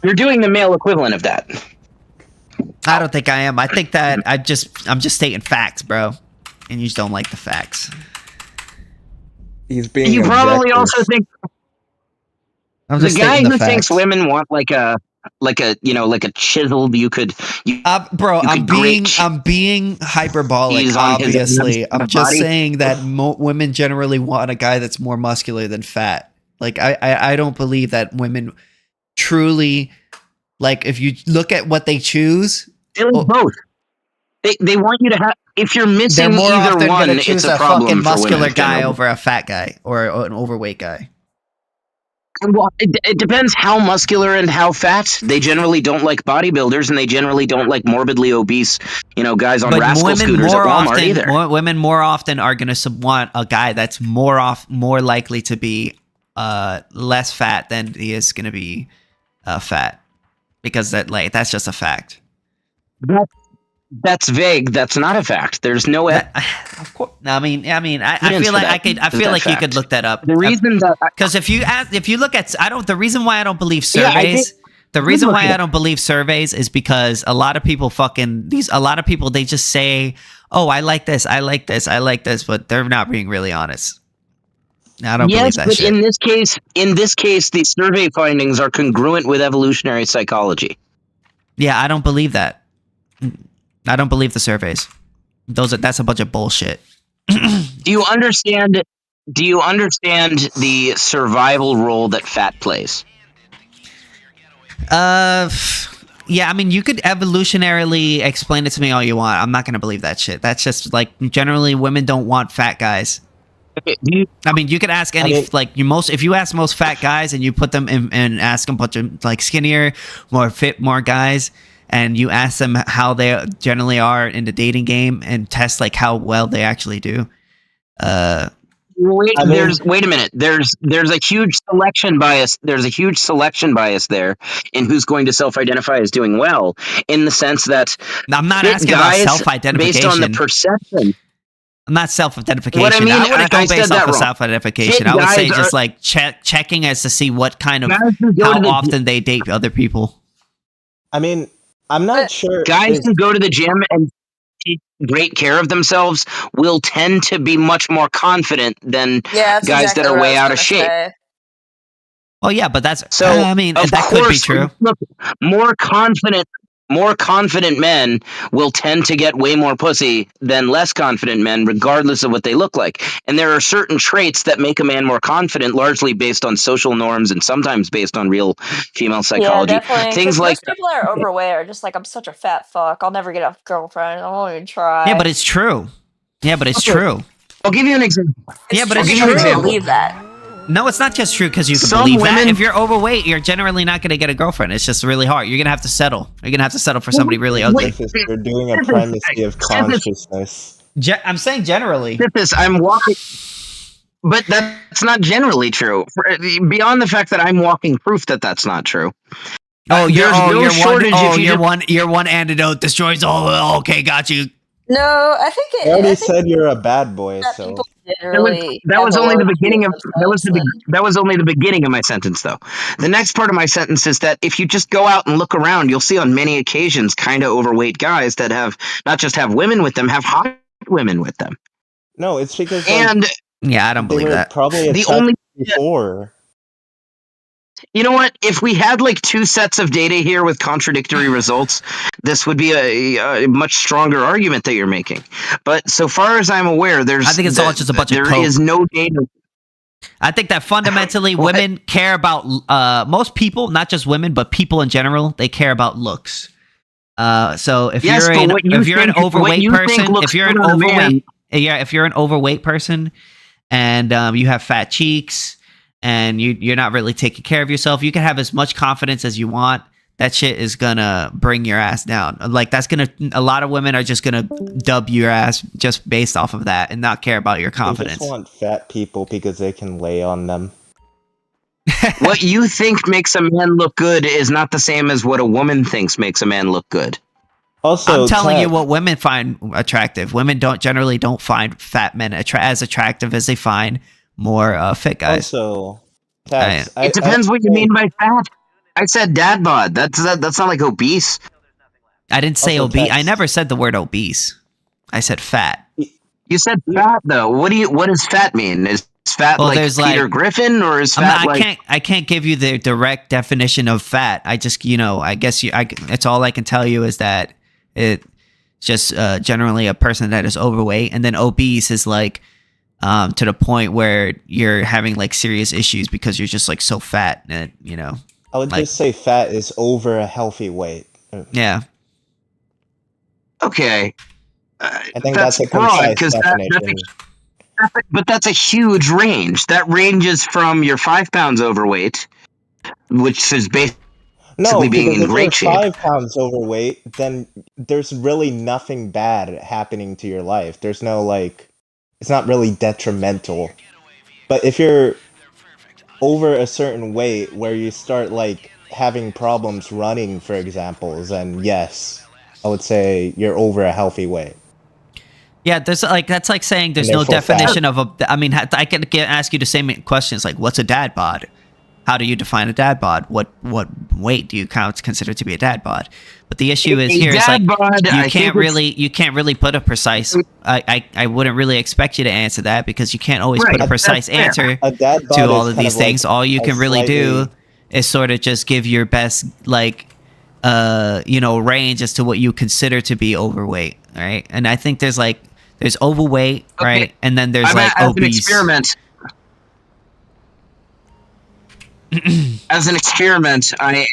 You're doing the male equivalent of that. I don't think I am. I think that I'm just stating facts, bro. And you just don't like the facts. He's being You probably objective. also think I'm the just guy stating who the thinks facts. women want like a chiseled Bro, I'm grate being hyperbolic. cheese on his Obviously, I'm just body. saying that women generally want a guy that's more muscular than fat. Like I don't believe that women truly like. If you look at what they choose, they like both. They want you to have. If you're they're missing more either often one, gonna it's choose a a problem fucking for muscular women. guy generally. over a fat guy or an overweight guy. Well, it depends how muscular and how fat. They generally don't like bodybuilders, and they generally don't like morbidly obese, guys on But rascal women scooters at more Walmart often, either. women more often are going to want a guy that's more likely to be less fat than he is going to be fat, because that's just a fact. That's vague. That's not a fact. There's no. Of course, I Evidence feel for like that. I feel That like you fact. could look that up. The reason that because if you look at the reason why I don't believe Yeah, I surveys. think- The reason why look at I don't believe surveys is because a lot of people they just say, "Oh, I like this, I like this, I like this," but they're not being really honest. I don't believe that but shit. in this case, the survey findings are congruent with evolutionary psychology. Yeah, I don't believe that. I don't believe the surveys. That's a bunch of bullshit. Do you understand the survival role that fat plays? Yeah, you could evolutionarily explain it to me all you want. I'm not gonna believe that shit. That's just like generally women don't want fat guys. Okay, you could ask any if you ask most fat guys and you put them in and ask them a bunch of like skinnier, more fit, more guys, and you ask them how they generally are in the dating game and test like how well they actually do. Wait a minute. There's a huge selection bias. There's a huge selection bias there in who's going to self-identify as doing well, in the sense that I'm not fit asking about guys, self-identification. based on the perception. I'm not self-identification. What I mean, I wouldn't go I said based that off of wrong. self-identification. Fit I would say guys just are- like checking as to see what kind of Guys who go to how the- often they date other people. I'm not sure. Guys who go to the gym and take great care of themselves will tend to be much more confident than Yeah, that's guys exactly that are what I way was out of gonna shape. say. Oh yeah, but that's So of that could be course, true. Look, more confident men will tend to get way more pussy than less confident men, regardless of what they look like. And there are certain traits that make a man more confident, largely based on social norms and sometimes based on real female psychology. Yeah, definitely. Things Because like most people that are overweight are just like, I'm such a fat fuck. I'll never get a girlfriend. I won't even try. Yeah, but it's true. Yeah, but it's true. I'll give you an example. Yeah, but I'll it's give you an true. example. Believe that. No, it's not just true because you can Some believe that. women- If you're overweight, you're generally not going to get a girlfriend. It's just really hard. You're going to have to settle. You're going to have to settle for somebody really ugly. You're doing a primacy of consciousness. I'm saying generally. I'm walking, but that's not generally true. Beyond the fact that I'm walking proof that that's not true. Oh, There's no shortage if you your one antidote destroys all. Okay, got you. No, I think it. I already I think said you're a bad boy, that so. people generally That have was a only the lower beginning view of that was only the beginning of my sentence, though. The next part of my sentence is that if you just go out and look around, you'll see on many occasions kind of overweight guys that have not just have women with them, have hot women with them. No, it's because And yeah, I don't they believe were that. probably the attracted only before. You know what? If we had like two sets of data here with contradictory results, this would be a much stronger argument that you're making. But so far as I'm aware, I think it's all just a bunch of there coke. is no data. I think that fundamentally women care about most people, not just women, but people in general. They care about looks. So if Yes, you're but if you're an overweight person, looks if you're an good on a man- overweight, yeah, if you're an overweight person and you have fat cheeks and you're not really taking care of yourself, you can have as much confidence as you want. That shit is gonna bring your ass down. Like a lot of women are just gonna dub your ass just based off of that and not care about your confidence. They just want fat people because they can lay on them. What you think makes a man look good is not the same as what a woman thinks makes a man look good. Also, I'm telling you what women find attractive. Women generally don't find fat men as attractive as they find more fit guys. Also, it depends what you mean by fat. I said dad bod. That's not like obese. I didn't say Also, obese. I never said the word obese. I said fat. You said fat though. What does fat mean? Is fat like Peter Griffin, or is fat I can't give you the direct definition of fat. I just it's all I can tell you is that it's just generally a person that is overweight, and then obese is like to the point where you're having like serious issues because you're just like so fat and I would just say fat is over a healthy weight. Yeah. Okay. I think that's a concise definition. But that's a huge range. That ranges from you're 5 pounds overweight, which is basically being in great shape. If you're 5 pounds overweight, then there's really nothing bad happening to your life. There's no it's not really detrimental. But if you're over a certain weight where you start having problems running, for example, then yes, I would say you're over a healthy weight. Yeah, that's like saying there's no definition of a. I mean, I can ask you the same questions like, what's a dad bod? How do you define a dad bod? What weight do you consider to be a dad bod? But the issue is here is like you can't really put a precise. I wouldn't really expect you to answer that because you can't always put a precise answer to all of these things. All you can really do is sort of just give your best range as to what you consider to be overweight, right? And I think there's overweight, right? And then there's obese. As an experiment. As an experiment, I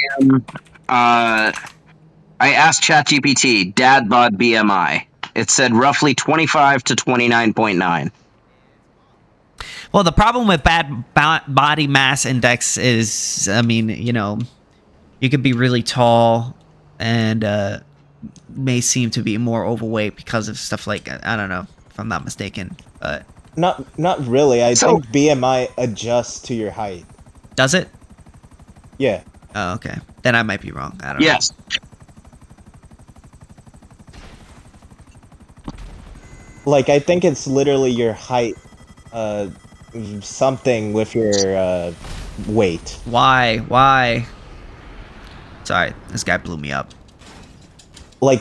asked ChatGPT dad bod BMI. It said roughly 25 to 29.9. Well, the problem with bad body mass index is, I mean, you could be really tall and may seem to be more overweight because of stuff like, I don't know if I'm not mistaken, but not really. I think BMI adjusts to your height. Does it? Yeah. Oh, okay. Then I might be wrong. I don't know. Yes. I think it's literally your height, something with your weight. Why? Sorry, this guy blew me up.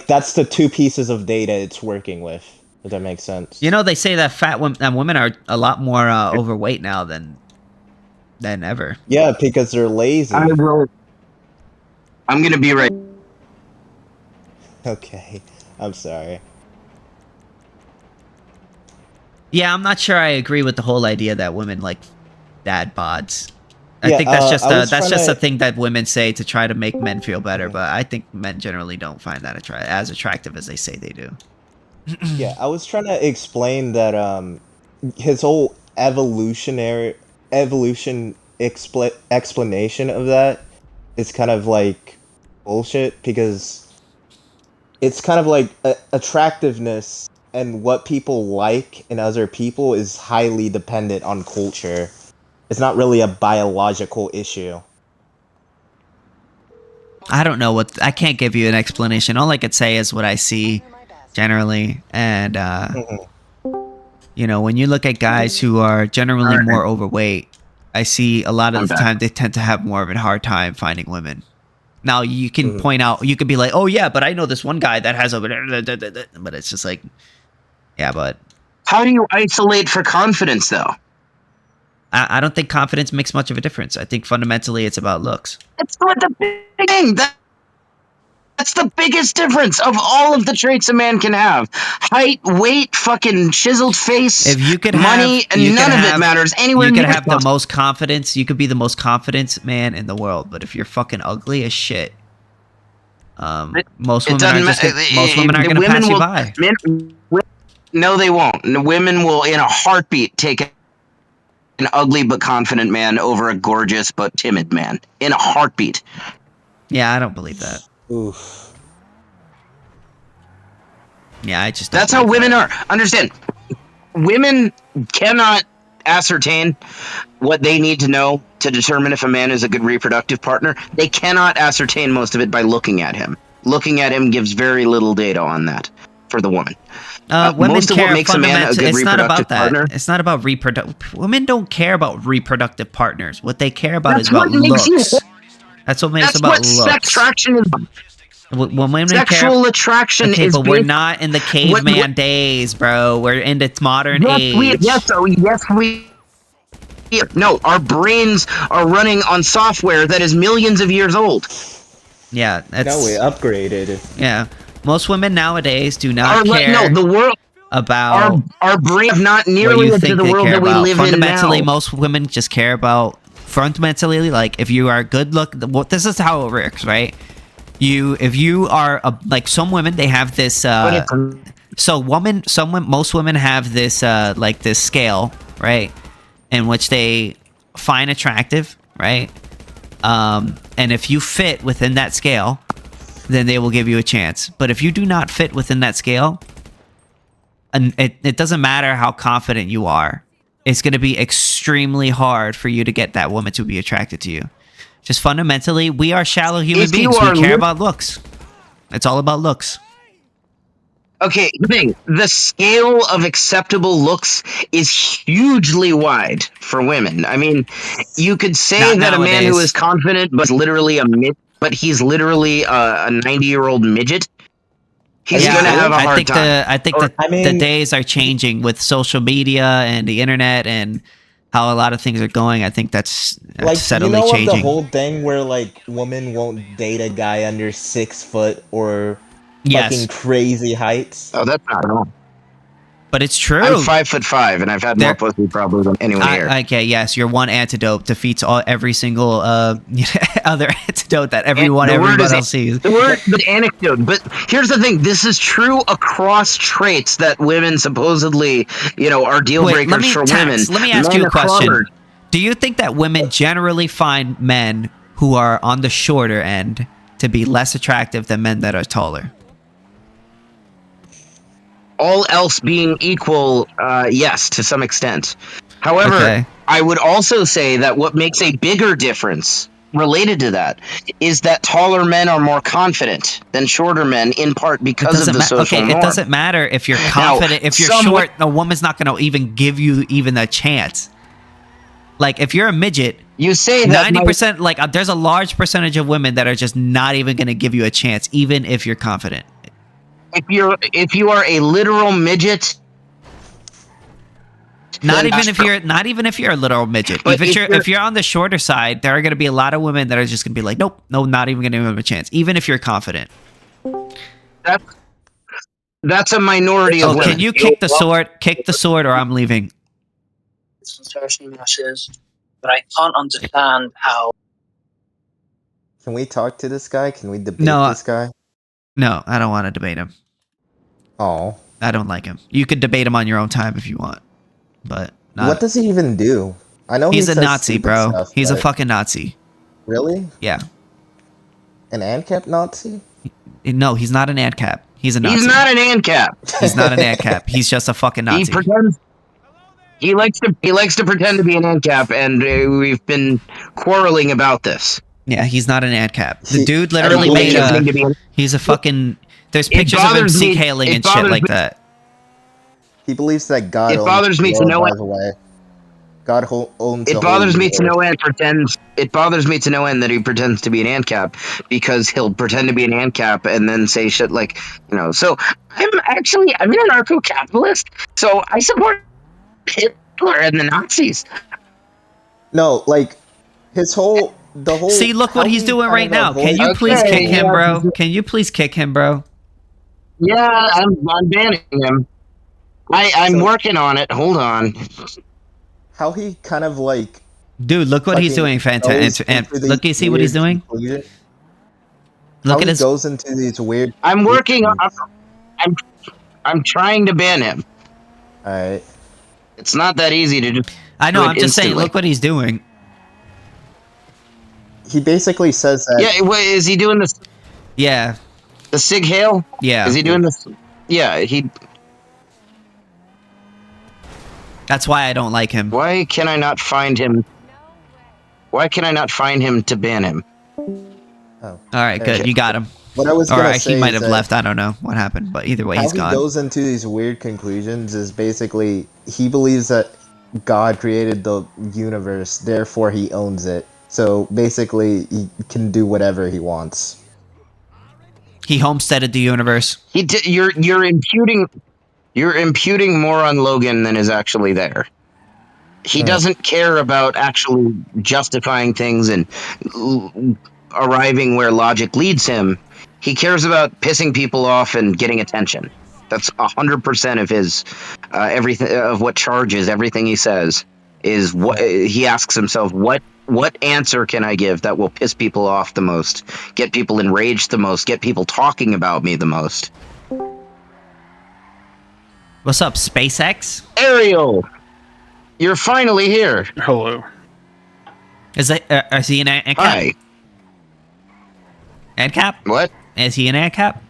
That's the two pieces of data it's working with. If that makes sense. They say that women are a lot more overweight now than ever. Yeah, because they're lazy. I'm gonna be right. Okay, I'm sorry. Yeah, I'm not sure I agree with the whole idea that women like dad bods. I think that's just a thing that women say to try to make men feel better, but I think men generally don't find that as attractive as they say they do. Yeah, I was trying to explain that his whole evolution explanation of that is kind of bullshit, because it's kind of attractiveness and what people like in other people is highly dependent on culture. It's not really a biological issue. I don't know I can't give you an explanation. All I could say is what I see generally. And, when you look at guys who are generally more overweight, I see a lot of the time they tend to have more of a hard time finding women. Now, you can point out, you could be like, oh, yeah, but I know this one guy that has but it's just like, yeah, but. How do you isolate for confidence, though? I don't think confidence makes much of a difference. I think fundamentally it's about looks. That's not the big thing. That's the biggest difference of all of the traits a man can have. Height, weight, fucking chiseled face, If you could money, and none of it matters anywhere You near could have the most confidence. You could be the most confident man in the world, but if you're fucking ugly as shit, most women aren't going to pass you by. No, they won't. Women will, in a heartbeat, take an ugly but confident man over a gorgeous but timid man. In a heartbeat. Yeah, I don't believe that. Oof. Yeah, I just don't That's how women are. Understand, women cannot ascertain what they need to know to determine if a man is a good reproductive partner. They cannot ascertain most of it by looking at him. Looking at him gives very little data on that for the woman. Women most of care what makes a man a good it's not reproductive about that. partner. It's not about reproductive. Women don't care about reproductive partners. What they care about That's is about what makes looks. you- That's what makes That's about what looks. sex attraction is. When women Sexual attraction okay, is but we're based- not in the caveman days, bro. We're in the modern age. No, our brains are running on software that is millions of years old. Yeah, that's No, we upgraded. Yeah, most women nowadays do not Our, care. no, the world about our brains not what nearly you into think the they world care that we about. live Fundamentally, in now. most women just care about fundamentally, like if you are good look. Well, this is how it works, right? If you are like some women, they have this. Most women have this like this scale, right, in which they find attractive, right? And if you fit within that scale, then they will give you a chance. But if you do not fit within that scale, and it doesn't matter how confident you are, it's going to be extremely hard for you to get that woman to be attracted to you. Just fundamentally, we are shallow human beings. We care about looks. It's all about looks. Okay, the scale of acceptable looks is hugely wide for women. I mean, you could say that a man who is confident but literally he's literally a 90-year-old midget. He's gonna have a hard time. I think the days are changing with social media and the internet and how a lot of things are going. I think that's steadily changing. The whole thing where like women won't date a guy under 6 foot or fucking crazy heights. Oh, that's not wrong. But it's true. I'm 5'5", and I've had more pussy probably than anyone here. Okay, yes, your one antidote defeats every single other antidote that everyone else sees. The word, but anecdote. But here's the thing: this is true across traits that women supposedly, are deal breakers for women. Let me ask you a question: do you think that women generally find men who are on the shorter end to be less attractive than men that are taller? All else being equal, yes, to some extent. However, I would also say that what makes a bigger difference related to that is that taller men are more confident than shorter men, in part because of the social norm. It doesn't matter if you're confident. If you're short, a woman's not going to even give you even a chance. Like, if you're a midget, you say that 90%, like, there's a large percentage of women that are just not even going to give you a chance, even if you're confident. If you are a literal midget, not even if you're a literal midget. But if you're on the shorter side, there are going to be a lot of women that are just going to be like, nope, no, not even going to give them a chance, even if you're confident. That's a minority of women. Can you kick the sword? Kick the sword, or I'm leaving. It's interesting messages, but I can't understand how. Can we talk to this guy? Can we debate this guy? No, I don't want to debate him. Oh. I don't like him. You could debate him on your own time if you want. But what does he even do? I know he's a Nazi, bro. Stuff, he's a fucking Nazi. Really? Yeah. An Ancap Nazi? No, he's not an Ancap. He's a Nazi. He's not an Ancap. He's not an Ancap. He's just a fucking Nazi. He pretends. He likes to pretend to be an Ancap, and we've been quarreling about this. Yeah, he's not an Ancap. The dude literally made he's a fucking. There's pictures of him C-hailing and shit like that. He believes that God. It bothers me to no end. God owns. It bothers me to no end. It bothers me to no end that he pretends to be an Ancap, because he'll pretend to be an Ancap and then say shit like, So I'm an anarcho-capitalist. So I support Hitler and the Nazis. No, like the whole. See, look what he's doing right now. Can you please kick him, bro? Can you please kick him, bro? Yeah, I'm banning him. I'm working on it. Hold on. How he kind of like. Dude, look what he's doing, Fanta. And look, you see what he's doing? Look at his. Goes into these weird. I'm working on. I'm trying to ban him. All right. It's not that easy to do. I know. I'm just saying. Look what he's doing. He basically says that. Yeah. What, is he doing this? Yeah. The Sig Hail? Yeah. Is he doing this? Yeah. He. That's why I don't like him. Why can I not find him? Why can I not find him to ban him? Oh. All right, good. Okay. You got him. What I was All gonna right, say he might is have left. I don't know what happened, but either way, he's gone. How he goes into these weird conclusions is basically he believes that God created the universe, therefore he owns it. So basically, he can do whatever he wants. He homesteaded the universe. You're imputing more on Logan than is actually there. He doesn't care about actually justifying things and arriving where logic leads him. He cares about pissing people off and getting attention. That's 100% of his everything of what charges everything he says is what he asks himself. What answer can I give that will piss people off the most, get people enraged the most, get people talking about me the most? What's up, SpaceX? Ariel, you're finally here. Hello. Is he an Ancap? Hi. Ancap? What? Is he an Ancap?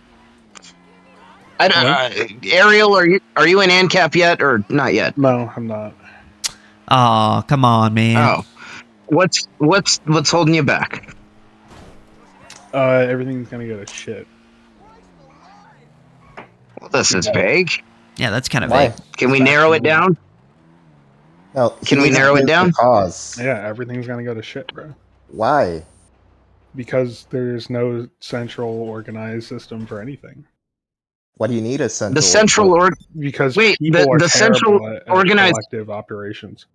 Ariel, are you in Ancap yet or not yet? No, I'm not. Oh, come on, man. Oh, what's holding you back? Everything's gonna go to shit. Well, this is vague. Yeah, that's kind of vague. Can we narrow it down? No. Can we narrow it down? Cause. Yeah, everything's gonna go to shit, bro. Why? Because there's no central organized system for anything. Why do you need a central? The central because wait, people are the central at organized collective operations.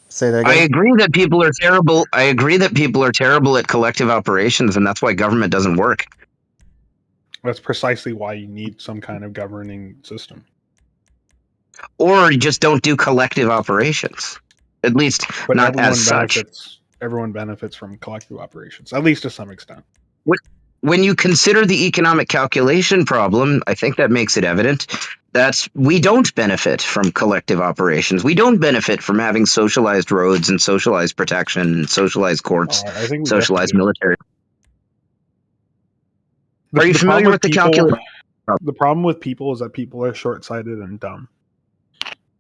Say that again. I agree that people are terrible. I agree that people are terrible at collective operations, and that's why government doesn't work. That's precisely why you need some kind of governing system. Or you just don't do collective operations. At least But not as such. Everyone benefits from collective operations, at least to some extent. When you consider the economic calculation problem, I think that makes it evident that we don't benefit from collective operations. We don't benefit from having socialized roads and socialized protection and socialized courts, I think we socialized definitely military. Are you familiar with the calculation? The problem with people is that people are short-sighted and dumb.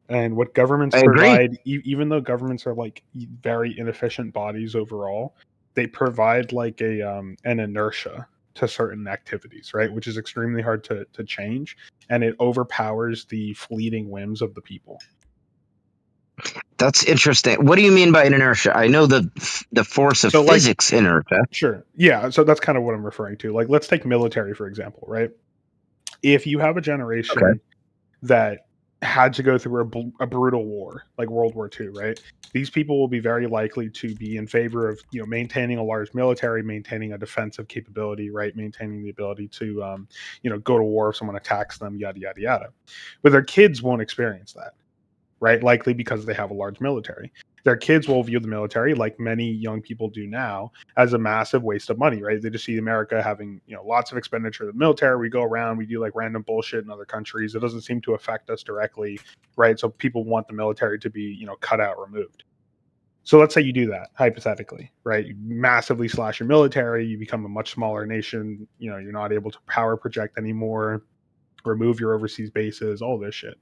And what governments I agree. provide, even though governments are like very inefficient bodies overall, they provide like an inertia to certain activities, right? Which is extremely hard to change, and it overpowers the fleeting whims of the people. That's interesting. What do you mean by an inertia? I know the force of physics inertia. Sure. Yeah, so that's kind of what I'm referring to. Like, let's take military, for example, right? If you have a generation that had to go through a brutal war, like World War II, right? These people will be very likely to be in favor of, maintaining a large military, maintaining a defensive capability, right? Maintaining the ability to, go to war if someone attacks them, yada, yada, yada. But their kids won't experience that, right? Likely because they have a large military. Their kids will view the military, like many young people do now, as a massive waste of money, right? They just see America having, lots of expenditure in the military. We go around, we do like random bullshit in other countries. It doesn't seem to affect us directly, right? So people want the military to be, cut out, removed. So let's say you do that, hypothetically, right? You massively slash your military, you become a much smaller nation, you're not able to power project anymore, remove your overseas bases, all this shit.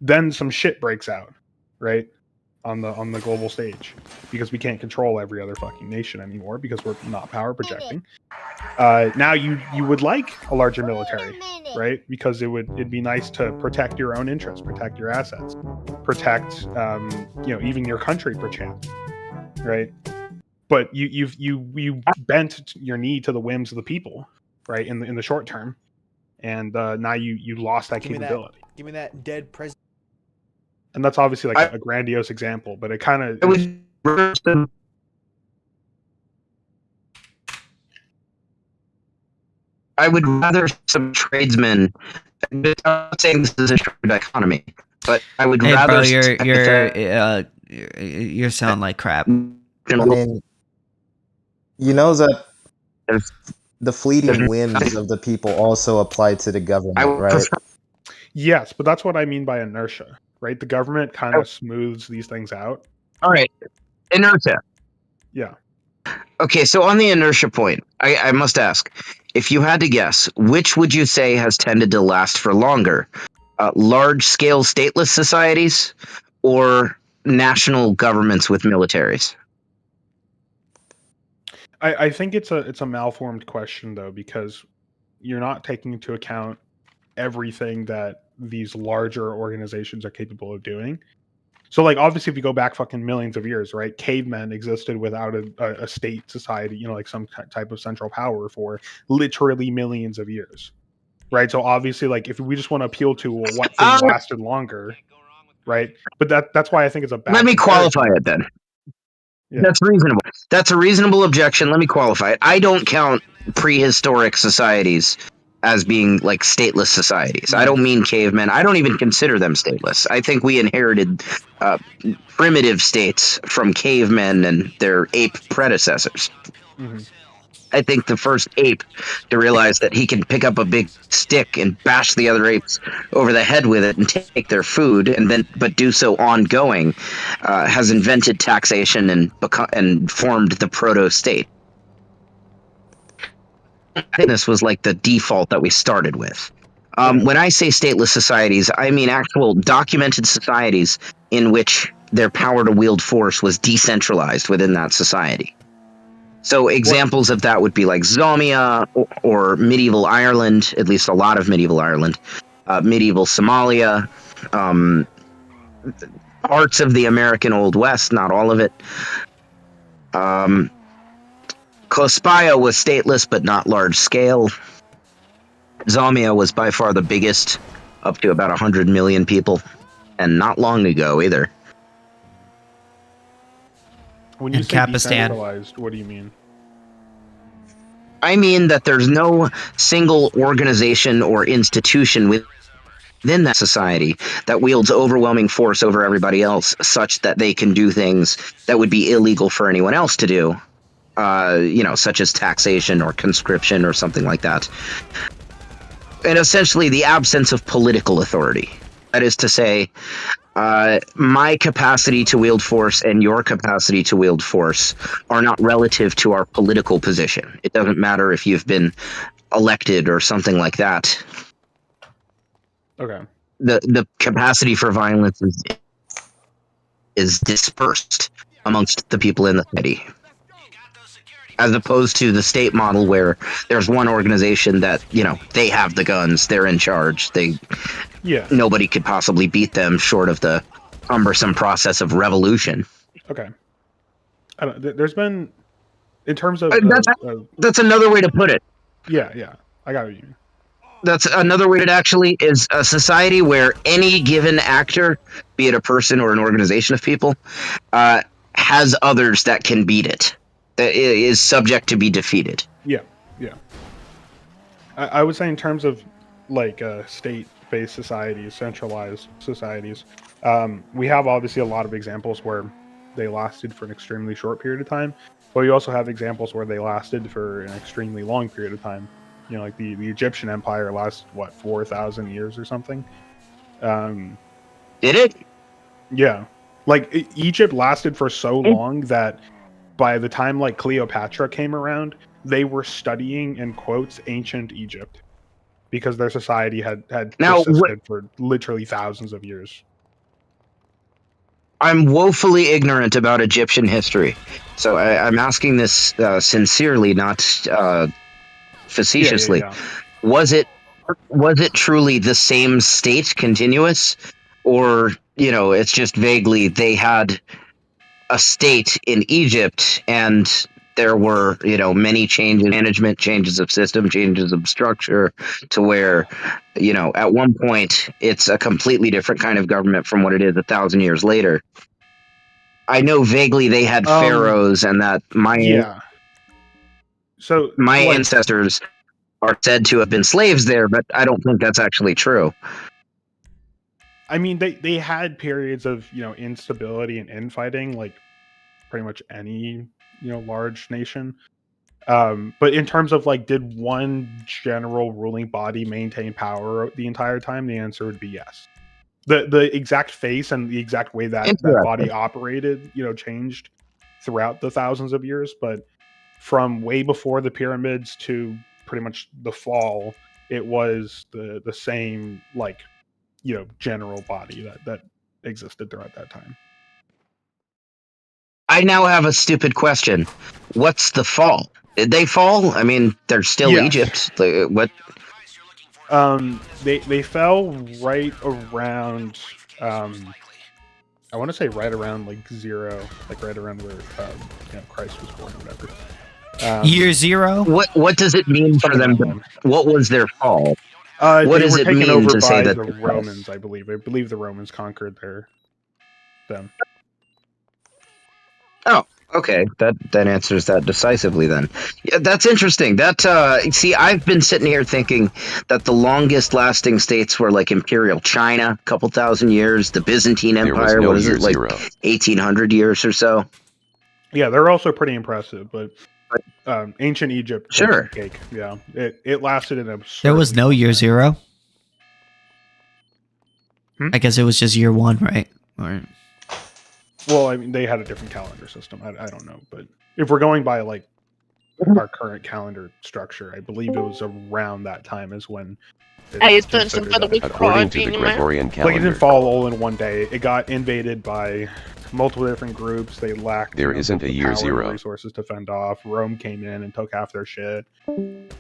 Then some shit breaks out, right? On the global stage, because we can't control every other fucking nation anymore because we're not power projecting. Now you would like a larger military, right? Because it'd be nice to protect your own interests, protect your assets, protect even your country perchance, right? But you bent your knee to the whims of the people, right? In the short term, and now you lost that capability. Give me that dead president. And that's obviously like a grandiose example, but it kind of. I would rather some tradesmen. I'm not saying this is a true economy, but I would Hey, rather. bro, you sound like crap. I mean, you know that the fleeting whims of the people also apply to the government, right? Yes, but that's what I mean by inertia, right? The government kind of smooths these things out. All right, inertia. Yeah. Okay, so on the inertia point, I must ask, if you had to guess, which would you say has tended to last for longer? Large-scale stateless societies or national governments with militaries? I think it's a malformed question though, because you're not taking into account everything that these larger organizations are capable of doing. So, like, obviously, if you go back fucking millions of years, right? Cavemen existed without a state society, you know, like some type of central power for literally millions of years, right? So, obviously, like, if we just want to appeal to what thing lasted longer, right? But that's why I think it's a bad. Let me qualify it then. Yeah. That's reasonable. That's a reasonable objection. Let me qualify it. I don't count prehistoric societies as being like stateless societies. I don't mean cavemen. I don't even consider them stateless. I think we inherited primitive states from cavemen and their ape predecessors. Mm-hmm. I think the first ape to realize that he can pick up a big stick and bash the other apes over the head with it and take their food, and then but do so ongoing, has invented taxation and formed the proto-state. This was like the default that we started with. When I say stateless societies, I mean actual documented societies in which their power to wield force was decentralized within that society. So examples of that would be like Zomia or medieval Ireland, at least a lot of medieval Ireland, medieval Somalia, parts of the American Old West, not all of it. Kospaya was stateless but not large scale. Zomia was by far the biggest, up to about 100 million people, and not long ago either. When you And say Capistan. decentralized, what do you mean? I mean that there's no single organization or institution within that society that wields overwhelming force over everybody else, such that they can do things that would be illegal for anyone else to do, such as taxation or conscription or something like that. And essentially the absence of political authority. That is to say, my capacity to wield force and your capacity to wield force are not relative to our political position. It doesn't matter if you've been elected or something like that. Okay. The capacity for violence is dispersed amongst the people in the city, as opposed to the state model where there's one organization that, they have the guns, they're in charge, nobody could possibly beat them short of the cumbersome process of revolution. Okay. There's been, in terms of that's another way to put it. Yeah, I got what you mean. That's another way to actually is a society where any given actor, be it a person or an organization of people, has others that can beat it, that is subject to be defeated. Yeah. I would say in terms of like state-based societies, centralized societies, we have obviously a lot of examples where they lasted for an extremely short period of time, but we also have examples where they lasted for an extremely long period of time. Like the Egyptian Empire lasted, 4,000 years or something? Did it? Yeah. Like, Egypt lasted for so long that by the time, like, Cleopatra came around, they were studying, in quotes, ancient Egypt. Because their society had persisted for literally thousands of years. I'm woefully ignorant about Egyptian history. So I'm asking this sincerely, not facetiously. Yeah. Was it truly the same state, continuous, or it's just vaguely they had a state in Egypt and there were, many changes, management changes of system, changes of structure, to where, at one point it's a completely different kind of government from what it is 1,000 years later. I know vaguely they had pharaohs, and that my ancestors are said to have been slaves there, but I don't think that's actually true. I mean, they had periods of instability and infighting, like pretty much any large nation. But in terms of like, did one general ruling body maintain power the entire time? The answer would be yes. The exact face and the exact way that body operated, changed throughout the thousands of years. But from way before the pyramids to pretty much the fall, it was the same, like, general body that existed throughout that time. I now have a stupid question. What's the fall? Did they fall? I mean, they're still Egypt. What? They fell right around. I want to say right around like 0, like right around where Christ was born, or whatever. Year 0. What does it mean for them? What was their fall? What they does were it taken mean over to say by that the Romans? I believe the Romans conquered them. Oh, okay. That answers that decisively then. Yeah, that's interesting. That see, I've been sitting here thinking that the longest lasting states were like Imperial China, a couple thousand years, the Byzantine Empire, what is it, like 1800 years or so? Yeah, they're also pretty impressive, but ancient Egypt, sure. Cake. Yeah, it lasted an absurd. There was no year 0. I guess it was just year 1, right? Or... Well, I mean, they had a different calendar system. I don't know, but if we're going by like our current calendar structure, I believe it was around that time is when. According to the Gregorian calendar, like, it didn't fall all in one day. It got invaded by multiple different groups. They lacked. There isn't a year 0. Resources to fend off. Rome came in and took half their shit.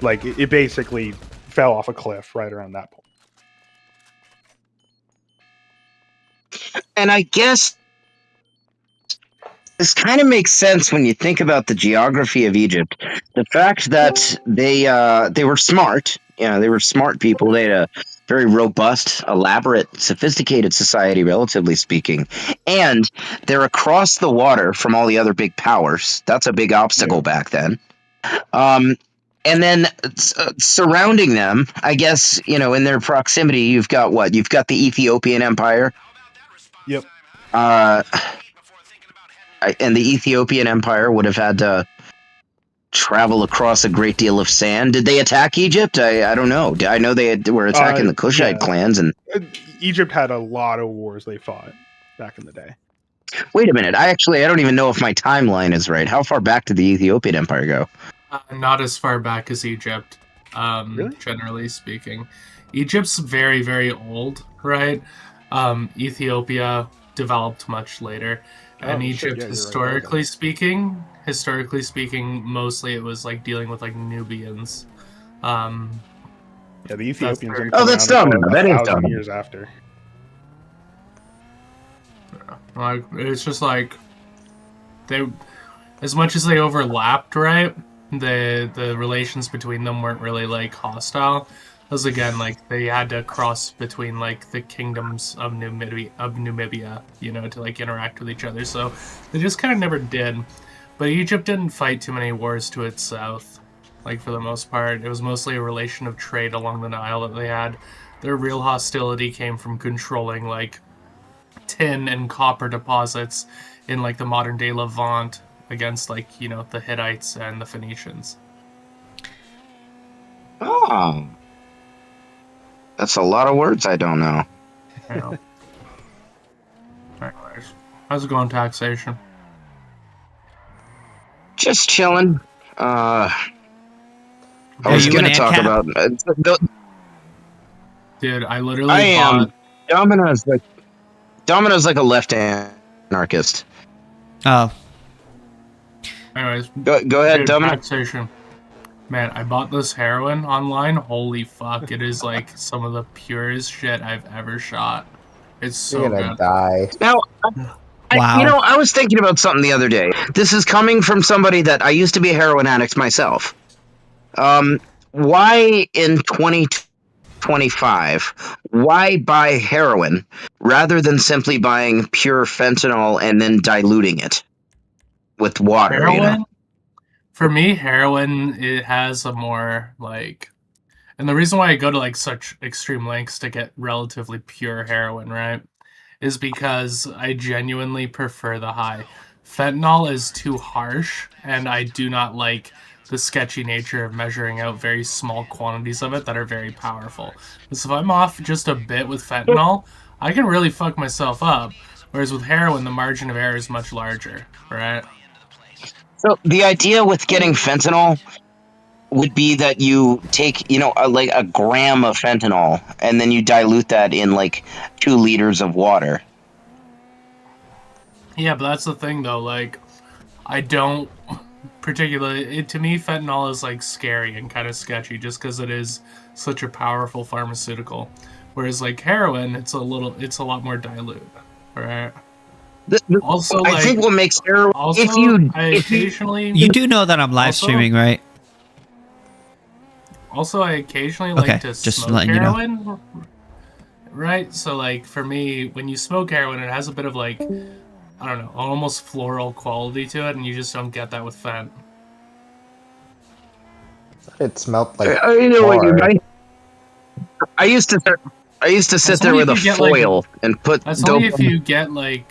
Like, it basically fell off a cliff right around that point. And I guess this kind of makes sense when you think about the geography of Egypt. The fact that they were smart. They were smart people. They had a very robust, elaborate, sophisticated society, relatively speaking. And they're across the water from all the other big powers. That's a big obstacle back then. And then surrounding them, I guess, in their proximity, you've got what? You've got the Ethiopian Empire. Yep. And the Ethiopian Empire would have had to travel across a great deal of sand. Did they attack Egypt? I don't know. I know they were attacking the Kushite clans, and Egypt had a lot of wars they fought back in the day. Wait a minute. I don't even know if my timeline is right. How far back did the Ethiopian Empire go? Not as far back as Egypt, really? Generally speaking. Egypt's very, very old, right? Ethiopia developed much later. And Egypt, historically speaking, mostly it was like dealing with like Nubians. Yeah, the Ethiopians. That's dumb. That is dumb. Years after. Like, it's just like they, as much as they overlapped, right? The relations between them weren't really like hostile. Because again, like they had to cross between like the kingdoms of Namibia, to like interact with each other. So they just kind of never did. But Egypt didn't fight too many wars to its south. Like, for the most part, it was mostly a relation of trade along the Nile that they had. Their real hostility came from controlling like tin and copper deposits in like the modern day Levant against like, the Hittites and the Phoenicians. Oh. That's a lot of words I don't know. Yeah. Anyways, how's it going, taxation? Just chilling. I was going to talk about... Dude, I literally am. Domino's like a left anarchist. Oh. Anyways. Go ahead, Domino. Taxation. Man, I bought this heroin online. Holy fuck. It is like some of the purest shit I've ever shot. It's so You're gonna good. die. Now, Wow. I was thinking about something the other day. This is coming from somebody that I used to be a heroin addict myself. Why in 2025, why buy heroin rather than simply buying pure fentanyl and then diluting it with water? Heroin? For me, heroin, it has a more, like... And the reason why I go to, like, such extreme lengths to get relatively pure heroin, right, is because I genuinely prefer the high. Fentanyl is too harsh, and I do not like the sketchy nature of measuring out very small quantities of it that are very powerful. Because if I'm off just a bit with fentanyl, I can really fuck myself up. Whereas with heroin, the margin of error is much larger, right? So the idea with getting fentanyl would be that you take, like a gram of fentanyl and then you dilute that in like 2 liters of water. Yeah, but that's the thing though, like, I don't particularly, to me, fentanyl is like scary and kind of sketchy just because it is such a powerful pharmaceutical. Whereas like heroin, it's a lot more dilute, right? Also, I think what makes heroin, You do know that I'm live streaming, right? Also, I occasionally Okay, like to just smoke letting you know. heroin, right? So, like, for me, when you smoke heroin, it has a bit of, like, I don't know, almost floral quality to it, and you just don't get that with fent. It smelled like I used to sit there with a foil and put That's dope. only if you get like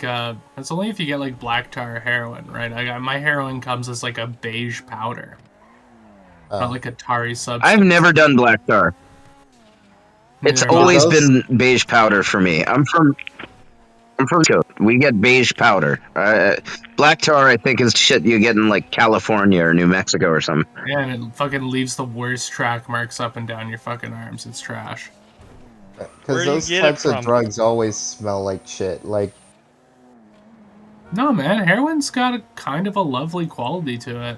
black tar heroin, right? My heroin comes as like a beige powder, not like a tarry substance. I've never done black tar. It's always been beige powder for me. I'm from we get beige powder. Black tar, I think, is shit you get in like California or New Mexico or something. Yeah, and it fucking leaves the worst track marks up and down your fucking arms. It's trash. Because those types of drugs always smell like shit. Like, no, man, heroin's got a kind of a lovely quality to it.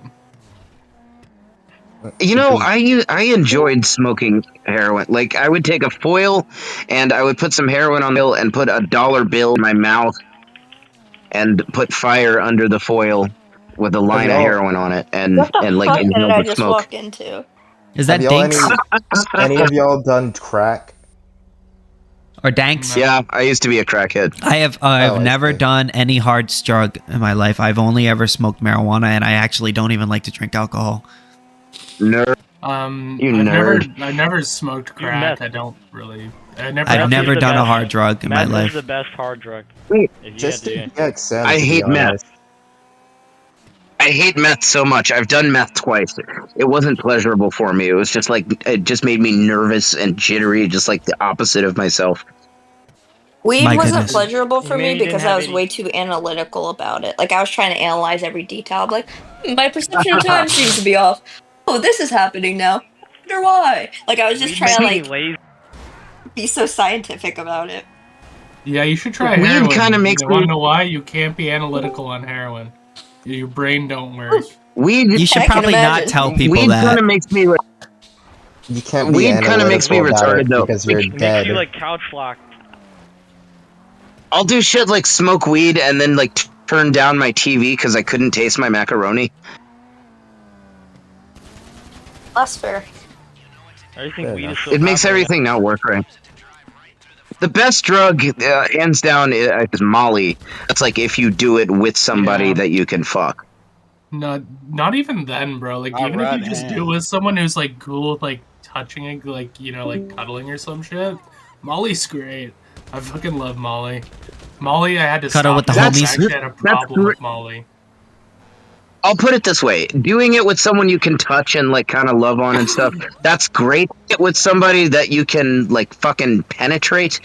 I enjoyed smoking heroin. Like, I would take a foil and I would put some heroin on it and put a dollar bill in my mouth and put fire under the foil with a line of heroin on it and What the like fuck did inhale I the just smoke. walk into? Is that have y'all Dinks? any of y'all done crack? Or Danks? Yeah, I used to be a crackhead. I've never done any hard drug in my life. I've only ever smoked marijuana, and I actually don't even like to drink alcohol. Nerd. I've never smoked crack. I don't really. I've never done a hard drug in my Meth life. is the best hard drug. Just to get I hate meth. I hate meth so much. I've done meth twice. It wasn't pleasurable for me. It was just like, it just made me nervous and jittery, just like the opposite of myself. Weed My wasn't goodness. pleasurable for You mean me you didn't because have I was any- way too analytical about it. Like, I was trying to analyze every detail. I'm like, my perception of time seems to be off. Oh, this is happening now. I wonder why. Like, I was just trying to, like, be so scientific about it. Yeah, you should try Weed heroin. kinda makes You want me- to know why? You can't be analytical on heroin. Your brain don't work. Weed. You should I can probably not imagine. tell people Weed kind that. of makes me. You can't be Weed kind of makes me analytical about retarded it though. because you're It makes dead. you like couch locked. I'll do shit like smoke weed and then like turn down my TV because I couldn't taste my macaroni. That's fair. I just think weed is so It makes popular. everything not work right. The best drug, hands down, is Molly. That's like if you do it with somebody Yeah. that you can fuck. Not even then, bro. Like, even if you just do it with someone who's like cool with like touching it, like, you know, like cuddling or some shit. Molly's great. I fucking love Molly. Molly, I had to Cuddle stop with the because homies? I actually had a problem with Molly. I'll put it this way: doing it with someone you can touch and like kind of love on and stuff, that's great. With somebody that you can like fucking penetrate,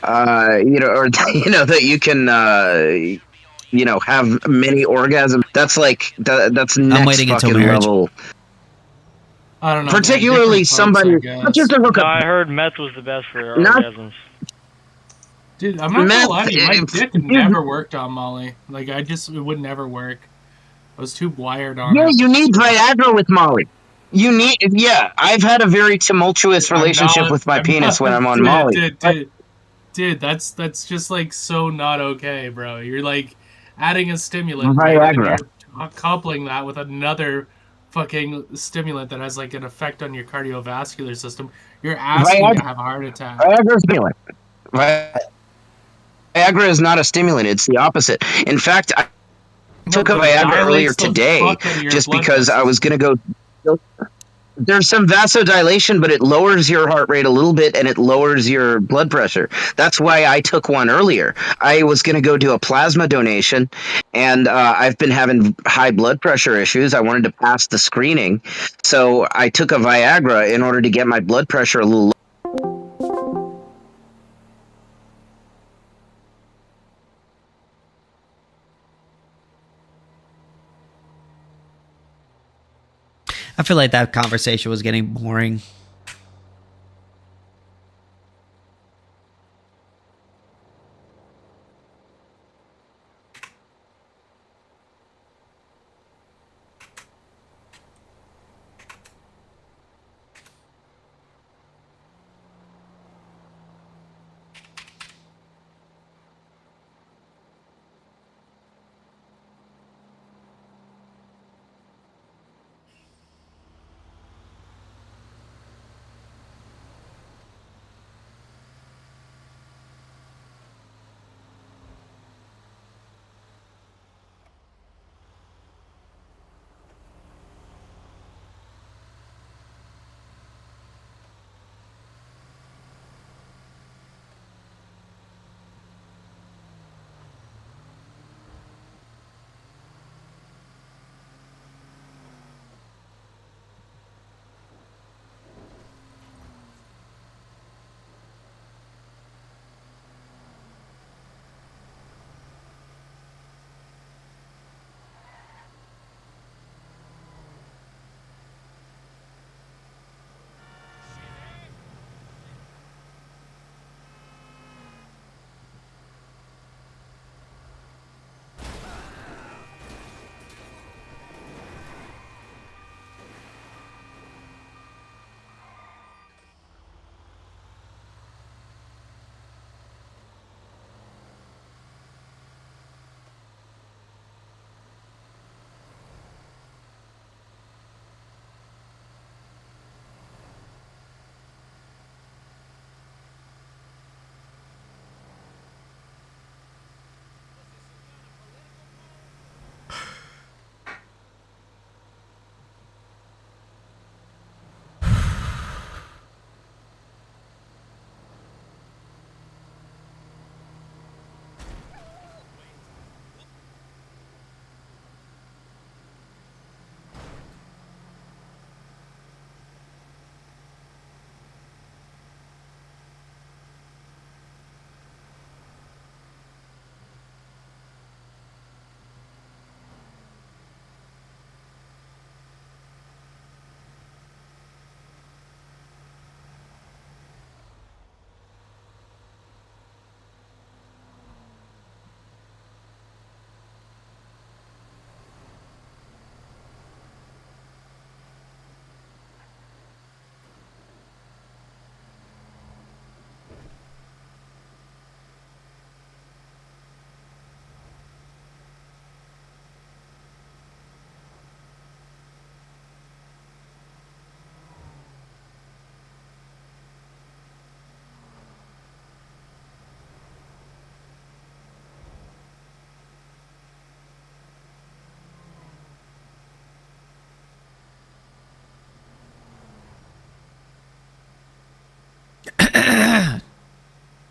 or that you can, have many orgasms. That's like that's next waiting until fucking marriage. level. I don't know. Particularly man. Different somebody, folks, I not guess. just a No, hookup. I heard meth was the best for Not- orgasms. Dude, I'm not Meth, gonna lie to you. My it- dick never worked on Molly. Like, it would never work. I was too wired on Yeah, it. you need Viagra with Molly. I've had a very tumultuous relationship with my penis when I'm on Molly. Dude, that's just like so not okay, bro. You're like, adding a stimulant, right? And Viagra. you're coupling that with another fucking stimulant that has like an effect on your cardiovascular system. You're asking to have a heart attack. Viagra is stimulant. Viagra is not a stimulant. It's the opposite. In fact, I took a but it Viagra earlier dilates the today fuck out of your just blood because I vessels. was going to go. There's some vasodilation, but it lowers your heart rate a little bit and it lowers your blood pressure. That's why I took one earlier. I was going to go do a plasma donation, and I've been having high blood pressure issues. I wanted to pass the screening, so I took a Viagra in order to get my blood pressure a little low. I feel like that conversation was getting boring.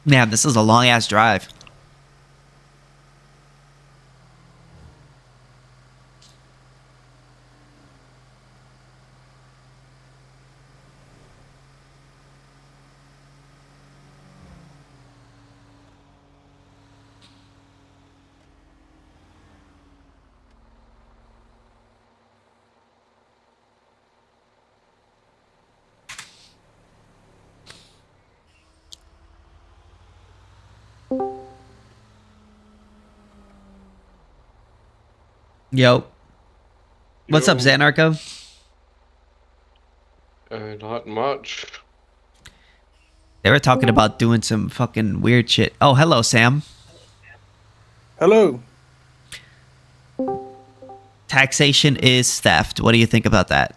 Man, this is a long ass drive. Yo. What's up, Xanarco? Not much. They were talking about doing some fucking weird shit. Oh, hello, Sam. Hello. taxation is theft. What do you think about that?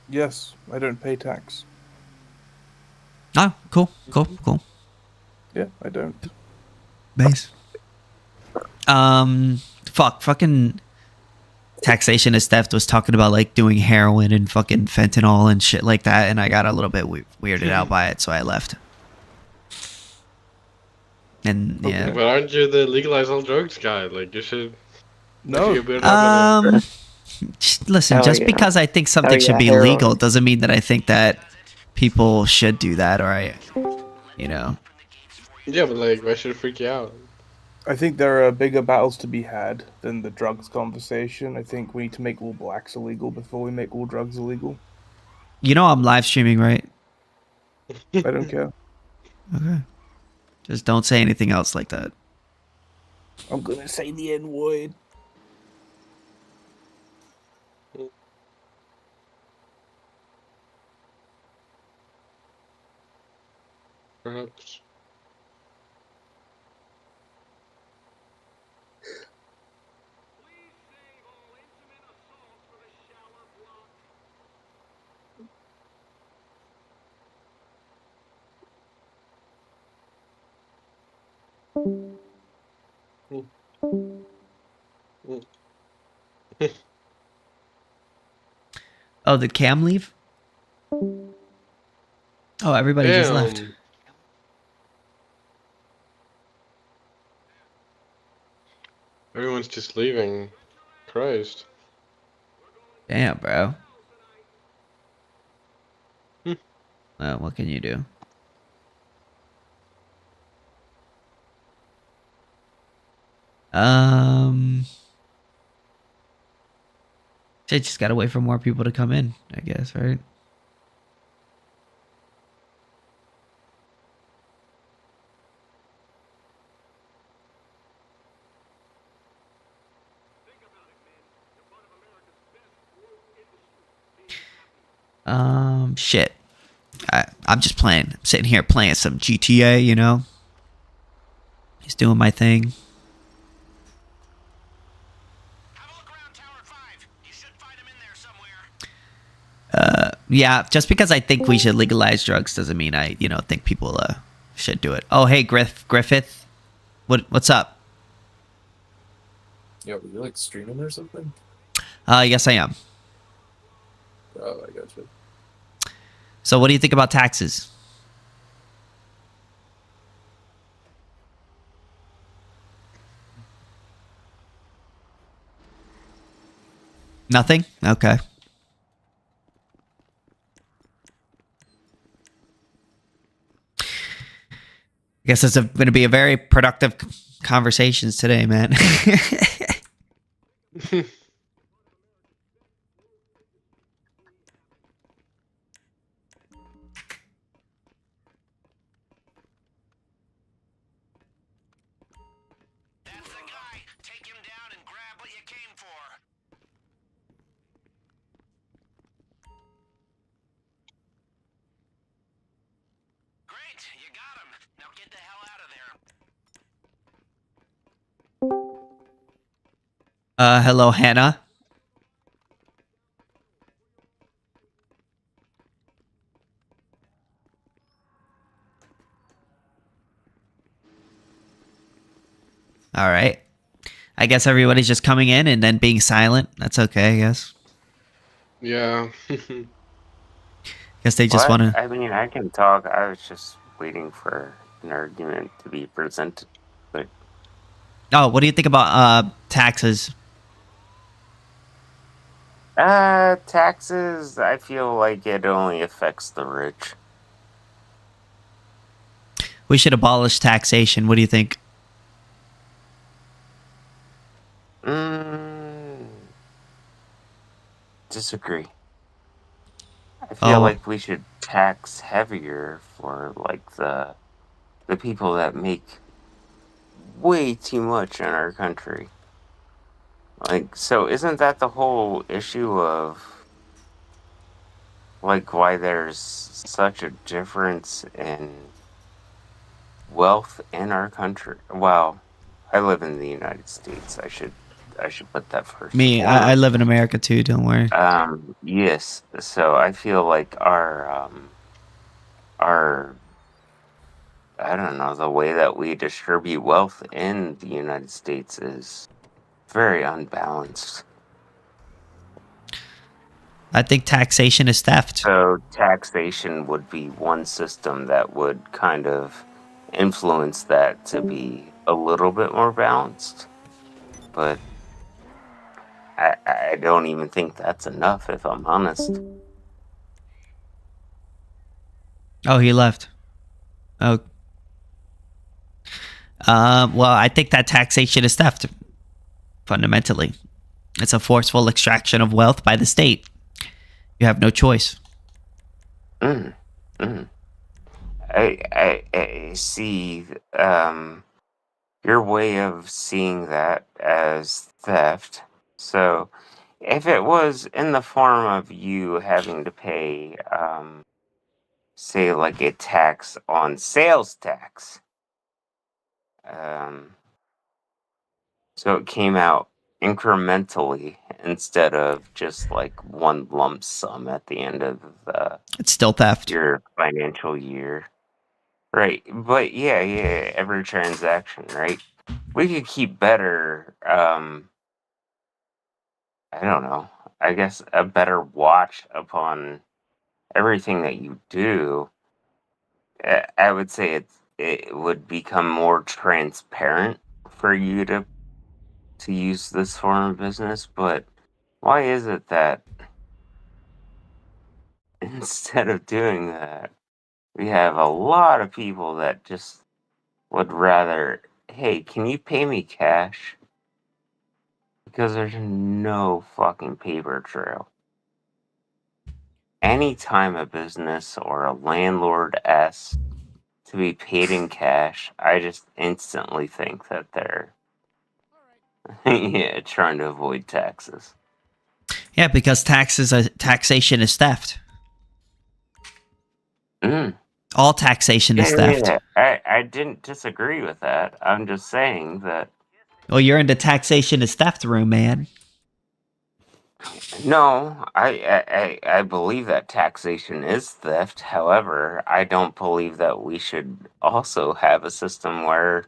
Yes, I don't pay tax. Oh, cool. Yeah, I don't. Base. Fucking taxation is theft was talking about like doing heroin and fucking fentanyl and shit like that, and I got a little bit weirded out by it, so I left. And yeah. But aren't you the legalize all drugs guy? Like you should. No. Listen, Hell just yeah. because I think something Hell should yeah, be heroin. legal doesn't mean that I think that people should do that, or you know. Yeah, but like, why should it freak you out? I think there are bigger battles to be had than the drugs conversation. I think we need to make all blacks illegal before we make all drugs illegal. You know I'm live streaming, right? I don't care. Okay. Just don't say anything else like that. I'm gonna say the N-word. Perhaps. Oh, did Cam leave? Oh, everybody just left. Damn. Everyone's just leaving. Christ. Damn, bro. Hmm. Well, what can you do? Just gotta wait for more people to come in, I guess, right? Shit. I'm just playing. I'm sitting here playing some GTA, you know? Just doing my thing. Yeah, just because I think we should legalize drugs doesn't mean I, think people should do it. Oh, hey, Griffith. What's up? Yeah, were you like streaming or something? Yes, I am. Oh, I got you. So what do you think about taxes? Nothing? Okay. I guess it's going to be a very productive conversations today, man. Hello, Hannah. All right. I guess everybody's just coming in and then being silent. That's okay, I guess. Yeah. Guess they just want to... I mean, I can talk. I was just waiting for an argument to be presented. But Oh, what do you think about taxes? taxes, I feel like it only affects the rich. We should abolish taxation. What do you think? Disagree. I feel like we should tax heavier for like the people that make way too much in our country. Like, so isn't that the whole issue of like why there's such a difference in wealth in our country? Well, I live in the United States. I should put that first. Me, I live in America too. Don't worry. Yes. So I feel like our I don't know, the way that we distribute wealth in the United States is very unbalanced. I think taxation is theft. So taxation would be one system that would kind of influence that to be a little bit more balanced. But I don't even think that's enough, if I'm honest. Oh, he left. Oh. Well, I think that taxation is theft. Fundamentally, it's a forceful extraction of wealth by the state. You have no choice. I see your way of seeing that as theft. So if it was in the form of you having to pay, say, like a tax on sales tax, so it came out incrementally instead of just like one lump sum at the end of it's still theft. Your financial year. Right. But yeah, every transaction, right? We could keep better, I don't know, I guess a better watch upon everything that you do. I would say it would become more transparent for you to use this form of business, but why is it that instead of doing that, we have a lot of people that just would rather, hey, can you pay me cash? Because there's no fucking paper trail. Anytime a business or a landlord asks to be paid in cash, I just instantly think that they're trying to avoid taxes. Yeah, because taxation is theft. All taxation is theft. Yeah. I didn't disagree with that. I'm just saying that. Well, you're in the taxation is theft room, man. No, I believe that taxation is theft. However, I don't believe that we should also have a system where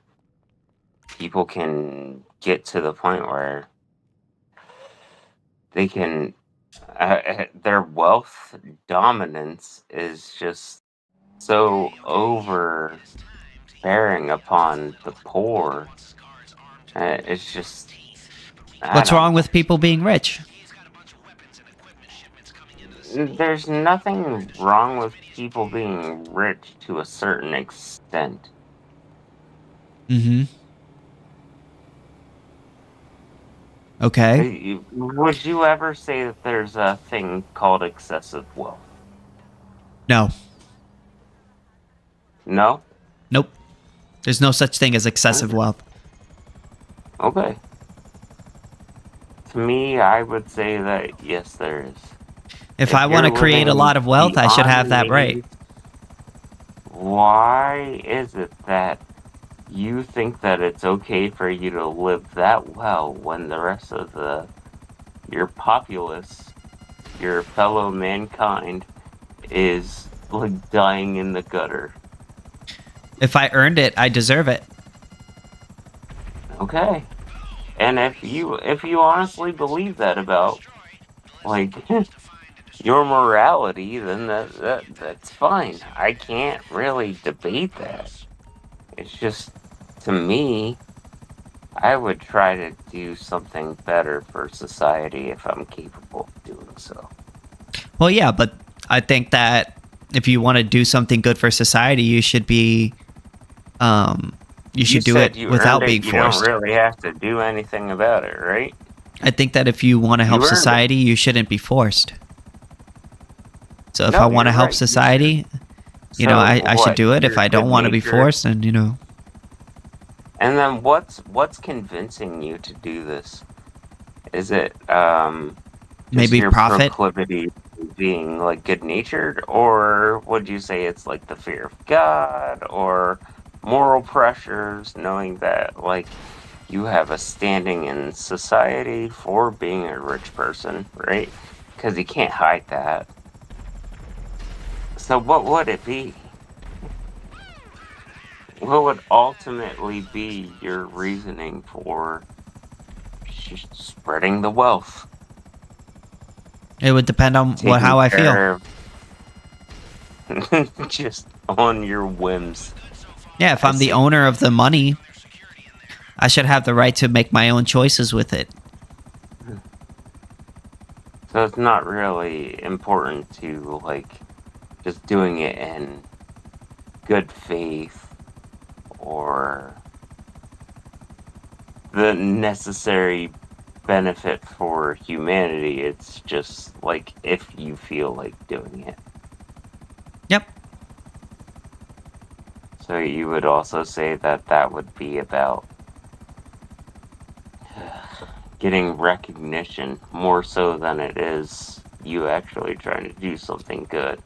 people can get to the point where they can their wealth dominance is just so overbearing upon the poor. It's just What's wrong with people being rich? There's nothing wrong with people being rich to a certain extent. Okay. Would you ever say that there's a thing called excessive wealth? No. No? Nope. There's no such thing as excessive wealth. Okay. To me, I would say that yes, there is. If I want to create a lot of wealth, I should have that right. Why is it that you think that it's okay for you to live that well when the rest of your populace, your fellow mankind, is like dying in the gutter? If I earned it, I deserve it. Okay. And if you honestly believe that about like your morality, then that's fine. I can't really debate that. It's just, to me, I would try to do something better for society if I'm capable of doing so. Well, yeah, but I think that if you want to do something good for society, you should be, you should do it without being forced. You don't really have to do anything about it, right? I think that if you want to help society, you shouldn't be forced. So if I want to help society, you know, I should do it. If I don't want to be forced, then, you know. And then what's convincing you to do this? Is it maybe your profit? Proclivity being like good-natured, or would you say it's like the fear of God, or moral pressures, knowing that like you have a standing in society for being a rich person, right? Because you can't hide that. So what would it be? What would ultimately be your reasoning for spreading the wealth? It would depend on how I feel. Just on your whims. Yeah, if I'm the owner of the money, I should have the right to make my own choices with it. So it's not really important to, like, just doing it in good faith or the necessary benefit for humanity. It's just, like, if you feel like doing it. Yep. So you would also say that that would be about getting recognition more so than it is you actually trying to do something good.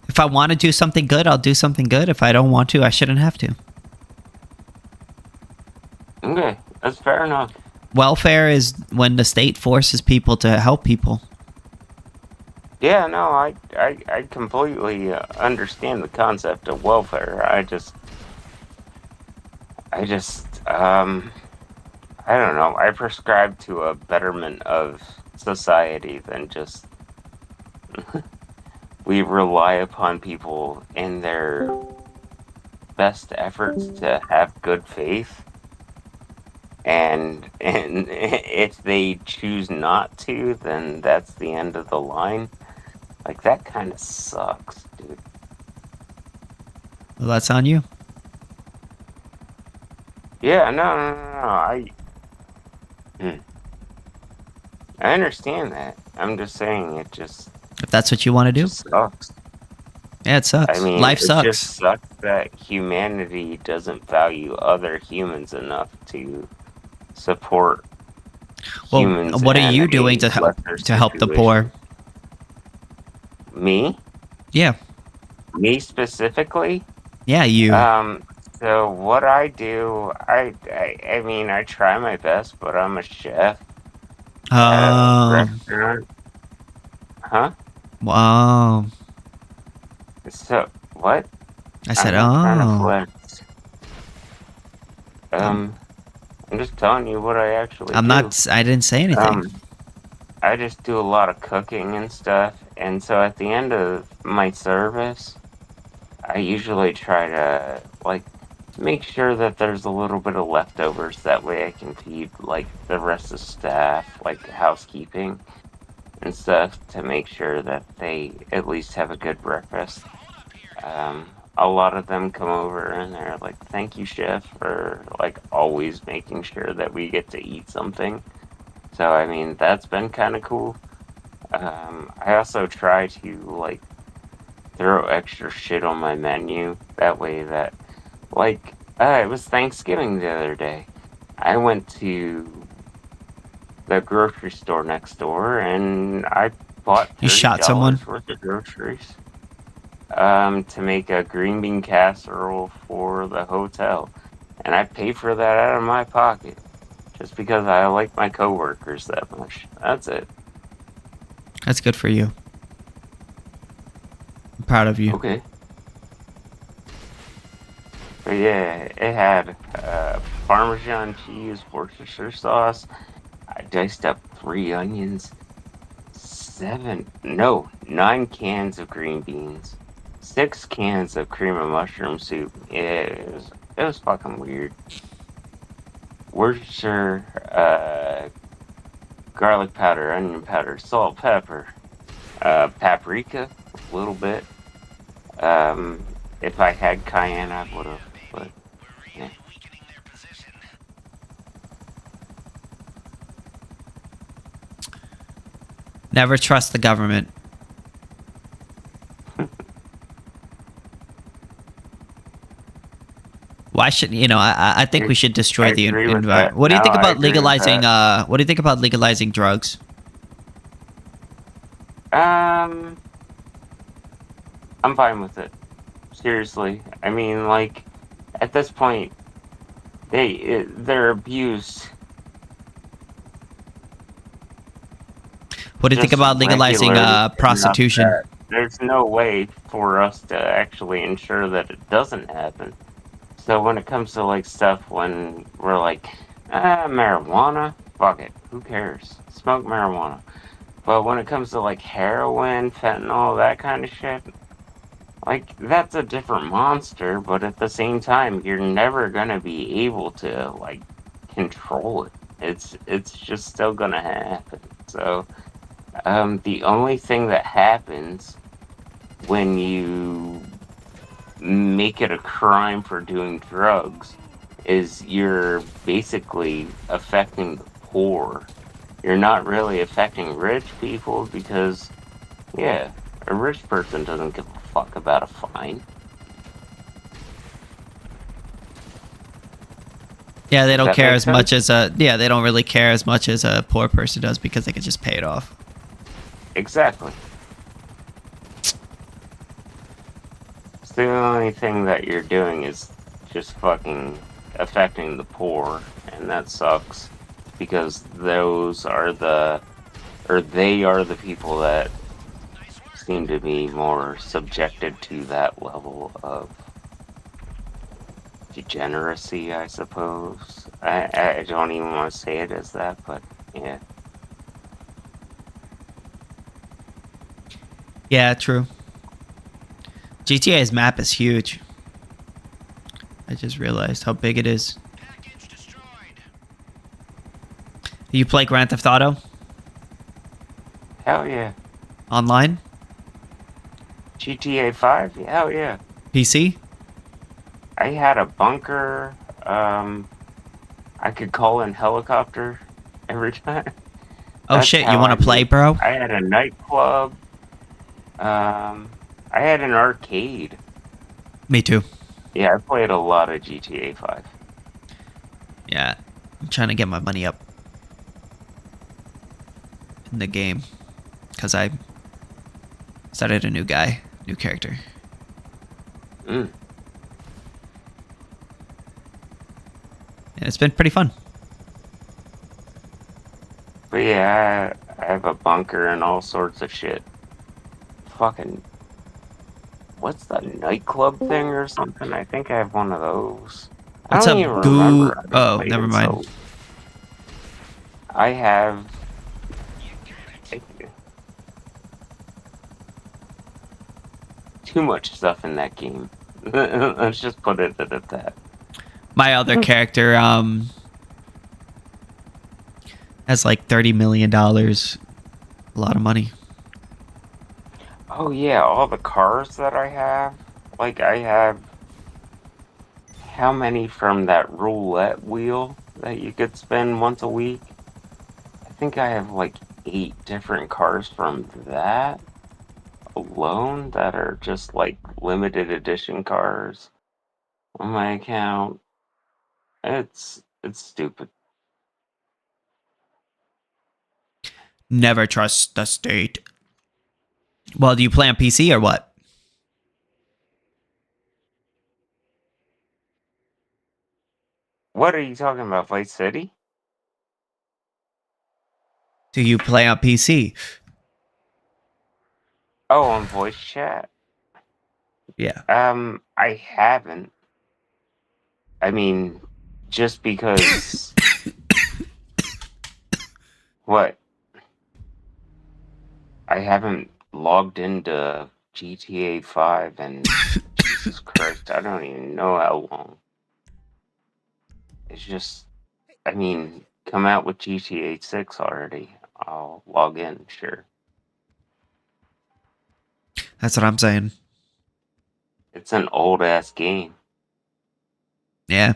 If I want to do something good, I'll do something good. If I don't want to, I shouldn't have to. Okay, that's fair enough. Welfare is when the state forces people to help people. Yeah, no, I completely understand the concept of welfare. I don't know. I prescribe to a betterment of society than just we rely upon people in their best efforts to have good faith. And if they choose not to, then that's the end of the line. Like, that kind of sucks, dude. Well, that's on you. Yeah, no. I understand that. I'm just saying it just... If that's what you want to do. Sucks. Yeah, it sucks. I mean, Life sucks. It just sucks that humanity doesn't value other humans enough to support humans. What are you in doing a to help lesser the poor? Me? Yeah. Me specifically? Yeah, you. So what I do, I mean, I try my best, but I'm a chef. Restaurant. Huh? Wow. So what? I said, I'm not trying to oh. flex. I'm just telling you what I actually I'm do. not. I didn't say anything. I just do a lot of cooking and stuff, and so at the end of my service, I usually try to, like, make sure that there's a little bit of leftovers. That way I can feed, like, the rest of staff, like housekeeping and stuff, to make sure that they at least have a good breakfast. A lot of them come over and they're like, thank you, chef, for, like, always making sure that we get to eat something. So, I mean, that's been kind of cool. I also try to, like, throw extra shit on my menu. That way that, like, it was Thanksgiving the other day. I went to the grocery store next door and I bought $30 You shot someone? worth of groceries to make a green bean casserole for the hotel. And I paid for that out of my pocket just because I like my coworkers that much. That's it. That's good for you. I'm proud of you. Okay. But yeah, it had Parmesan cheese, Worcestershire sauce. I diced up 3 onions, 9 cans of green beans, 6 cans of cream of mushroom soup. It was fucking weird. Worcestershire, garlic powder, onion powder, salt, pepper, paprika, a little bit. If I had cayenne, I would have, but yeah. Never trust the government. Why should I think we should destroy the environment. What do you think about legalizing? What do you think about legalizing drugs? I'm fine with it. Seriously, I mean, like, at this point, they're abused. What do you think Just about legalizing regularly enough prostitution? that there's no way for us to actually ensure that it doesn't happen. So when it comes to like stuff when we're like, marijuana, fuck it, who cares? Smoke marijuana. But when it comes to like heroin, fentanyl, that kind of shit, like that's a different monster. But at the same time, you're never gonna be able to like control it. It's just still gonna happen. So the only thing that happens when you make it a crime for doing drugs is you're basically affecting the poor. You're not really affecting rich people because, yeah, a rich person doesn't give a fuck about a fine. Yeah, they Does don't that care make as much sense? as they don't really care as much as a poor person does because they can just pay it off. Exactly. So the only thing that you're doing is just fucking affecting the poor, and that sucks because those are they are the people that seem to be more subjected to that level of degeneracy, I suppose. I don't even want to say it as that, but yeah. Yeah, true. GTA's map is huge. I just realized how big it is. You play Grand Theft Auto Hell yeah. online? GTA 5? Hell yeah. PC? I had a bunker. I could call in helicopter every time. Oh That's shit, you how want I to play, knew. bro? I had a nightclub. I had an arcade. Me too. Yeah, I played a lot of GTA 5. Yeah, I'm trying to get my money up in the game because I started a new character. Mm. And it's been pretty fun. But yeah, I have a bunker and all sorts of shit. Fucking, what's the nightclub thing or something? I think I have one of those. I What's don't up, even Goo? remember. I haven't Oh, played never in mind. so. I have. Too much stuff in that game. Let's just put it at that. My other character has like $30 million. A lot of money. Oh yeah, all the cars that I have. Like I have how many from that roulette wheel that you could spin once a week? I think I have like 8 different cars from that alone that are just like limited edition cars on my account. It's stupid. Never trust the state. Well, do you play on PC or what? What are you talking about, Vice City? Do you play on PC? Oh, on voice chat? Yeah. I haven't. I mean, just because. What? I haven't logged into GTA 5 and Jesus Christ, I don't even know how long. It's just, I mean, come out with GTA 6 already. I'll log in, sure. That's what I'm saying. It's an old ass game. Yeah.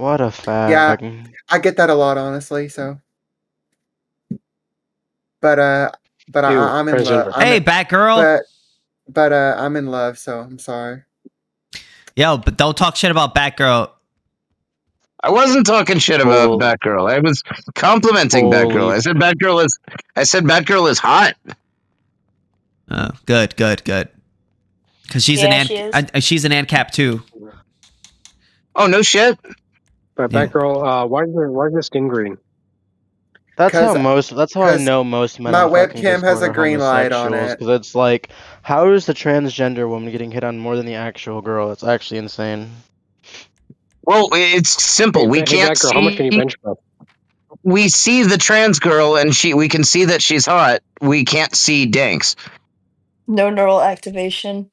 What a Yeah, fag. I get that a lot, honestly. So, but I'm in love. Hey, Batgirl. I'm in love. So I'm sorry. Yo, but don't talk shit about Batgirl. I wasn't talking shit about Batgirl. I was complimenting Batgirl. Holy- I said Batgirl is hot. Oh, good. Because she's Yeah, she is. she's an ANCAP too. Oh no shit. But Yeah. Batgirl, why is your skin green? That's how I know most men my on fucking webcam has Discord a are green light on homosexuals. it. Because it's like, how is the transgender woman getting hit on more than the actual girl? It's actually insane. Well, it's simple. We can't Batgirl, how much can you see. bench press? We see the trans girl, and we can see that she's hot. We can't see Danks. No neural activation.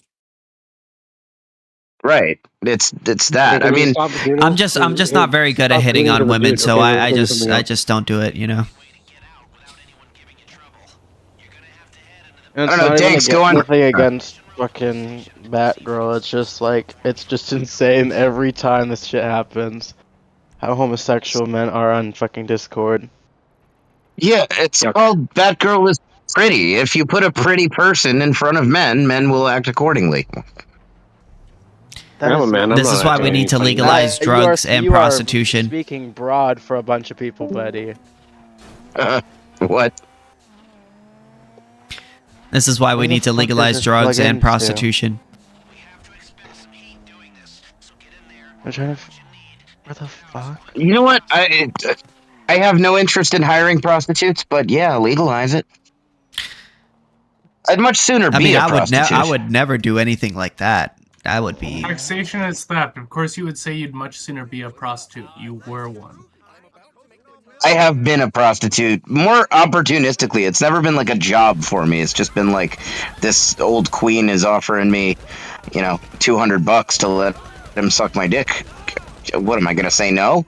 Right. It's that. I mean, I'm just not very good at hitting on women, so I just don't do it. You know. And I it's don't know, not even Danks, go on. nothing against fucking Batgirl. It's just like, it's just insane every time this shit happens. How homosexual men are on fucking Discord. Yeah, it's called Batgirl is pretty. If you put a pretty person in front of men, men will act accordingly. This is why we need to legalize drugs and prostitution. Speaking broad for a bunch of people, buddy. What? This is why we need to legalize drugs and prostitution. I'm trying to. Where the fuck? You know what? I have no interest in hiring prostitutes, but yeah, legalize it. I'd much sooner be a prostitute. I would never do anything like that. That would be. Taxation is theft. Of course, you would say you'd much sooner be a prostitute. You were one. I have been a prostitute more opportunistically. It's never been like a job for me. It's just been like this old queen is offering me, you know, $200 to let him suck my dick. What am I gonna say? No?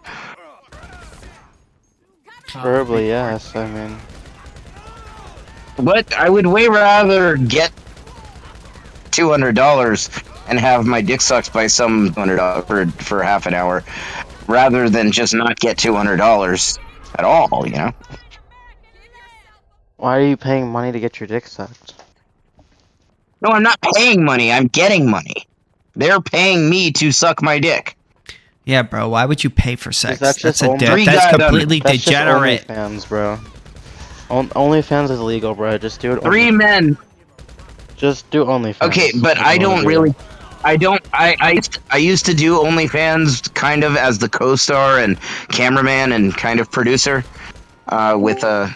Preferably, yes. I mean, but I would way rather get $200 and have my dick sucked by some $200 for half an hour, rather than just not get $200 at all. You know? why are you paying money to get your dick sucked? No, I'm not paying money. I'm getting money. They're paying me to suck my dick. Yeah, bro. Why would you pay for sex? That's completely degenerate. That's just OnlyFans, bro. OnlyFans is illegal, bro. Just do it. 3 men. Just do OnlyFans. Okay, but I don't really. I used to do OnlyFans kind of as the co-star and cameraman and kind of producer with a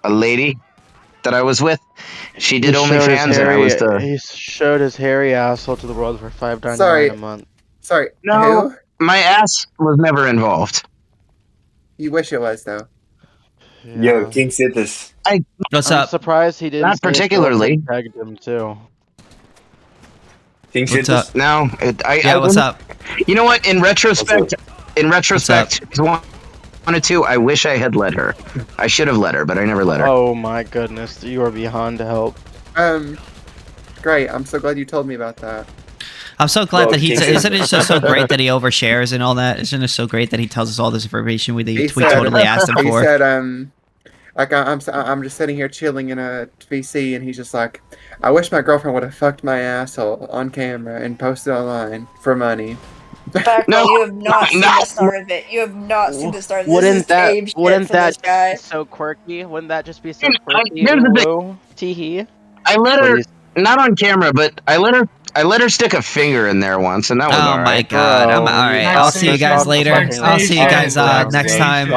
lady that I was with. She did OnlyFans and I was the. He showed his hairy asshole to the world for $5.99 a month. Sorry. No, Who? my ass was never involved. You wish it was though. Yeah. KingSithis. What's I'm up? surprised he didn't. Not particularly. Tagged him too. What's up? No, what's up? You know what? In retrospect, wanted to. I wish I had let her. I should have let her, but I never let her. Oh my goodness, you are beyond help. Great. I'm so glad you told me about that. I'm so glad that isn't it just so great that he overshares and all that? Isn't it so great that he tells us all this information we totally asked him for? He said, like I'm just sitting here chilling in a PC, and he's just like, I wish my girlfriend would have fucked my asshole on camera and posted online for money. No, you have not seen the start of it. You have not seen the start of it. Wouldn't that this guy. be so quirky? Wouldn't that just be so quirky? Here's the thing. Teehee. I let her, not on camera, but I let her stick a finger in there once, and that was all right. Oh my god! I'm all right. I'll see you guys later. I'll see you guys next time.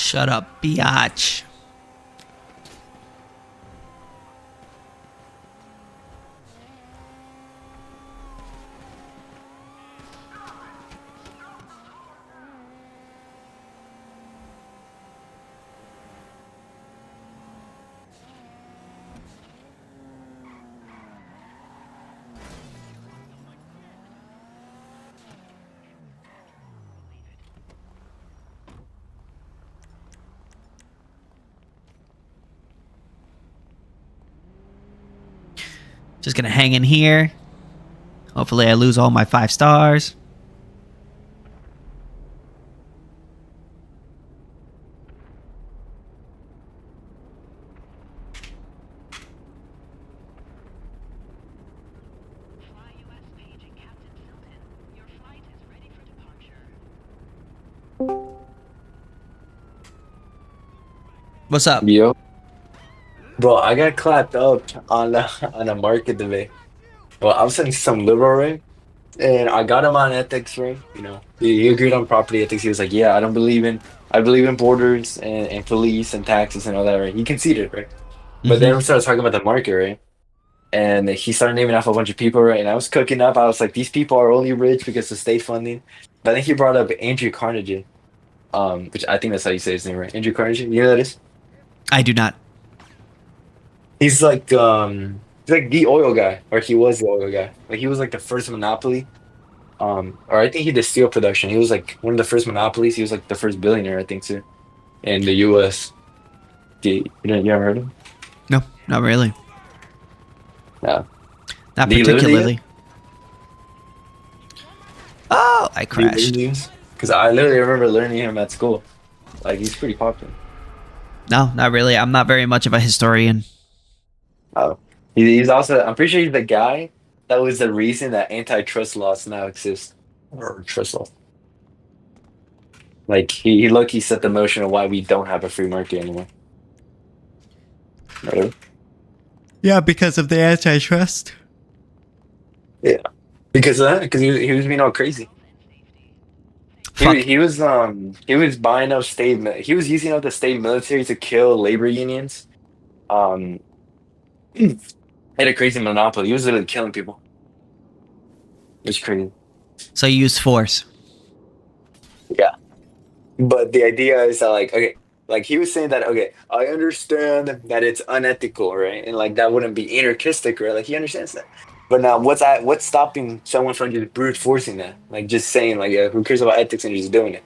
Shut up, biatch. Just gonna hang in here. Hopefully I lose all my 5 stars. What's up? Yo. Bro, I got clapped up on a market debate. Well, I was saying some liberal, right? And I got him on ethics, right? You know, he agreed on property ethics. He was like, yeah, I believe in borders and police and taxes and all that, right? He conceded, right? But then we started talking about the market, right? And he started naming off a bunch of people, right? And I was cooking up. I was like, these people are only rich because of state funding. But then he brought up Andrew Carnegie, which I think that's how you say his name, right? Andrew Carnegie. You know who that is? I do not. He's like the oil guy, or he was the oil guy. Like he was like the first monopoly. Or I think he did steel production. He was like one of the first monopolies. He was like the first billionaire, I think, too, in the U.S. You ever heard of him? No, not really. No. Not Do you live in the particularly. Oh, I crashed. Because I literally remember learning him at school. Like he's pretty popular. No, not really. I'm not very much of a historian. Oh, he's also. I'm pretty sure he's the guy that was the reason that antitrust laws now exist, or trust laws. Like he low-key set the motion of why we don't have a free market anymore. Right? Yeah, because of the antitrust. Yeah, because of that. Because he was being all crazy. He was buying up he was using up the state military to kill labor unions. He had a crazy monopoly. He was literally killing people. It was crazy. So you use force. Yeah. But the idea is that, like, okay, like he was saying that, okay, I understand that it's unethical, right? And like that wouldn't be anarchistic, right? Like he understands that. But now what's stopping someone from just brute forcing that? Like just saying, like, yeah, who cares about ethics and just doing it?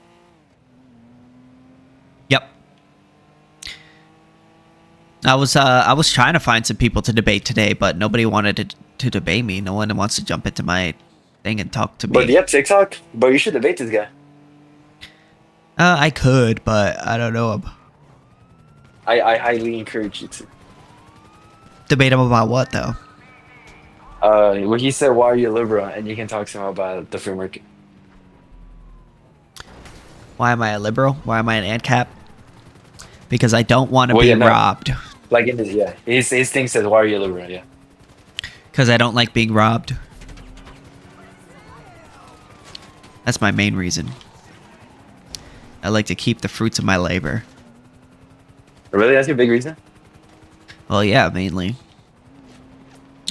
Yep. I was trying to find some people to debate today, but nobody wanted to debate me. No one wants to jump into my thing and talk to me. But yeah, TikTok. But you should debate this guy. I could, but I don't know him. I highly encourage you to debate him about what though. Well, he said, "Why are you liberal?" And you can talk to him about the free market. Why am I a liberal? Why am I an ANCAP? Because I don't want to be robbed. Like in his thing says, "Why are you liberal?" Yeah. Because I don't like being robbed. That's my main reason. I like to keep the fruits of my labor. Really? That's your big reason? Well, yeah, mainly.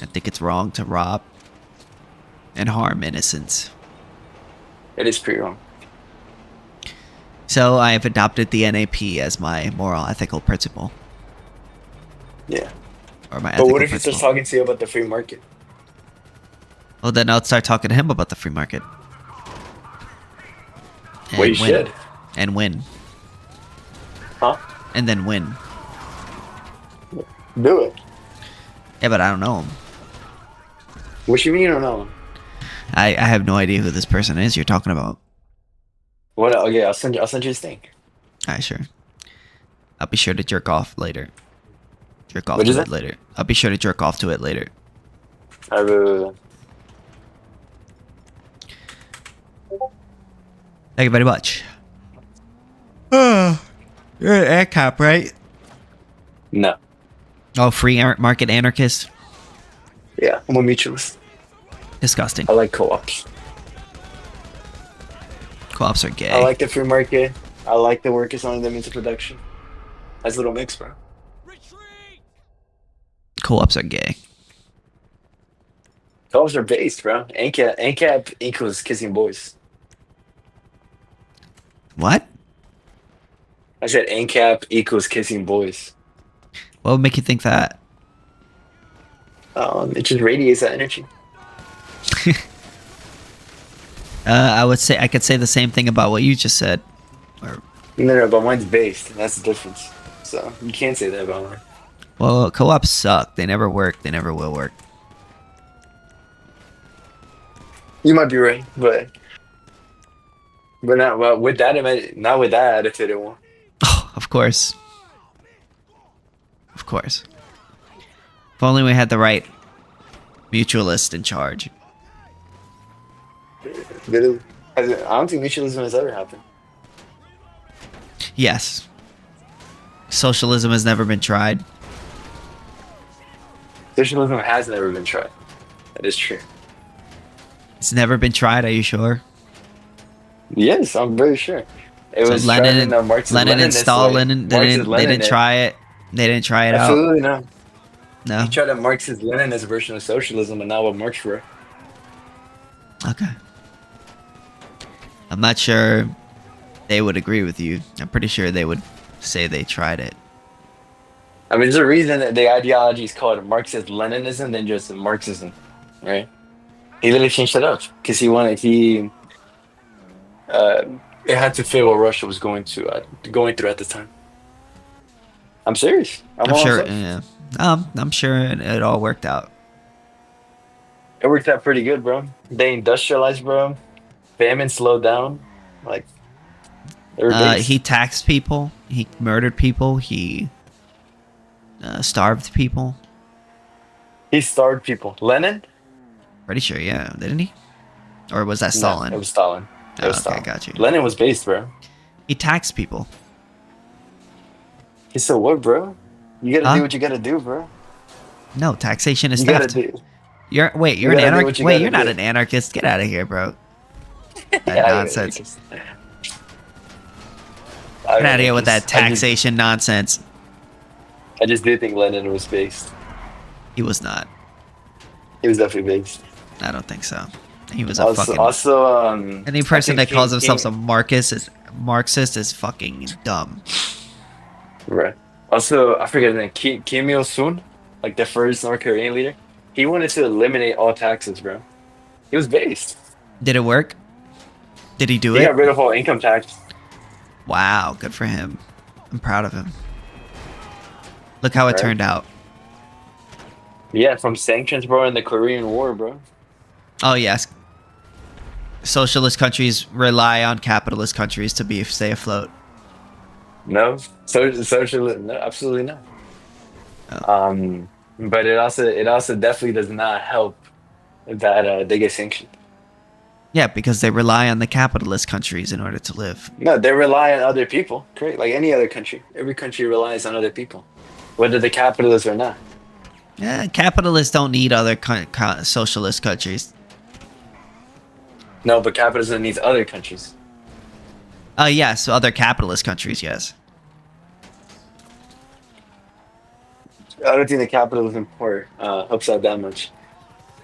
I think it's wrong to rob and harm innocents. It is pretty wrong. So I have adopted the NAP as my moral ethical principle. Yeah. Or my but what if he starts talking to you about the free market? Well, then I'll start talking to him about the free market. And well, you should. And win. Huh? And then win. Do it. Yeah, but I don't know him. What you mean you don't know him? I have no idea who this person is you're talking about. What? Okay, I'll send you his thing. Alright, sure. I'll be sure to jerk off later. Jerk off to it later. I'll be sure to jerk off to it later. I will. Thank you very much. You're an ANCAP, right? No. Oh, free market anarchist? Yeah, I'm a mutualist. Disgusting. I like co-ops. Co-ops are gay. I like the free market. I like the workers only that means of production. Nice little mix, bro. Co-ops are gay. Co-ops are based, bro. ANCAP equals kissing boys. What? I said ANCAP equals kissing boys. What would make you think that? It just radiates that energy. I could say the same thing about what you just said. No, but mine's based. And that's the difference. So you can't say that about mine. Well, co-ops suck. They never work. They never will work. You might be right, but not well, with that. Not with that attitude, it won't. Of course. Of course. If only we had the right mutualist in charge. Literally. I don't think mutualism has ever happened. Yes. Socialism has never been tried. Socialism has never been tried. That is true. It's never been tried, are you sure? Yes, I'm very sure. It So was Lenin, tried in Lenin and Stalin, they didn't try it. They didn't try it Absolutely out. not. No. He tried a Marxist-Leninist version of socialism, and not what Marx wrote. Okay. I'm not sure they would agree with you. I'm pretty sure they would say they tried it. I mean, there's a reason that the ideology is called Marxist-Leninism than just Marxism, right? He literally changed it up because it had to fit what Russia was going through at the time. I'm serious. I'm sure. Yeah. I'm sure it all worked out. It worked out pretty good, bro. They industrialized, bro. Famine slowed down. Like, he taxed people. He murdered people. He starved people. He starved people. Lenin? Pretty sure, yeah. Didn't he? Or was that Stalin? No, it was Stalin. It was okay, Stalin. got you. Lenin was based, bro. He taxed people. He said, what, bro? You gotta do what you gotta do, bro. No, taxation is You theft. gotta do. You're an gotta do anarchist. what you Wait, gotta you're not do. an anarchist. Get out of here, bro. That Yeah, nonsense. Get out of here with that taxation nonsense. I just did think Lenin was based. He was not. He was definitely based. I don't think so. He was a fucking. Also, any person that calls themselves a Marxist is fucking dumb. Right. Also, I forget his name. Kim Il-sung, like the first North Korean leader. He wanted to eliminate all taxes, bro. He was based. Did it work? Did he do He it? got rid of all income tax. Wow, good for him. I'm proud of him. Look how it Right. turned out. Yeah, from sanctions, bro, in the Korean War, bro. Oh yes. Socialist countries rely on capitalist countries to stay afloat. No, socialism. No, absolutely not. Oh. But it also definitely does not help that they get sanctioned. Yeah, because they rely on the capitalist countries in order to live. No, they rely on other people. Correct, like any other country. Every country relies on other people, whether they're capitalists or not. Yeah, capitalists don't need other socialist countries. No, but capitalism needs other countries. Yes, other capitalist countries, yes. I don't think the capitalism part helps out that much.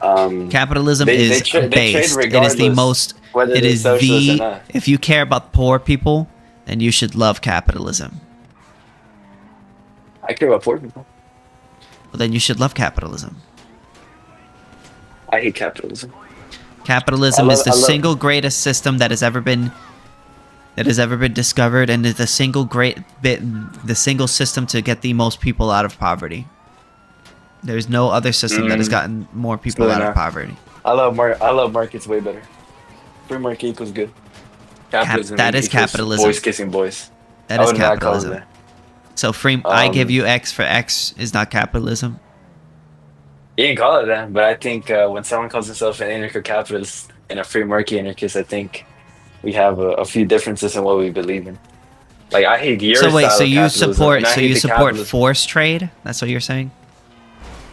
Capitalism they is trade based. It is the most. whether It they're is socialist or the. not. If you care about poor people, then you should love capitalism. I care about poor people. Well, then you should love capitalism. I hate capitalism. Capitalism is the single greatest system that has ever been discovered, and is the single system to get the most people out of poverty. There's no other system that has gotten more people out of poverty. I love markets way better. Free market equals good. Capitalism that is equals capitalism. Boys kissing boys. That I is would not call it capitalism. that. So I give you X for X is not capitalism. You can call it that, but I think when someone calls himself an anarcho-capitalist and a free market anarchist, I think we have a few differences in what we believe in. Like, I hate your So wait, style so of you capitalism, support and I hate the capitalism. forced trade? That's what you're saying?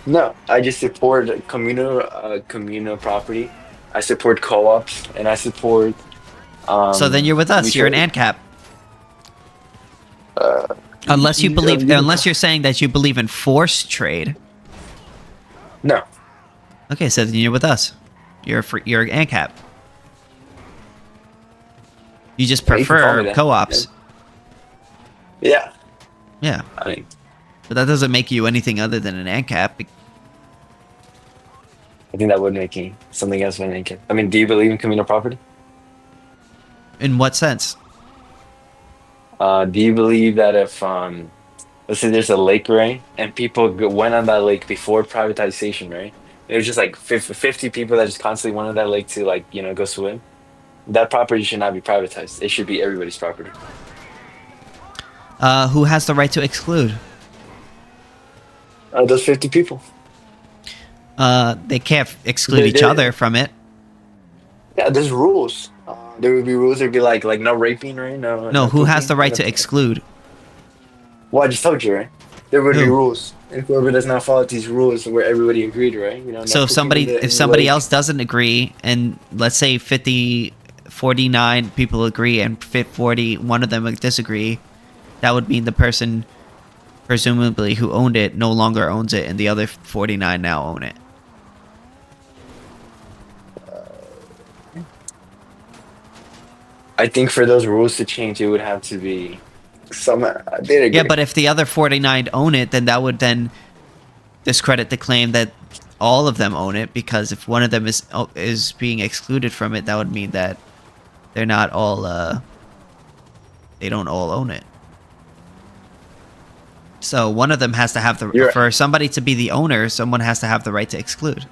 No, I just support communal property. I support co-ops, and I support. So then you're with us. You're an mutual- ANCAP. Unless you believe, unless you're saying that you believe in forced trade. No. Okay, so then you're with us. You're an ANCAP. You just Yeah, you can call me prefer that. co-ops. Yeah. Yeah. I mean, But that doesn't make you anything other than an ANCAP. I think that would make me something else than an ANCAP. I mean, do you believe in communal property? In what sense? Do you believe that if, let's say there's a lake, right, and people went on that lake before privatization, right? It was just like 50 people that just constantly went on that lake to, like, you know, go swim. That property should not be privatized. It should be everybody's property. Who has the right to exclude? Those 50 people. They can't exclude each other from it. Yeah, there's rules. There would be rules. There'd be like no raping, right? No, who has the right to exclude? Well, I just told you, right? There would be Who? rules, and whoever does not follow these rules, where everybody agreed, right? You know. So if somebody else doesn't agree, and let's say 49 people agree, and 41 of them disagree, that would mean the person, presumably who owned it, no longer owns it, and the other 49 now own it. I think for those rules to change, it would have to be some. They'd agree. Yeah, but if the other 49 own it, then that would then discredit the claim that all of them own it, because if one of them is being excluded from it, that would mean that they're not all they don't all own it. So one of them has to have for somebody to be the owner, someone has to have the right to exclude.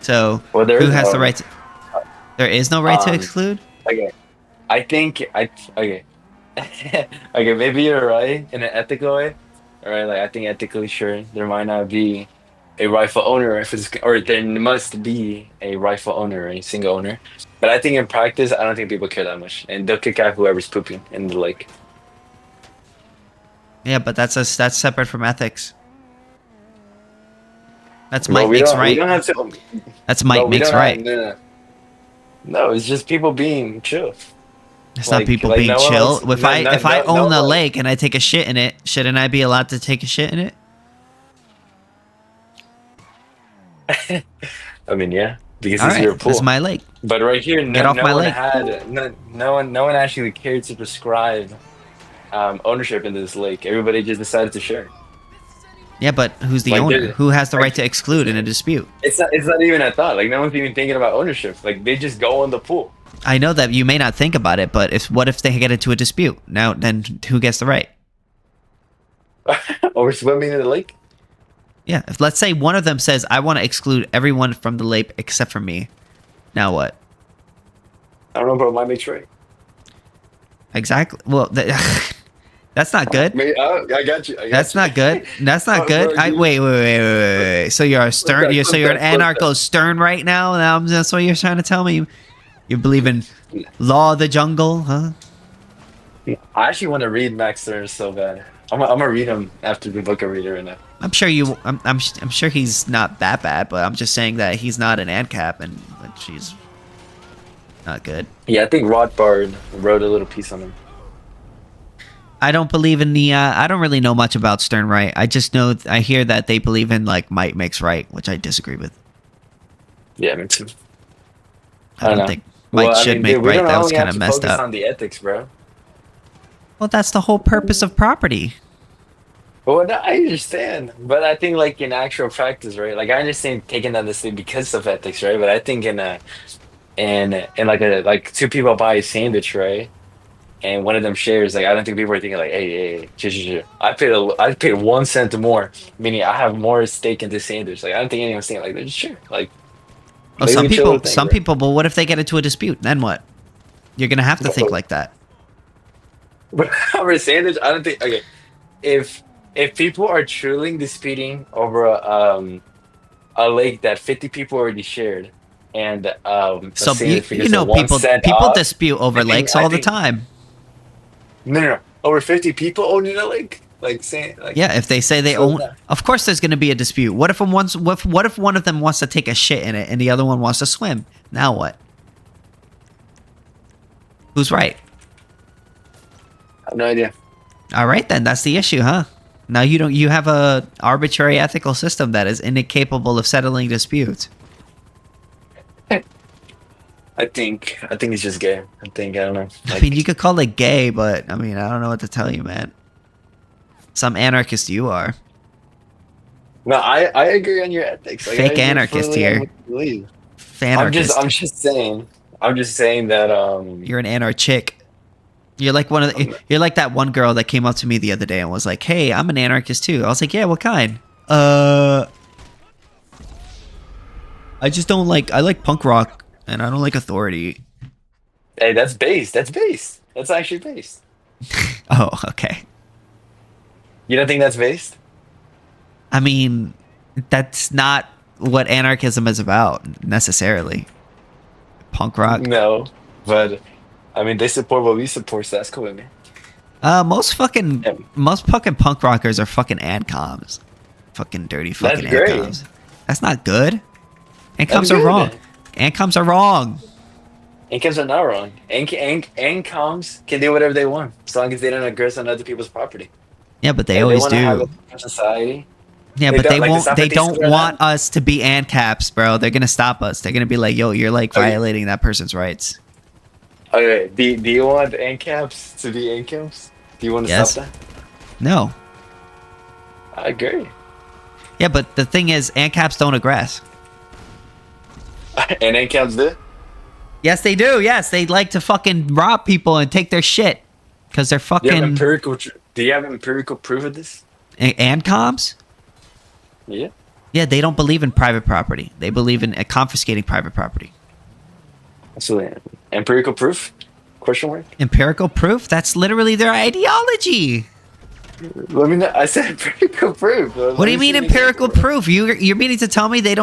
So who has the right to? There is no right to exclude? Okay. Okay. Okay, maybe you're right in an ethical way. All right, like I think ethically, sure, there might not be a rightful owner or there must be a rightful owner, a single owner. But I think in practice, I don't think people care that much, and they'll kick out whoever's pooping in the lake. Yeah, but that's separate from ethics. That's might makes right. We don't have to. That's might makes right. No, it's just people being chill. It's not people being chill. If I own a lake and I take a shit in it, shouldn't I be allowed to take a shit in it? I mean, yeah, because it's your pool. This is my lake. But right here, no one actually cared to prescribe ownership into this lake. Everybody just decided to share. Yeah, but who's the owner? Who has the right to exclude in a dispute? It's not even a thought. Like no one's even thinking about ownership. Like they just go in the pool. I know that you may not think about it, but what if they get into a dispute? Now, then who gets the right? Over swimming in the lake? Yeah, if let's say one of them says, I want to exclude everyone from the lake except for me. Now what? I don't know, bro. Might make right. Exactly. Well, that's not good. I got you. That's not good. That's not good. Wait. So you're a stern. So you're an anarcho stern right now. That's what you're trying to tell me. You believe in law of the jungle, huh? I actually want to read Max Stern so bad. I'm gonna read him after the book I read it right now. I'm sure you. I'm sure he's not that bad, but I'm just saying that he's not an ANCAP, and she's not good. Yeah, I think Rothbard wrote a little piece on him. I don't believe in the. I don't really know much about Stern Right. I just know I hear that they believe in like might makes right, which I disagree with. Yeah, me too. I don't think might should make right. That was kind of messed up. On the ethics, bro. Well, that's the whole purpose of property. Well, no, I understand, but I think like in actual practice, right? Like I understand taking that this thing because of ethics, right? But I think in like two people buy a sandwich, right? And one of them shares, like I don't think people are thinking like, hey, chill. I paid 1 cent more, meaning I have more stake in this sandwich. Like I don't think anyone's thinking like, just share. Like, well, some people. But what if they get into a dispute? Then what? You're gonna have to think like that. But over a sandwich, I don't think. Okay, if people are truly disputing over a lake that 50 people already shared, and so people dispute over lakes all the time. No. Over 50 people owning a lake, like saying, like yeah. If they say they own, of course there's going to be a dispute. What if one of them wants to take a shit in it and the other one wants to swim? Now what? Who's right? I have no idea. All right, then that's the issue, huh? Now you have a arbitrary ethical system that is incapable of settling disputes. I think it's just gay. I don't know. I mean, you could call it gay, but I mean, I don't know what to tell you, man. Some anarchist you are. No, I agree on your ethics. Like, Fake anarchist here. I'm just saying that you're an anarchick. You're like you're like that one girl that came up to me the other day and was like, "Hey, I'm an anarchist too." I was like, "Yeah, what kind?" I just don't like. I like punk rock, and I don't like authority. Hey, that's based. That's actually based. Oh, okay. You don't think that's based? I mean, that's not what anarchism is about necessarily. Punk rock. No, but I mean, they support what we support, so that's cool with me. Most fucking punk rockers are fucking Ancaps. Fucking dirty fucking That's great. Ancaps. That's not good. Ancaps are wrong. Ancaps are wrong. Ancaps are not wrong. Ancaps can do whatever they want, as long as they don't aggress on other people's property. Yeah, but they If always wanna have do. a society. Yeah, but they won't. They don't Zapatista want us to be Ancaps, bro. They're gonna stop us. They're gonna be like, "Yo, you're like violating that person's rights." Okay, do you want Ancaps to be Ancaps? Do you want to stop that? No. I agree. Yeah, but the thing is, Ancaps don't aggress. And Ancaps do? Yes, they do. Yes, they like to fucking rob people and take their shit because they're fucking. Do you have empirical proof of this? Ancaps? Yeah. Yeah, they don't believe in private property. They believe in confiscating private property. Absolutely. Empirical proof? Question mark? Empirical proof? That's literally their ideology. Let me know. I said empirical proof. What do you mean empirical proof? You're meaning to tell me they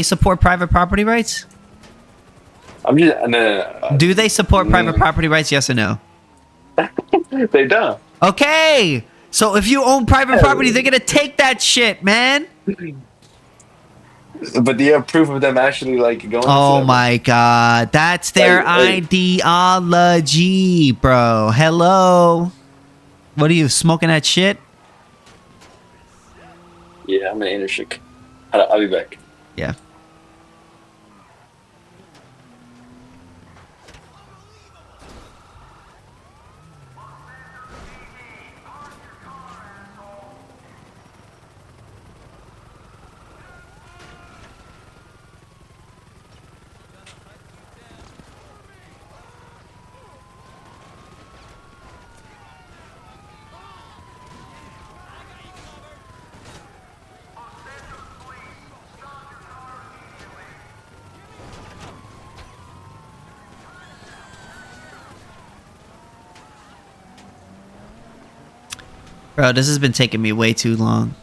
support private property rights? I'm just no. Do they support private property rights? Yes or no? They don't. Okay. So if you own private property, they're gonna take that shit, man. But do you have proof of them actually like going? Oh my god, that's their ideology, bro. Hello. What are you smoking that shit? Yeah, I'm an anarchic. I'll be back. Yeah. Bro, this has been taking me way too long.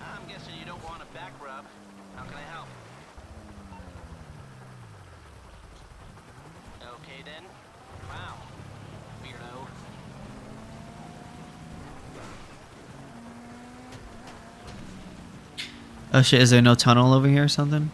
I'm guessing you don't want a back rub. How can I help? Okay then. Wow. Weirdo. Oh shit, is there no tunnel over here or something?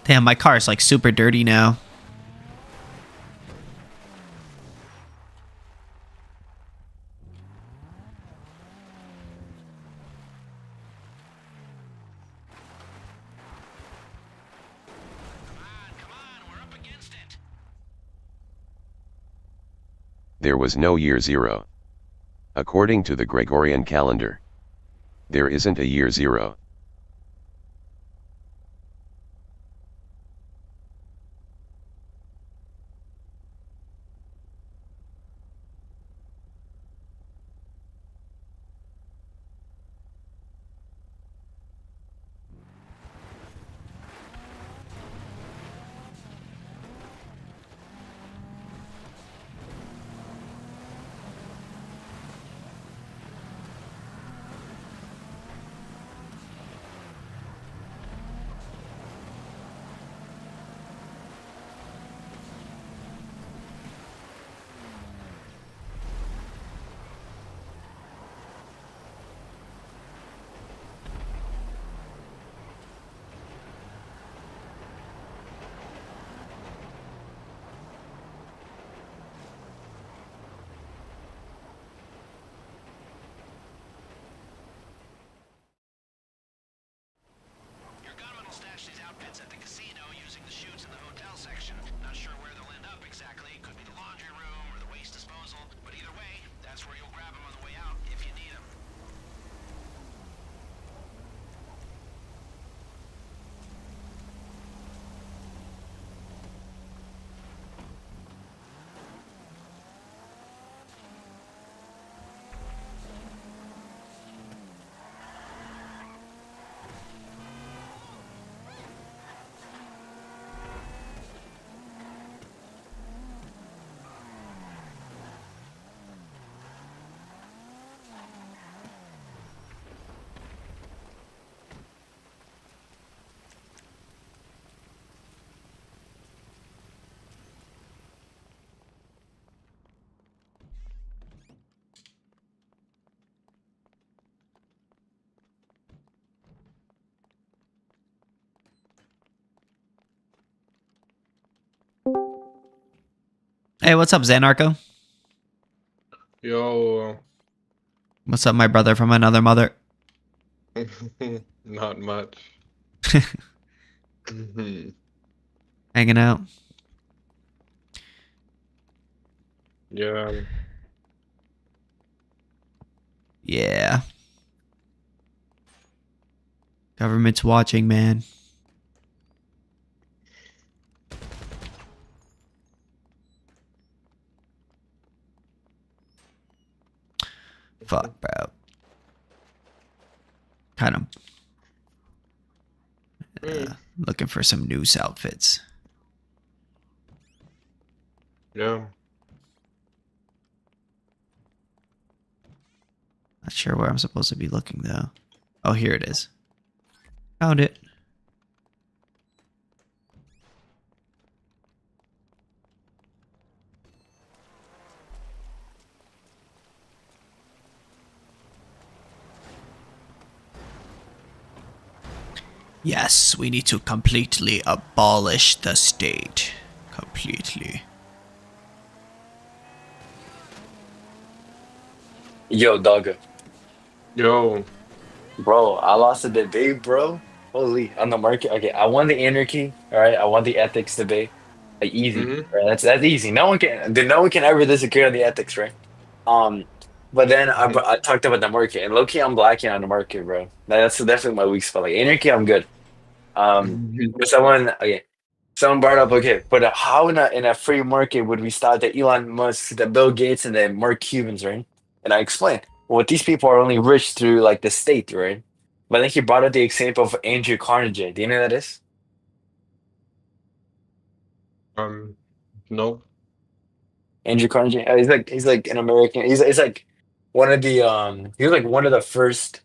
Damn, my car is like super dirty now. There was no year zero. According to the Gregorian calendar, there isn't a year zero. Hey, what's up, Xanarco? Yo. What's up, my brother from another mother? Not much. Mhm. Hanging out. Yeah. Yeah. Government's watching, man. Fuck, bro. Kind of looking for some noose outfits. Yeah. Not sure where I'm supposed to be looking, though. Oh, here it is. Found it. Yes, we need to completely abolish the state. Completely. Yo, dog. Yo. Bro, I lost a debate, bro. Holy, on the market. Okay, I won the anarchy. All right, I won the ethics debate. Like easy. Mm-hmm. Right? That's easy. No one can ever disagree on the ethics, right? Um, but then I talked about the market, and low key I'm lacking on the market, bro. That's definitely my weak spot. Like anarchy, I'm good. But someone brought up, okay, but how in a free market would we stop the Elon Musk, the Bill Gates, and the Mark Cubans, right? And I explained, well, these people are only rich through like the state, right? But I think he brought up the example of Andrew Carnegie. Do you know who that is? No. Andrew Carnegie. He's like an American. He's like one of the he was like one of the first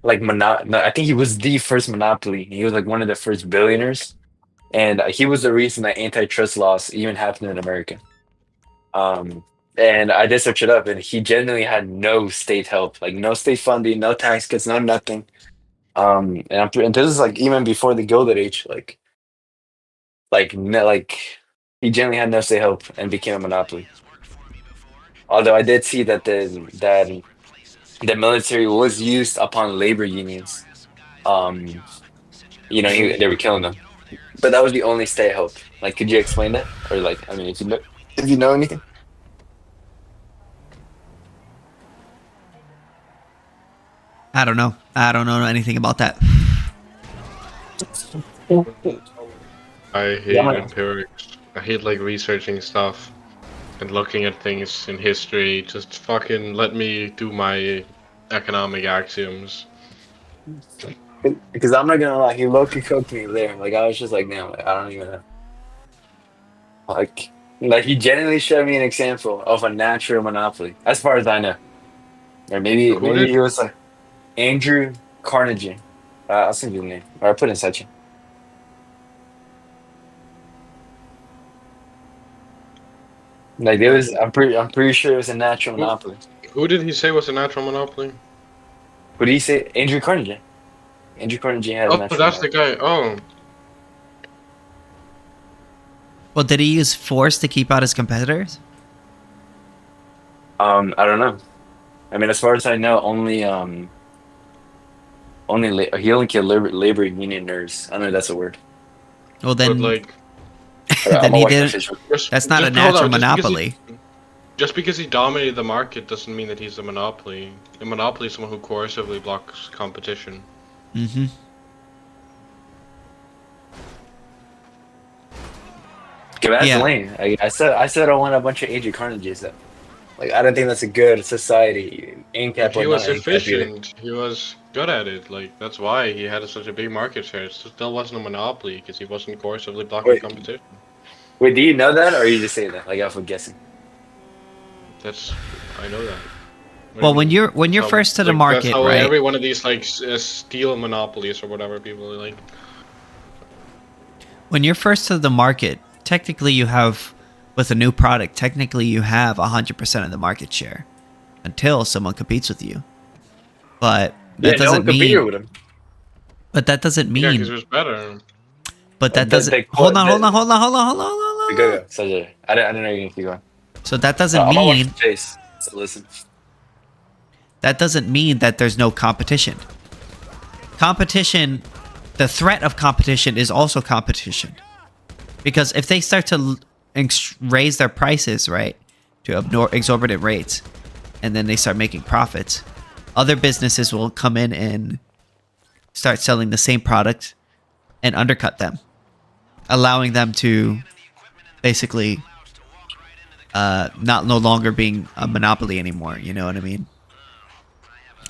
like no, I think he was the first monopoly. He was like one of the first billionaires, and he was the reason that antitrust laws even happened in America. Um, and I did search it up, and he genuinely had no state help, like no state funding, no tax cuts, no nothing. And this is like even before the Gilded Age, he generally had no say hope and became a monopoly. Although I did see that the military was used upon labor unions. They were killing them. But that was the only stay hope. Like, could you explain that? Or like, I mean, if you know anything. I don't know. I don't know anything about that. I hate empirics. I hate like researching stuff and looking at things in history. Just fucking let me do my economic axioms. Because I'm not gonna lie, he low-key cooked me there. Like, I was just like, damn, I don't even know. Like he genuinely showed me an example of a natural monopoly, as far as I know. Or maybe he was like Andrew Carnegie. I'll send you the name, or I put it in section. Like it was, I'm pretty sure it was a natural monopoly. Who did he say was a natural monopoly? Who did he say? Andrew Carnegie. Andrew Carnegie had a natural that's monopoly. the guy. Oh. Well, did he use force to keep out his competitors? I don't know. I mean, as far as I know, he only killed labor unioners. I don't know if that's a word. Well, then, like, then he didn't. That's not a natural monopoly. Just because he dominated the market doesn't mean that he's a monopoly. A monopoly is someone who coercively blocks competition. Mm-hmm. That's lame. I said I want a bunch of Andrew Carnegies though. Like, I don't think that's a good society. Ancap He was efficient. He was good at it. Like, that's why he had such a big market share. It still wasn't a monopoly because he wasn't coercively blocking competition. Wait, do you know that, or are you just saying that? Like, I'm guessing. I know that. Well, when you're first to the market, that's how right? Every one of these like steel monopolies or whatever people are like. When you're first to the market, technically you have, with a new product, technically you have 100% of the market share until someone competes with you. But that doesn't mean. With him. But that doesn't mean. Yeah, because it was better. But that doesn't. Hold on. Go. So, I don't know you can keep going. So that doesn't mean. So listen. That doesn't mean that there's no competition. Competition, the threat of competition is also competition. Because if they start to raise their prices, right, to exorbitant rates, and then they start making profits, other businesses will come in and start selling the same product and undercut them, allowing them to basically no longer being a monopoly anymore. You know what I mean?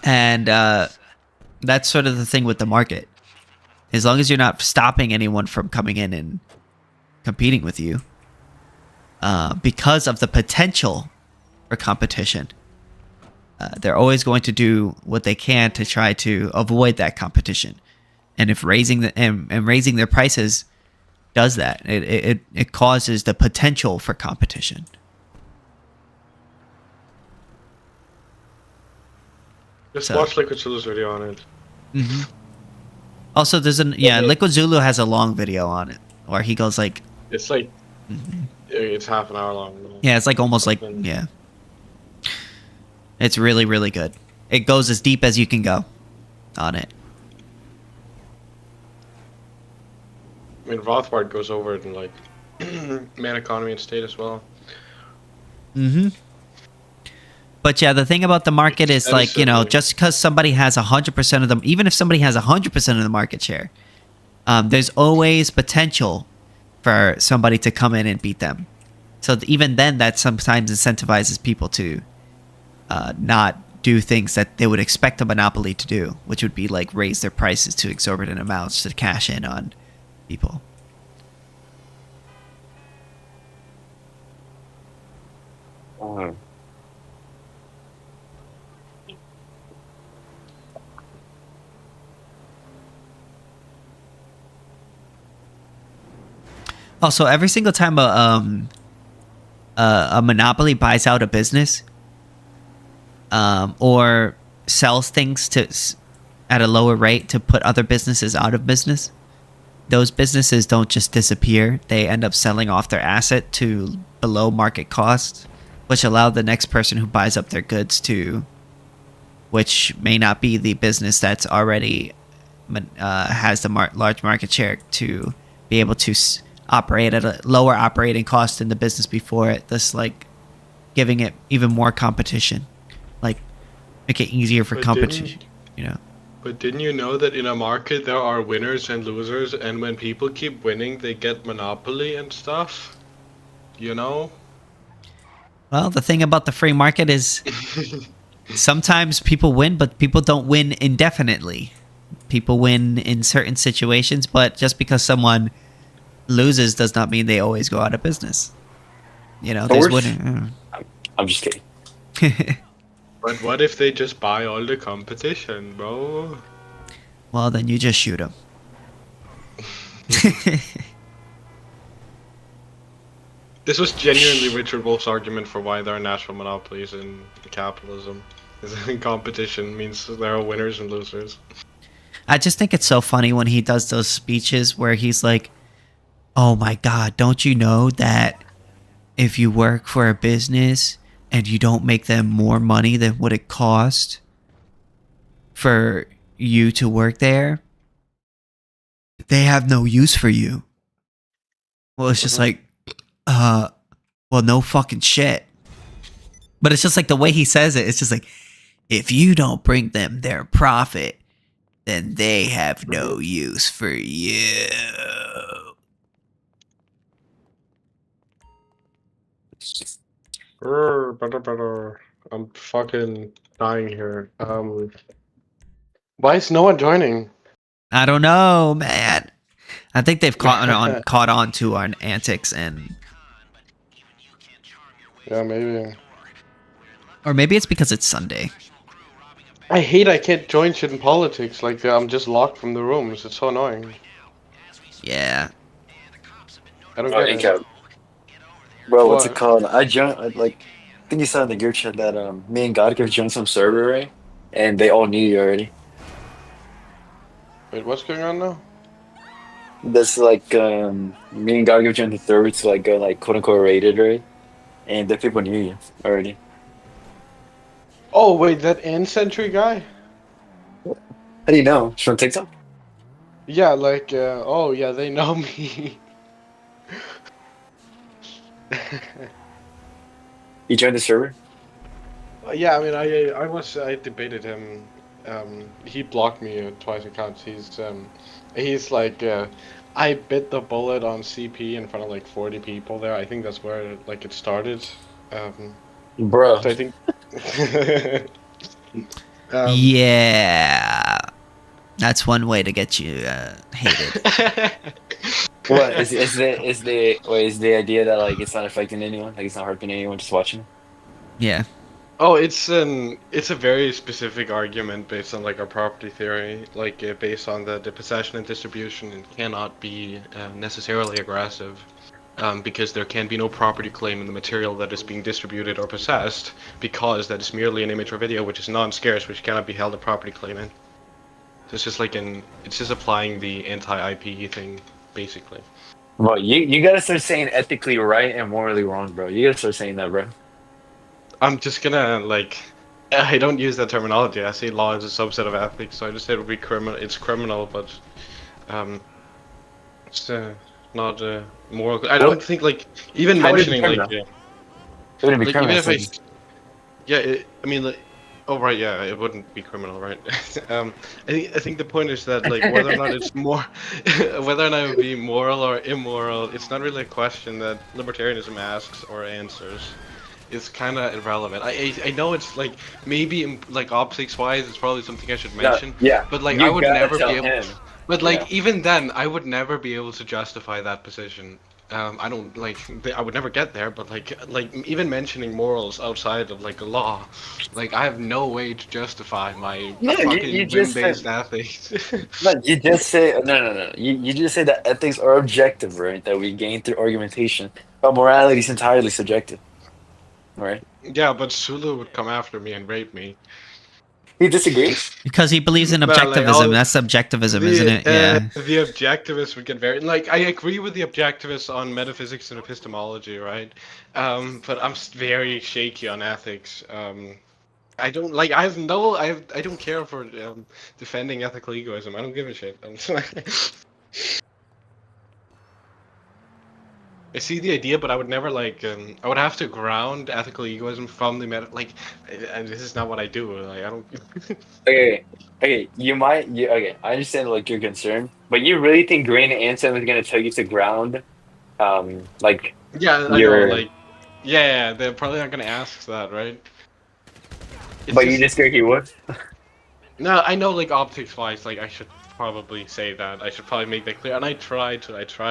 And that's sort of the thing with the market. As long as you're not stopping anyone from coming in and competing with you, because of the potential for competition, they're always going to do what they can to try to avoid that competition. And if raising their prices does that, it causes the potential for competition. Just watch Liquid Zulu's video on it. Mm-hmm. Also, Liquid Zulu has a long video on it, where he goes like. It's like. Mm-hmm. It's half an hour long. Yeah, it's like almost like It's really, really good. It goes as deep as you can go on it. I mean, Rothbard goes over it in like Man, Economy, and State as well. Mm-hmm. But yeah, the thing about the market is like, just because somebody has 100% of them, even if somebody has 100% of the market share, there's always potential for somebody to come in and beat them. So even then, that sometimes incentivizes people to not do things that they would expect a monopoly to do, which would be like raise their prices to exorbitant amounts to cash in on people. Also, every single time a monopoly buys out a business, or sells things at a lower rate to put other businesses out of business, those businesses don't just disappear. They end up selling off their asset to below market cost, which allow the next person who buys up their goods to, which may not be the business that's already has the large market share, to be able to operate at a lower operating cost than the business before it. Thus, like, giving it even more competition, like make it easier for competition. But didn't you know that in a market there are winners and losers, and when people keep winning, they get monopoly and stuff? You know? Well, the thing about the free market is sometimes people win, but people don't win indefinitely. People win in certain situations, but just because someone loses does not mean they always go out of business. There's winning. I'm just kidding. But what if they just buy all the competition, bro? Well, then you just shoot them. This was genuinely Richard Wolff's argument for why there are natural monopolies in capitalism. Competition means there are winners and losers. I just think it's so funny when he does those speeches where he's like, oh my God, don't you know that if you work for a business and you don't make them more money than what it cost for you to work there, they have no use for you. Well, it's just like, well, no fucking shit. But it's just like the way he says it. It's just like, if you don't bring them their profit, then they have no use for you. Better. I'm fucking dying here. Why is no one joining? I don't know, man. I think they've caught on to our antics, and yeah, maybe. Or maybe it's because it's Sunday. I hate I can't join shit in politics. Like, I'm just locked from the rooms. It's so annoying. Yeah. I don't get it. Bro, what's it called? I think you saw in the group chat that me and Godgive joined some server, right? And they all knew you already. Wait, what's going on now? That's like me and Godgive joined the server to like go like quote unquote rated, right? And the people knew you already. Oh wait, that end century guy? How do you know? It's from TikTok? Yeah, like oh yeah, they know me. You joined the server? Yeah, I mean, I debated him. He blocked me twice accounts. He's like, I bit the bullet on CP in front of like 40 people there. I think that's where like it started. Bro. So I think. Yeah, that's one way to get you hated. What is the idea that like it's not affecting anyone, like it's not hurting anyone, just watching? Yeah. Oh, it's a very specific argument based on like our property theory, like based on the possession and distribution. It cannot be necessarily aggressive, because there can be no property claim in the material that is being distributed or possessed, because that is merely an image or video which is non-scarce, which cannot be held a property claim in. So it's just like it's just applying the anti-IP thing, basically. Well, you gotta start saying ethically right and morally wrong, bro. You gotta start saying that, bro. I'm just gonna like, I don't use that terminology. I say law is a subset of ethics, so I just say it would be criminal. It's criminal, but it's not moral. I don't think like even mentioning like, it wouldn't be criminal. Even if I mean like, oh right, yeah, it wouldn't be criminal, right? I think the point is that like whether or not it's more, whether or not it would be moral or immoral, it's not really a question that libertarianism asks or answers. It's kind of irrelevant. I know it's like maybe like optics wise, it's probably something I should mention. Yeah. But like You I would gotta never tell be able. him. But like Yeah. even then, I would never be able to justify that position. I don't like. I would never get there. But like even mentioning morals outside of like a law, like I have no way to justify my fucking whim-based ethics. No, you just say no. You just say that ethics are objective, right? That we gain through argumentation, but morality is entirely subjective, right? Yeah, but Sulu would come after me and rape me. He disagrees? Because he believes in No, like, objectivism. That's subjectivism, isn't it? Yeah. The objectivists would get very like. I agree with the objectivists on metaphysics and epistemology, right? But I'm very shaky on ethics. I don't like. I don't care for defending ethical egoism. I don't give a shit. I see the idea, but I would never like. I would have to ground ethical egoism from the and this is not what I do. Like I don't. Okay. Okay, I understand like your concern, but you really think Grain Ansem is gonna tell you to ground, like Yeah, I know. Like, yeah, they're probably not gonna ask that, right? But you just think he would? No, I know, like, optics-wise, like, I should probably say that. I should probably make that clear. And I try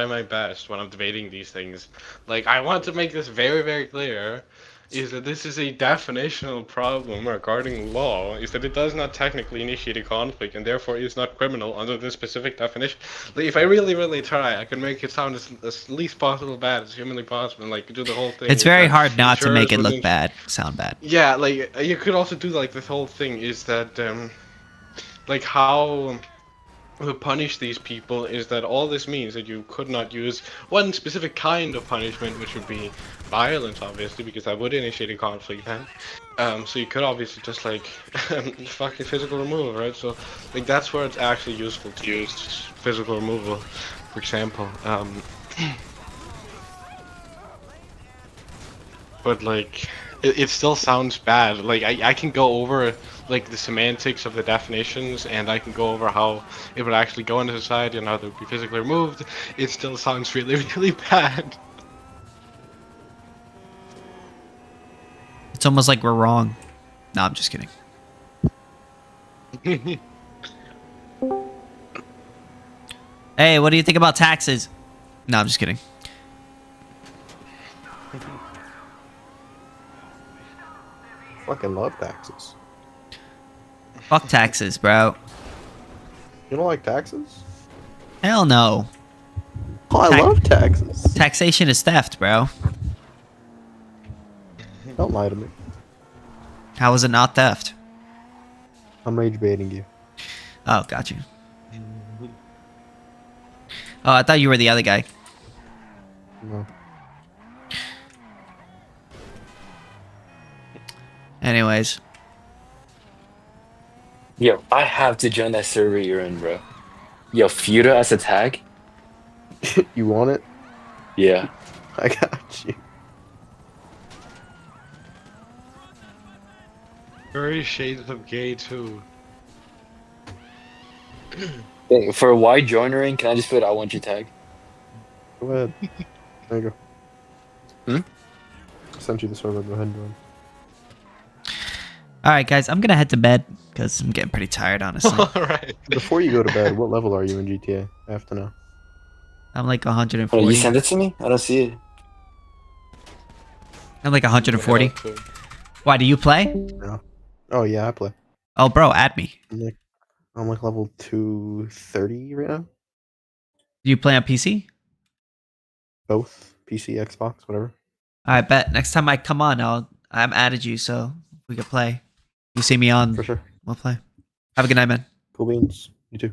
my best when I'm debating these things. Like, I want to make this very, very clear, is that this is a definitional problem regarding law, is that it does not technically initiate a conflict, and therefore is not criminal under this specific definition. Like, if I really, really try, I can make it sound as least possible bad as humanly possible, and, like, do the whole thing. It's very hard not to make it look bad, sound bad. Yeah, like, you could also do, like, this whole thing is that, like, how to punish these people is that all this means that you could not use one specific kind of punishment, which would be violence, obviously, because that would initiate a conflict then. So you could obviously just, like, fucking physical removal, right? So, like, that's where it's actually useful to use physical removal, for example. But, like, it still sounds bad. Like, I can go over, like, the semantics of the definitions, and I can go over how it would actually go into society and how they would be physically removed. It still sounds really, really bad. It's almost like we're wrong. No, I'm just kidding. Hey, what do you think about taxes? No, I'm just kidding. Fucking love taxes. Fuck taxes, bro. You don't like taxes? Hell no. Oh, I love taxes. Taxation is theft, bro. Don't lie to me. How is it not theft? I'm rage baiting you. Oh, got you. Oh, I thought you were the other guy. No. Anyways. Yo, I have to join that server you're in, bro. Yo, Futa as a tag? You want it? Yeah. I got you. Very shades of gay, too. Hey, for a wide joinering, can I just put I want you tag? Go ahead. There you go. Hmm? I sent you the server. Go ahead and join. Alright, guys, I'm gonna head to bed because I'm getting pretty tired, honestly. Alright. Before you go to bed, what level are you in GTA? I have to know. I'm like 140. Oh, you sent it to me? I don't see it. I'm like 140. Why, do you play? No. Oh, yeah, I play. Oh, bro, add me. I'm like level 230 right now. Do you play on PC? Both. PC, Xbox, whatever. Alright, bet. Next time I come on, I'm added you, so we can play. You see me on. For sure. We'll play. Have a good night, man. Cool beans. You too.